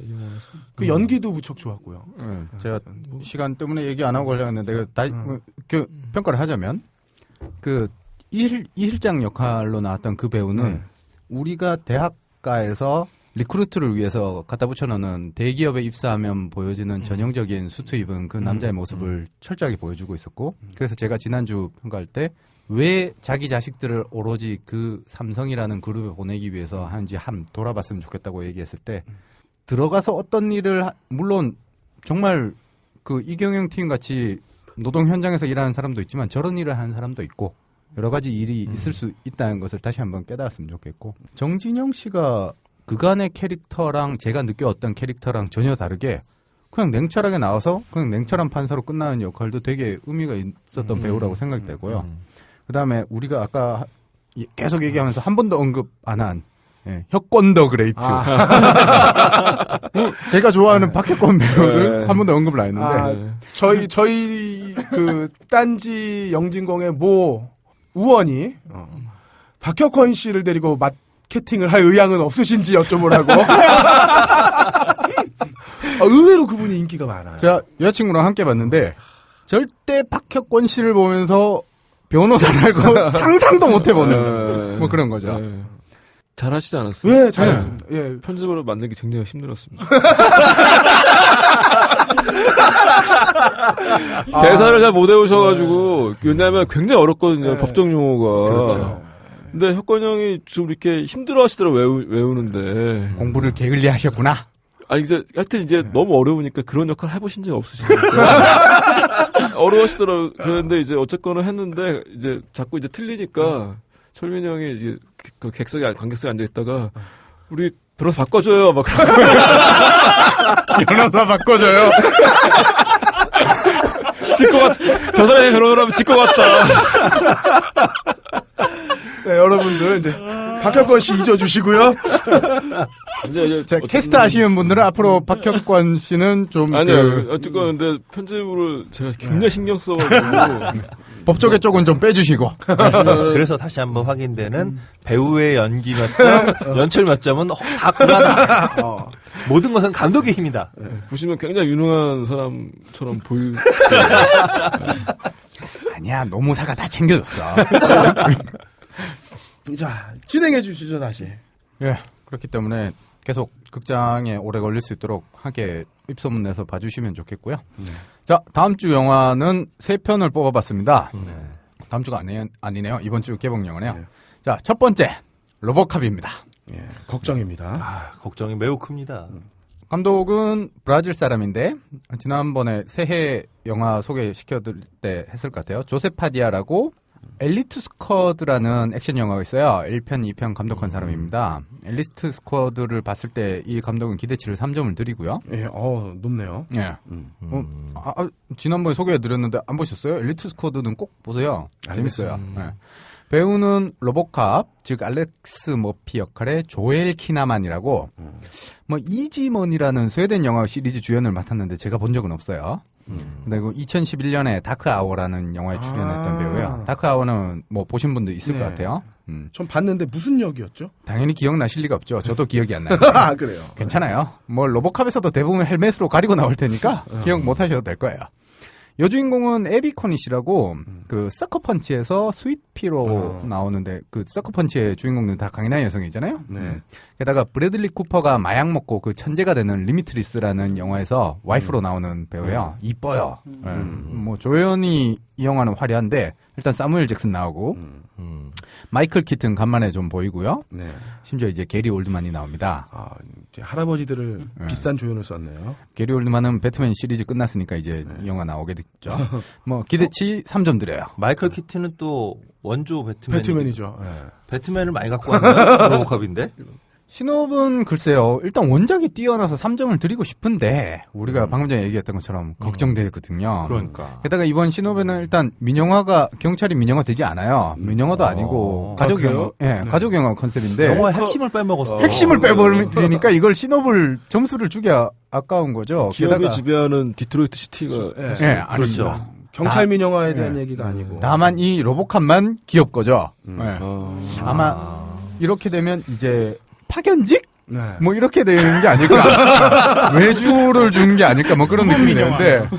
이 영화에서. 그 연기도 무척 좋았고요. 제가 시간 때문에 얘기 안 하고 하려고 했는데 평가를 하자면 그 이실장 역할로 나왔던 그 배우는 우리가 대학가에서 리크루트를 위해서 갖다 붙여놓는 대기업에 입사하면 보여지는 전형적인 수트 입은 그 남자의 모습을 철저하게 보여주고 있었고 그래서 제가 지난주 평가할 때 왜 자기 자식들을 오로지 그 삼성이라는 그룹에 보내기 위해서 하는지 돌아봤으면 좋겠다고 얘기했을 때 들어가서 어떤 일을 물론 정말 그 이경영 팀 같이 노동 현장에서 일하는 사람도 있지만 저런 일을 하는 사람도 있고 여러 가지 일이 있을 수 있다는 것을 다시 한번 깨달았으면 좋겠고 정진영 씨가 그간의 캐릭터랑 제가 느껴왔던 캐릭터랑 전혀 다르게 그냥 냉철하게 나와서 그냥 냉철한 판사로 끝나는 역할도 되게 의미가 있었던 배우라고 생각이 되고요. 그다음에 우리가 아까 계속 얘기하면서 한 번도 언급 안 한 혁권 더 그레이트. 제가 좋아하는 박혁권 배우를 한 번도 언급을 안 했는데 저희 그 딴지 영진공의 모 우원이 박혁권 씨를 데리고 마케팅을 할 의향은 없으신지 여쭤보라고. 의외로 그분이 인기가 많아요. 제가 여자친구랑 함께 봤는데 절대 박혁권 씨를 보면서 변호사를 알고 상상도 못 해보는 뭐 그런 거죠. 잘하시지 않았어요? 네, 잘했습니다. 예, 편집으로 만들기 굉장히 힘들었습니다. 대사를 잘 못 외우셔가지고 왜냐하면 굉장히 어렵거든요. 법정 용어가. 그렇죠. 근데 혁권 형이 좀 이렇게 힘들어하시더라고요. 외우는데. 공부를 게을리 하셨구나. 아니 하여튼 이제 너무 어려우니까 그런 역할 해보신 적 없으시니까 어려우시더라고요. 그런데 이제 어쨌거나 했는데 이제 자꾸 이제 틀리니까 철민이 형이 이제 그 관객석에 앉아 있다가 우리 변호사 바꿔줘요 막 변호사 바꿔줘요. 저 사람이 변호사라면 질 것 같다. 네, 여러분들 이제 박혁권 씨 잊어주시고요. 자, 캐스트 하시는 분들은 앞으로 박혁권 씨는 좀 아니요. 어쨌건 근데 편집을 제가 굉장히 신경 써가지고 법조계 쪽은 좀 빼주시고. 그래서 다시 한번 확인되는 배우의 연기 몇 점, 연출 몇 점은 다 구하다. 모든 것은 감독의 힘이다. 보시면 굉장히 유능한 사람처럼 보일. 아니야, 노무사가 다 챙겨줬어. 자, 진행해 주시죠, 다시. 예, 그렇기 때문에 계속 극장에 오래 걸릴 수 있도록 하게 입소문 내서 봐주시면 좋겠고요. 자, 다음 주 영화는 3편을 뽑아봤습니다. 다음 주가 아니네요. 이번 주 개봉 영화네요. 자, 첫 번째, 로보캅입니다. 예, 걱정입니다. 아, 걱정이 매우 큽니다. 감독은 브라질 사람인데 지난번에 새해 영화 소개시켜드릴 때 했을 것 같아요. 조셉 파디아라고 엘리트 스쿼드라는 액션 영화가 있어요. 1편, 2편 감독한 사람입니다. 엘리트 스쿼드를 봤을 때 이 감독은 기대치를 3점을 드리고요. 예, 높네요. 예. 지난번에 소개해드렸는데 안 보셨어요? 엘리트 스쿼드는 꼭 보세요. 재밌어요. 예. 배우는 로보캅, 즉 알렉스 머피 역할의 조엘 키나만이라고 뭐 이지먼이라는 스웨덴 영화 시리즈 주연을 맡았는데 제가 본 적은 없어요. 그리고 2011년에 다크 아워라는 영화에 출연했던 배우예요. 다크 아워는 뭐 보신 분도 있을 것 같아요. 전 봤는데 무슨 역이었죠? 당연히 기억나실 리가 없죠. 저도 기억이 안 나요. 아, 그래요. 괜찮아요. 뭐 로보캅에서도 대부분 헬멧으로 가리고 나올 테니까 기억 못 하셔도 될 거예요. 여주인공은 에비 코닛이라고 그 서커펀치에서 스윗피로 나오는데 그 서커펀치의 주인공들은 다 강인한 여성이잖아요. 네. 게다가 브래들리 쿠퍼가 마약 먹고 그 천재가 되는 리미트리스라는 영화에서 와이프로 나오는 배우예요. 이뻐요. 뭐 조연이 이 영화는 화려한데 일단 사무엘 잭슨 나오고 마이클 키튼 간만에 좀 보이고요. 네. 심지어 이제 게리 올드만이 나옵니다. 아, 이제 할아버지들을 비싼 조연을 썼네요. 게리 올드만은 배트맨 시리즈 끝났으니까 이제 영화 나오게 됐죠. 뭐 기대치 3점 드려요. 마이클 키튼은 또 원조 배트맨이죠. 네. 배트맨을 많이 갖고 왔나요? 로보캅인데? 신업은 글쎄요. 일단 원작이 뛰어나서 3점을 드리고 싶은데 우리가 방금 전에 얘기했던 것처럼 걱정되거든요. 그러니까. 게다가 이번 신업에는 일단 민영화가 경찰이 민영화 되지 않아요. 민영화도 아니고 가족 영화, 예, 가족 영화 컨셉인데 영화의 핵심을 빼먹었어. 핵심을 빼버리니까 이걸 신업을 점수를 주기 아까운 거죠. 기업이 게다가 지배하는 디트로이트 시티가 예, 아닙니다. 경찰 민영화에 대한 얘기가 아니고. 다만 이 로보캅만 기업 거죠. 예. 아마 이렇게 되면 이제 파견직? 네. 뭐 이렇게 되는 게 아닐까. 외주를 주는 게 아닐까. 뭐 그런 느낌이 드는데.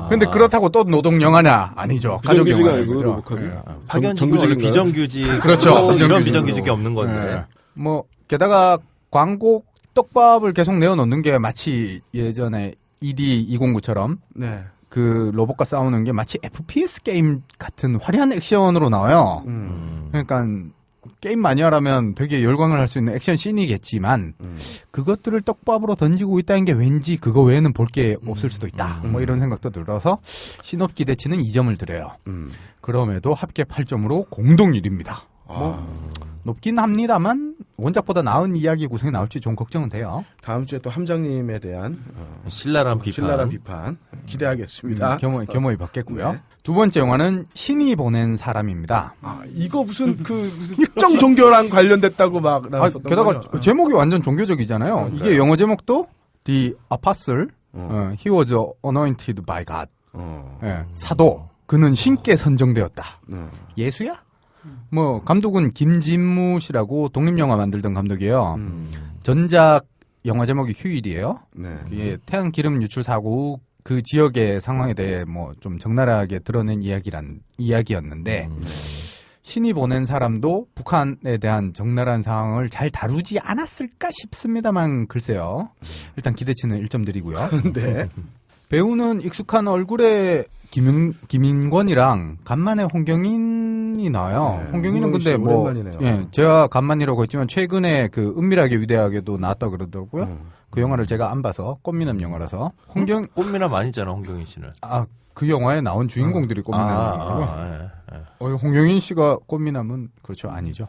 근데 그렇다고 또 노동 영화냐? 아니죠. 가족 비정규직이 영화인 아니고 거죠. 로보캅이. 예. 파견직은 비정규직. 그렇죠. 이런 비정규직이 없는 건데. 예. 뭐 게다가 광고 떡밥을 계속 내어놓는 게 마치 예전에 ED209처럼 네. 그 로봇과 싸우는 게 마치 FPS 게임 같은 화려한 액션으로 나와요. 그러니까 게임 마니아라면 되게 열광을 할 수 있는 액션 씬이겠지만 그것들을 떡밥으로 던지고 있다는 게 왠지 그거 외에는 볼 게 없을 수도 있다. 뭐 이런 생각도 들어서 신업 기대치는 2점을 드려요. 그럼에도 합계 8점으로 공동 1위입니다. 뭐 높긴 합니다만 원작보다 나은 이야기 구성이 나올지 좀 걱정은 돼요. 다음 주에 또 함장님에 대한 신랄한 비판 기대하겠습니다. 겸허히 받겠고요. 네. 두 번째 영화는 신이 보낸 사람입니다. 아, 이거 무슨 무슨 특정 종교랑 관련됐다고 막 나왔었던 게다가 거죠? 제목이 완전 종교적이잖아요. 이게 영어 제목도 The Apostle, He was anointed by God. 예, 사도, 그는 신께 선정되었다. 예수야? 뭐 감독은 김진무 씨라고 독립영화 만들던 감독이에요. 전작 영화 제목이 휴일이에요. 네. 이게 태양 기름 유출 사고 후 그 지역의 상황에 대해 뭐 좀 적나라하게 드러낸 이야기였는데 신이 보낸 사람도 북한에 대한 적나라한 상황을 잘 다루지 않았을까 싶습니다만 글쎄요. 일단 기대치는 1점 드리고요. 네. 배우는 익숙한 얼굴에 김인권이랑 간만에 홍경인이 나와요. 네, 홍경인은 근데 뭐 오랜만이네요. 예, 제가 간만이라고 했지만 최근에 그 은밀하게 위대하게도 나왔다 그러더라고요. 그 영화를 제가 안 봐서 꽃미남 영화라서 꽃미남 아니잖아 홍경인 씨는. 그 영화에 나온 주인공들이 꽃미남이고요. 홍경인 씨가 꽃미남은 그렇죠 아니죠.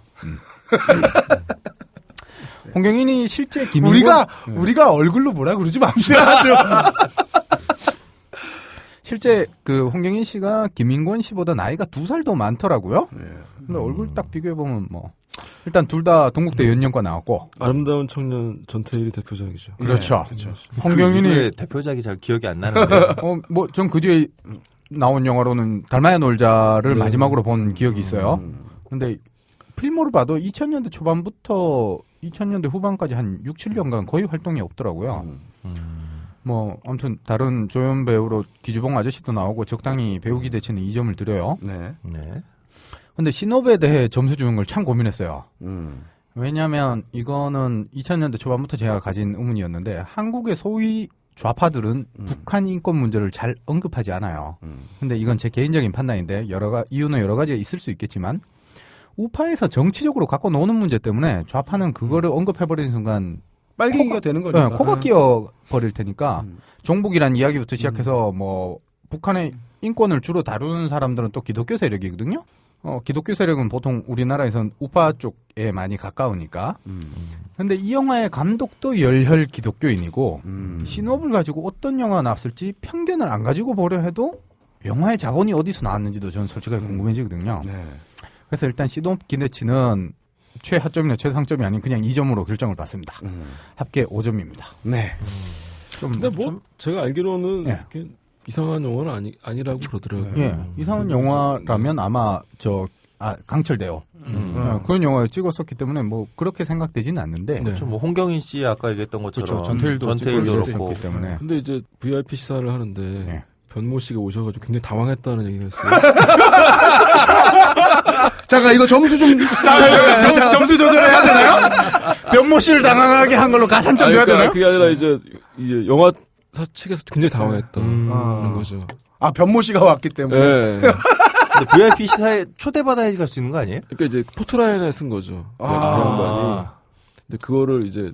홍경인이 실제 김인권 우리가 얼굴로 뭐라 그러지 맙시다. 좀. 실제 그 홍경인 씨가 김인권 씨보다 나이가 2살 더 많더라고요. 근데 얼굴 딱 비교해 보면 뭐 일단 둘 다 동국대 연영과 나왔고 아름다운 청년 전태일이 대표작이죠. 그렇죠. 그렇죠. 홍경인이 대표작이 잘 기억이 안 나는데. 뭐 전 그 뒤에 나온 영화로는 달마야 놀자를 마지막으로 본 기억이 있어요. 근데 필모를 봐도 2000년대 초반부터 2000년대 후반까지 한 6, 7년간 거의 활동이 없더라고요. 뭐 아무튼 다른 조연 배우로 기주봉 아저씨도 나오고 적당히 배우 기대치는 2점을 드려요. 네. 네. 근데 신업에 대해 점수 주는 걸 참 고민했어요. 왜냐하면 이거는 2000년대 초반부터 제가 가진 의문이었는데 한국의 소위 좌파들은 북한 인권 문제를 잘 언급하지 않아요. 근데 이건 제 개인적인 판단인데 이유는 여러 가지가 있을 수 있겠지만 우파에서 정치적으로 갖고 노는 문제 때문에 좌파는 그거를 언급해버리는 순간 빨갱이가 되는 거니까. 코가 끼어 버릴 테니까 종북이란 이야기부터 시작해서 뭐 북한의 인권을 주로 다루는 사람들은 또 기독교 세력이거든요. 기독교 세력은 보통 우리나라에선 우파 쪽에 많이 가까우니까. 근데 이 영화의 감독도 열혈 기독교인이고 신업을 가지고 어떤 영화가 나왔을지 편견을 안 가지고 보려 해도 영화의 자본이 어디서 나왔는지도 저는 솔직하게 궁금해지거든요. 네. 그래서 일단 신업 기대치는 최하점이나 최상점이 아닌 그냥 2점으로 결정을 받습니다. 합계 5점입니다. 네. 근데 뭐 제가 알기로는 이렇게 이상한 영화는 아니라고 그러더라고요. 예, 이상한 영화라면 아마 강철대요. 그런 영화를 찍었었기 때문에 뭐 그렇게 생각되지는 않는데. 그렇죠. 뭐 홍경인 씨 아까 얘기했던 것처럼 그렇죠. 전태일도 그렇고. 때문에. 근데 이제 VIP 시사를 하는데 변모 씨가 오셔가지고 굉장히 당황했다는 얘기가 있어요. 잠깐 이거 점수 좀 점수 조절해야 되나요? 변모 씨를 당황하게 한 걸로 가산점 줘야 되나요? 그게 아니라 이제 영화사 측에서 굉장히 당황했다는 거죠. 아 변모 씨가 왔기 때문에. 네. 근데 VIP 시사에 초대받아야지 갈 수 있는 거 아니에요? 그러니까 이제 포토라인에 쓴 거죠. 그 양반이. 근데 그거를 이제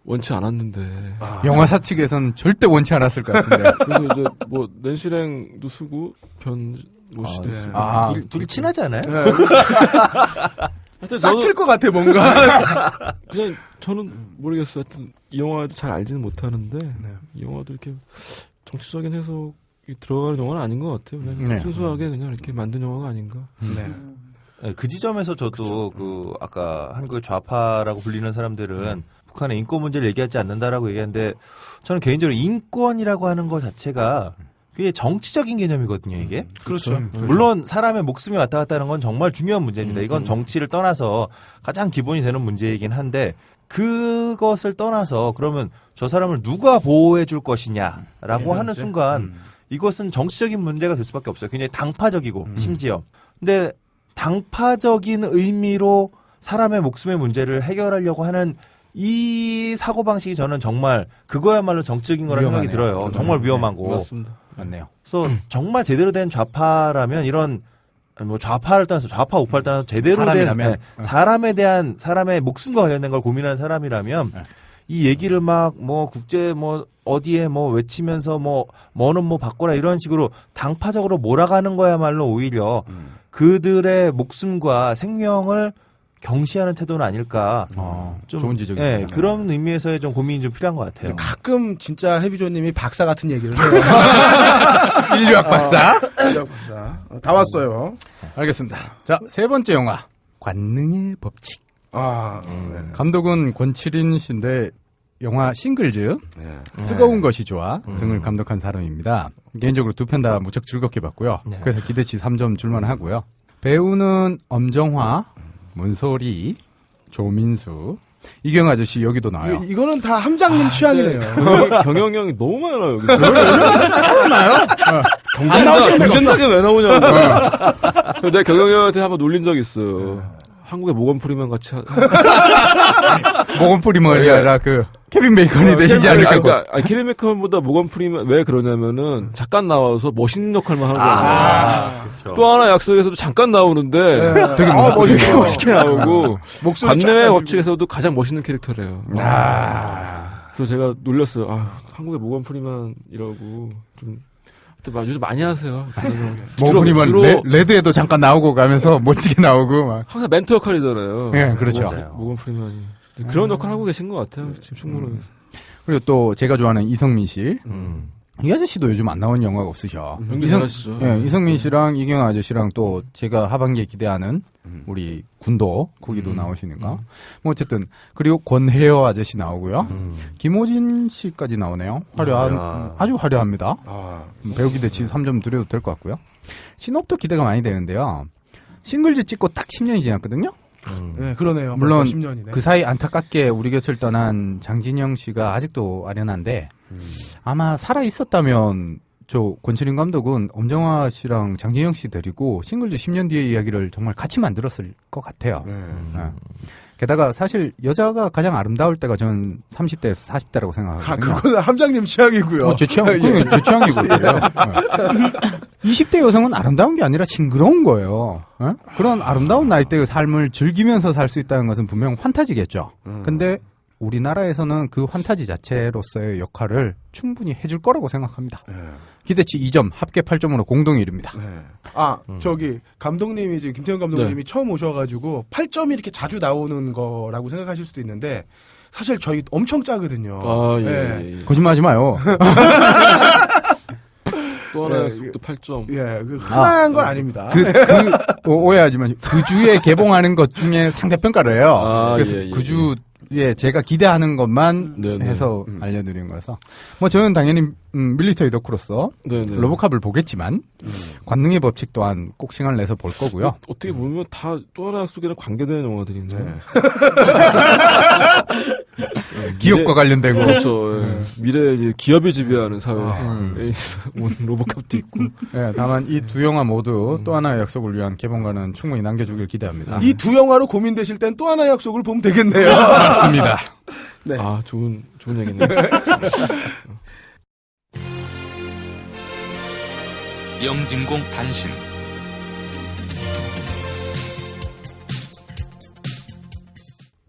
원치 않았는데. 영화사 측에서는 절대 원치 않았을 것 같은데. 그래서 이제 뭐 낸시랭도 쓰고 변모 씨도 쓰고. 둘이 친하지 않아요? 네. 싹 틀 것 같아 뭔가. 그냥 저는 모르겠어요. 하여튼 이 영화도 잘 알지는 못하는데 이 영화도 이렇게 정치적인 해석이 들어가는 영화는 아닌 것 같아요. 그냥 순수하게 그냥 이렇게 만든 영화가 아닌가. 네, 그 지점에서 저도 그 아까 한국의 좌파라고 불리는 사람들은 북한의 인권 문제를 얘기하지 않는다라고 얘기하는데 저는 개인적으로 인권이라고 하는 것 자체가 그게 정치적인 개념이거든요, 이게. 그렇죠. 물론 사람의 목숨이 왔다 갔다 하는 건 정말 중요한 문제입니다. 이건 정치를 떠나서 가장 기본이 되는 문제이긴 한데 그것을 떠나서 그러면 저 사람을 누가 보호해 줄 것이냐라고 하는 순간 이것은 정치적인 문제가 될 수밖에 없어요. 굉장히 당파적이고 심지어. 근데 당파적인 의미로 사람의 목숨의 문제를 해결하려고 하는 이 사고방식이 저는 정말 그거야말로 정치적인 거라는 생각이 들어요. 정말 위험한 거. 맞습니다. 맞네요. 그래서 정말 제대로 된 좌파라면 이런 뭐 좌파를 떠나서 좌파 우파를 떠나서 제대로 된 사람에 대한 사람의 목숨과 관련된 걸 고민하는 사람이라면 이 얘기를 막 뭐 국제 뭐 어디에 뭐 외치면서 뭐는 뭐 바꿔라 이런 식으로 당파적으로 몰아가는 거야말로 오히려 그들의 목숨과 생명을 경시하는 태도는 아닐까. 좀 좋은 지적이네요. 그런 의미에서의 좀 고민이 좀 필요한 것 같아요. 가끔 진짜 해비조님이 박사 같은 얘기를 해요. 인류학 박사. 인류학 박사. 다 왔어요. 알겠습니다. 자, 세 번째 영화 관능의 법칙. 감독은 권칠인 씨인데 영화 싱글즈 뜨거운 것이 좋아 등을 감독한 사람입니다. 개인적으로 두 편 다 무척 즐겁게 봤고요. 그래서 기대치 3점 줄만 하고요. 배우는 엄정화, 문소리, 조민수, 이경 아저씨 여기도 나와요. 이거는 다 함장님 취향이네요. 경영형이 너무 많아요. 여기. 나요? 안 나오시는 경쟁작에 왜 나오냐고. 내가 경영형한테 한번 놀린 적이 있어요. 한국의 모건 프리먼 같이 모건 프리먼이 아니라 그 케빈 베이컨이 되시지 않을까. 그러니까 케빈 베이컨보다 모건 프리먼 왜 그러냐면은 잠깐 나와서 멋있는 역할만 하는 거예요. 그렇죠. 또 하나 약속에서도 잠깐 나오는데 되게 멋있게 나오고 관내의 법칙에서도 가장 멋있는 캐릭터래요. 그래서 제가 놀렸어요. 한국의 모건 프리먼이라고 좀 요즘 많이 하세요. 모건프리먼 레드에도 잠깐 나오고 가면서 멋지게 나오고 막. 항상 멘토 역할이잖아요. 네, 그렇죠. 모건 프리먼이 그런 역할 하고 계신 것 같아요. 지금 충분히. 그리고 또 제가 좋아하는 이성민 씨. 이 아저씨도 요즘 안 나온 영화가 없으셔. 연기 잘하시죠. 이성민 씨랑 이경 아저씨랑 또 제가 하반기에 기대하는 우리 군도 거기도 나오시니까. 뭐 어쨌든 그리고 권혜여 아저씨 나오고요. 김호진 씨까지 나오네요. 아주 화려합니다. 배우 기대치 3점 드려도 될 것 같고요. 신업도 기대가 많이 되는데요. 싱글즈 찍고 딱 10년이 지났거든요. 네, 그러네요. 물론 10년이네. 그 사이 안타깝게 우리 곁을 떠난 장진영 씨가 아직도 아련한데 아마 살아 있었다면 저 권칠인 감독은 엄정화 씨랑 장진영 씨 데리고 싱글즈 10년 뒤의 이야기를 정말 같이 만들었을 것 같아요. 게다가 사실 여자가 가장 아름다울 때가 저는 30대에서 40대라고 생각하거든요. 그건 함장님 취향이고요. 제 취향, 그게 제 취향이고 그래요. 20대 여성은 아름다운 게 아니라 징그러운 거예요. 그런 아름다운 나이대의 삶을 즐기면서 살 수 있다는 것은 분명 환타지겠죠. 근데 우리나라에서는 그 환타지 자체로서의 역할을 충분히 해줄 거라고 생각합니다. 기대치 2점, 합계 8점으로 공동 1위입니다. 저기 감독님이 지금 김태형 감독님이 처음 오셔가지고 8점이 이렇게 자주 나오는 거라고 생각하실 수도 있는데 사실 저희 엄청 짜거든요. 거짓말하지 마요. 또 하나의 속도 8점. 흔한 건 아닙니다. 오해하지 마시고 그 주에 개봉하는 것 중에 상대평가를 해요. 그래서 그 주에 제가 기대하는 것만 해서 알려드린 거라서 뭐 저는 당연히 밀리터리 덕후로서 로보캅을 보겠지만 관능의 법칙 또한 꼭 시간을 내서 볼 거고요. 어떻게 보면 다 또 하나 약속이랑 관계되는 영화들인데 기업과 관련되고 그렇죠. 미래 이제 기업이 지배하는 사회 로보캅도 있고. 다만 이 두 영화 모두 또 하나의 약속을 위한 개봉관은 충분히 남겨주길 기대합니다. 이 두 영화로 고민되실 땐 또 하나의 약속을 보면 되겠네요. 맞습니다. 네. 좋은 얘기네요. 영진공 단신.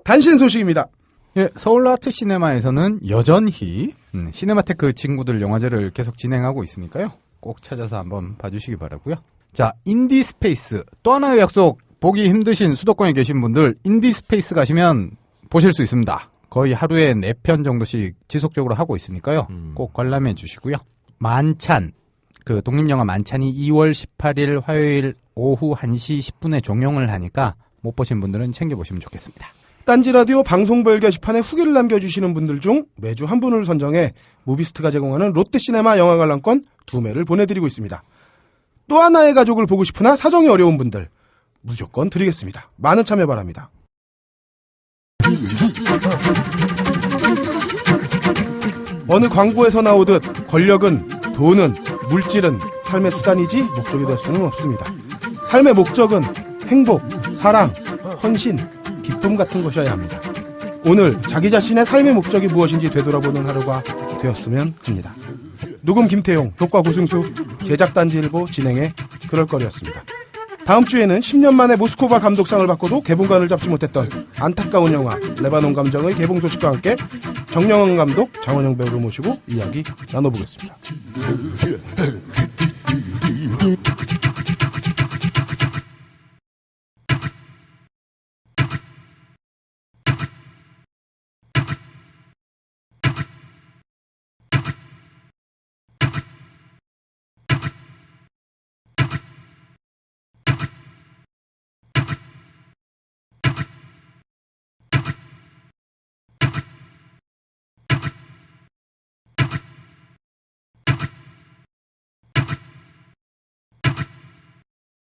단신 소식입니다. 서울 아트 시네마에서는 여전히 시네마테크 친구들 영화제를 계속 진행하고 있으니까요. 꼭 찾아서 한번 봐주시기 바라고요. 자, 인디스페이스. 또 하나의 약속. 보기 힘드신 수도권에 계신 분들 인디스페이스 가시면 보실 수 있습니다. 거의 하루에 4편 정도씩 지속적으로 하고 있으니까요. 꼭 관람해 주시고요. 만찬. 그 독립영화 만찬이 2월 18일 화요일 오후 1시 10분에 종영을 하니까 못 보신 분들은 챙겨보시면 좋겠습니다. 딴지라디오 방송별 게시판에 후기를 남겨주시는 분들 중 매주 한 분을 선정해 무비스트가 제공하는 롯데시네마 영화관람권 2매를 보내드리고 있습니다. 또 하나의 가족을 보고 싶으나 사정이 어려운 분들 무조건 드리겠습니다. 많은 참여 바랍니다. 어느 광고에서 나오듯 권력은, 돈은, 물질은 삶의 수단이지 목적이 될 수는 없습니다. 삶의 목적은 행복, 사랑, 헌신, 기쁨 같은 것이어야 합니다. 오늘 자기 자신의 삶의 목적이 무엇인지 되돌아보는 하루가 되었으면 합니다. 녹음 김태용, 효과 고승수, 제작 딴지일보, 진행의 그럴거리였습니다. 다음 주에는 10년 만에 모스코바 감독상을 받고도 개봉관을 잡지 못했던 안타까운 영화 레바논 감정의 개봉 소식과 함께 정영원 감독, 장원영 배우를 모시고 이야기 나눠보겠습니다.